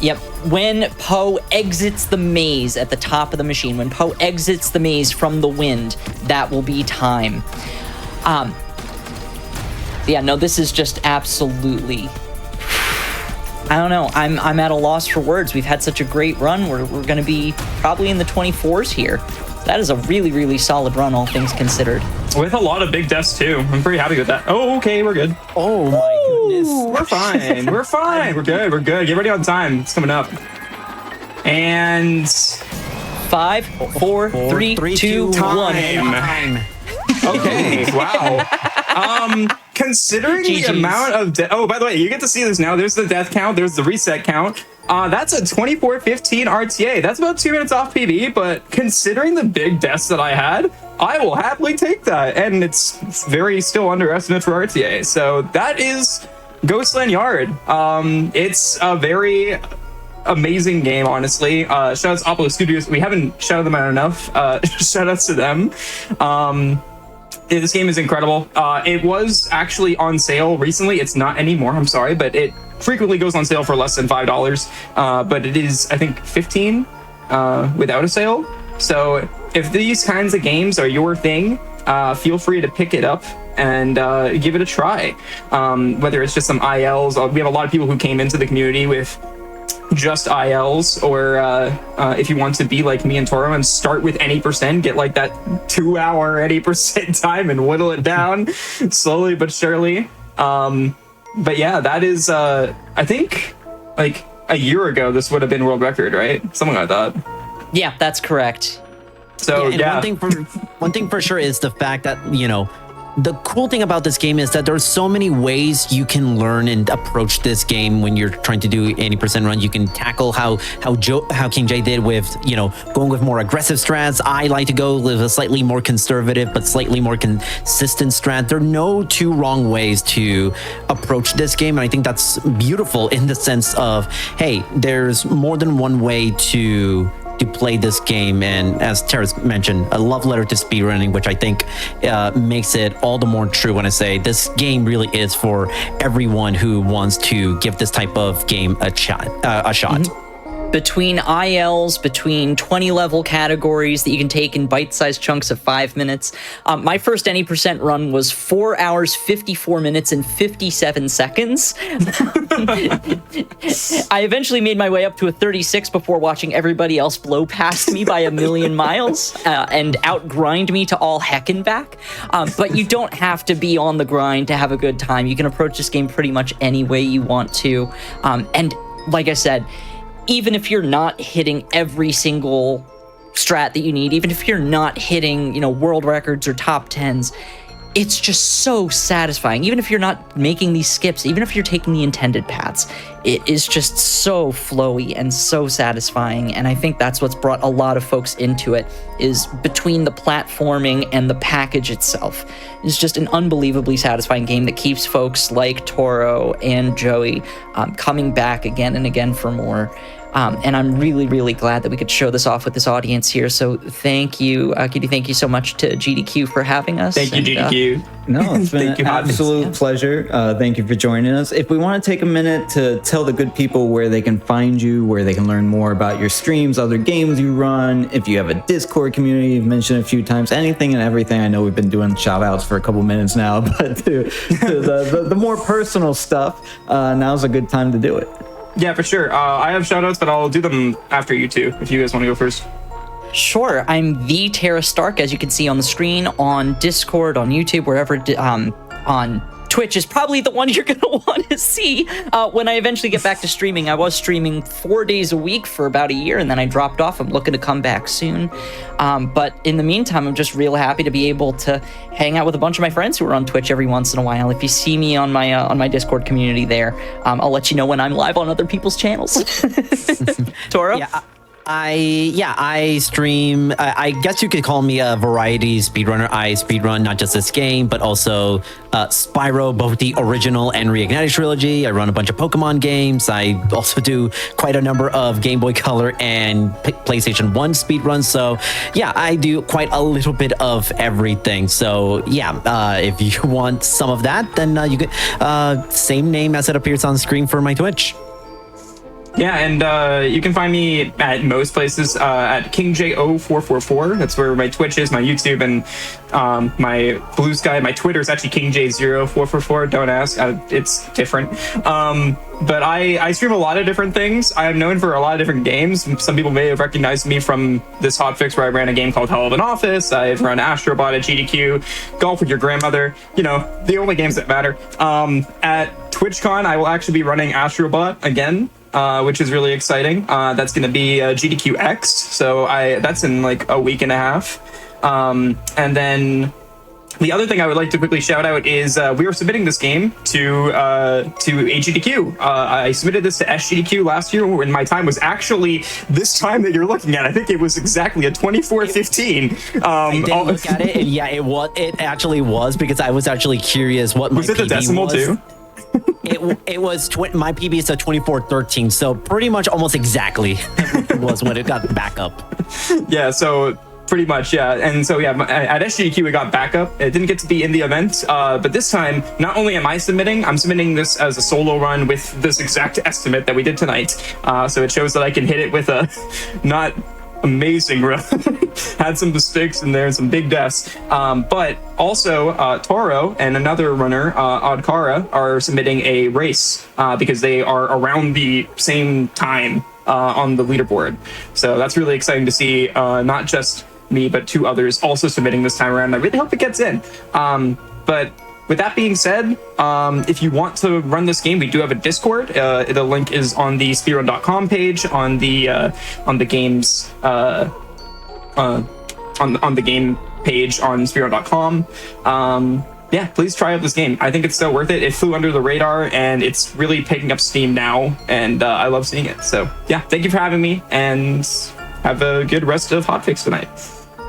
Yep, when Poe exits the maze at the top of the machine, when Poe exits the maze from the wind, that will be time. Yeah, no, this is just absolutely, I don't know. I'm at a loss for words. We've had such a great run. We're going to be probably in the 24s here. That is a really, really solid run, all things considered. With a lot of big deaths too. I'm pretty happy with that. Oh, okay, we're good. Oh my goodness. We're fine. We're fine. We're good. We're good. Get ready on time. It's coming up. And 5, 4, 3, 2, 1. time. Okay. Wow. Considering the GGs. amount of oh, by the way, you get to see this now. There's the death count. There's the reset count. That's a 24:15 RTA. That's about 2 minutes off PB. But considering the big deaths that I had, I will happily take that. And it's very still underestimated for RTA. So that is Ghostland Yard. It's a very amazing game, honestly. Shout outs to Oppo Studios. We haven't shouted them out enough. Shout outs to them. This game is incredible. It was actually on sale recently. It's not anymore, I'm sorry, but it frequently goes on sale for less than $5. But it is, I think, $15 without a sale. So if these kinds of games are your thing, feel free to pick it up and give it a try. Whether it's just some ILs, we have a lot of people who came into the community with just ILs, or if you want to be like me and Toro and start with any percent, get like that 2-hour any percent time and whittle it down slowly but surely. But yeah, that is I think like a year ago this would have been world record, right? Something like that. Yeah, that's correct. So and one thing for sure is the fact that, you know, the cool thing about this game is that there's so many ways you can learn and approach this game when you're trying to do 80% run. You can tackle how King J did with, you know, going with more aggressive strats. I like to go with a slightly more conservative but slightly more consistent strat. There are no two wrong ways to approach this game, and I think that's beautiful in the sense of, hey, there's more than one way to play this game. And as Terrace mentioned, a love letter to speedrunning, which I think makes it all the more true when I say this game really is for everyone who wants to give this type of game a shot. Mm-hmm. Between ILs, between 20 level categories that you can take in bite-sized chunks of 5 minutes. My first any percent run was 4 hours, 54 minutes, and 57 seconds. I eventually made my way up to a 36 before watching everybody else blow past me by a million miles and outgrind me to all heck and back. But you don't have to be on the grind to have a good time. You can approach this game pretty much any way you want to. And like I said, even if you're not hitting every single strat that you need, even if you're not hitting, you know, world records or top 10s, it's just so satisfying. Even if you're not making these skips, even if you're taking the intended paths, it is just so flowy and so satisfying. And I think that's what's brought a lot of folks into it, is between the platforming and the package itself. It's just an unbelievably satisfying game that keeps folks like Toro and Joey coming back again and again for more. And I'm really, really glad that we could show this off with this audience here. So thank you, Kitty. Thank you so much to GDQ for having us. Thank you, GDQ. No, it's been an absolute pleasure. Thank you for joining us. If we want to take a minute to tell the good people where they can find you, where they can learn more about your streams, other games you run, if you have a Discord community you've mentioned a few times, anything and everything. I know we've been doing shout outs for a couple minutes now, but to the more personal stuff, now's a good time to do it. Yeah, for sure. I have shoutouts, but I'll do them after you two, if you guys want to go first. Sure. I'm the Tara Stark, as you can see on the screen, on Discord, on YouTube, wherever, on Twitch is probably the one you're going to want to see when I eventually get back to streaming. I was streaming 4 days a week for about a year, and then I dropped off. I'm looking to come back soon. But in the meantime, I'm just real happy to be able to hang out with a bunch of my friends who are on Twitch every once in a while. If you see me on my Discord community there, I'll let you know when I'm live on other people's channels. Toro? Yeah. I stream. I guess you could call me a variety speedrunner. I speedrun not just this game, but also Spyro, both the original and Reignited trilogy. I run a bunch of Pokemon games. I also do quite a number of Game Boy Color and PlayStation 1 speedruns. So yeah, I do quite a little bit of everything. So yeah, if you want some of that, then you could same name as it appears on screen for my Twitch. Yeah, and you can find me at most places at KingJ0444. That's where my Twitch is, my YouTube, and my Blue Sky. My Twitter is actually KingJ0444. Don't ask, it's different. But I stream a lot of different things. I'm known for a lot of different games. Some people may have recognized me from this hotfix where I ran a game called Hell of an Office. I've run Astrobot at GDQ, Golf with Your Grandmother. You know, the only games that matter. At TwitchCon, I will actually be running Astrobot again. Which is really exciting. That's going to be GDQX, so that's in like a week and a half. And then the other thing I would like to quickly shout out is we were submitting this game to GDQ. I submitted this to SGDQ last year, when my time was actually this time that you're looking at. I think it was exactly a 24:15. I did look at it, and yeah, it actually was, because I was actually curious what my was it the PB decimal was. too? It was my PB is a 24:13, so pretty much almost exactly it was when it got back up. Yeah, so pretty much, yeah. And so yeah, at SGDQ it got backup. It didn't get to be in the event, but this time not only am I submitting, I'm submitting this as a solo run with this exact estimate that we did tonight. So it shows that I can hit it with a not amazing run. Had some mistakes in there and some big deaths, but also Toro and another runner, Oddkara, are submitting a race because they are around the same time on the leaderboard. So that's really exciting to see, not just me but two others also submitting this time around. I really hope it gets in. But with that being said, if you want to run this game, we do have a Discord. The link is on the speedrun.com page, on the game's on the game page on speedrun.com. Yeah, please try out this game. I think it's so worth it. It flew under the radar, and it's really picking up steam now, and I love seeing it. So yeah, thank you for having me, and have a good rest of Hotfix tonight.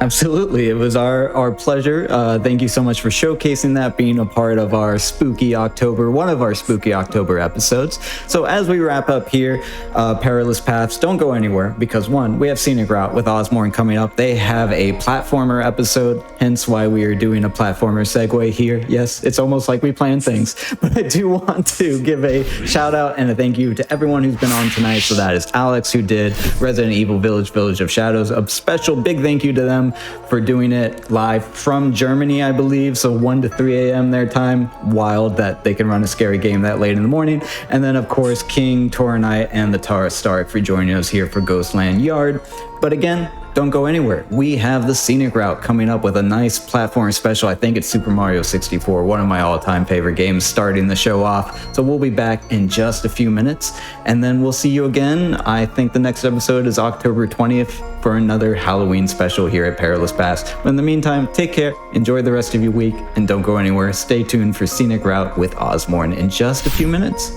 Absolutely. It was our pleasure. Thank you so much for showcasing that, being a part of our spooky October, one of our spooky October episodes. So as we wrap up here, Perilous Paths, don't go anywhere, because one, we have Scenic Route with Osborne coming up. They have a platformer episode, hence why we are doing a platformer segue here. Yes, it's almost like we plan things, but I do want to give a shout out and a thank you to everyone who's been on tonight. So that is Alex, who did Resident Evil Village, Village of Shadows. A special big thank you to them for doing it live from Germany, I believe. So 1 to 3 a.m. their time. Wild that they can run a scary game that late in the morning. And then, of course, King, Toranite, and the Tara Stark for joining us here for Ghostland Yard. But again, don't go anywhere. We have the Scenic Route coming up with a nice platform special. I think it's Super Mario 64, one of my all-time favorite games, starting the show off. So we'll be back in just a few minutes, and then we'll see you again. I think the next episode is October 20th for another Halloween special here at Perilous Paths. But in the meantime, take care, enjoy the rest of your week, and don't go anywhere. Stay tuned for Scenic Route with Osborne in just a few minutes.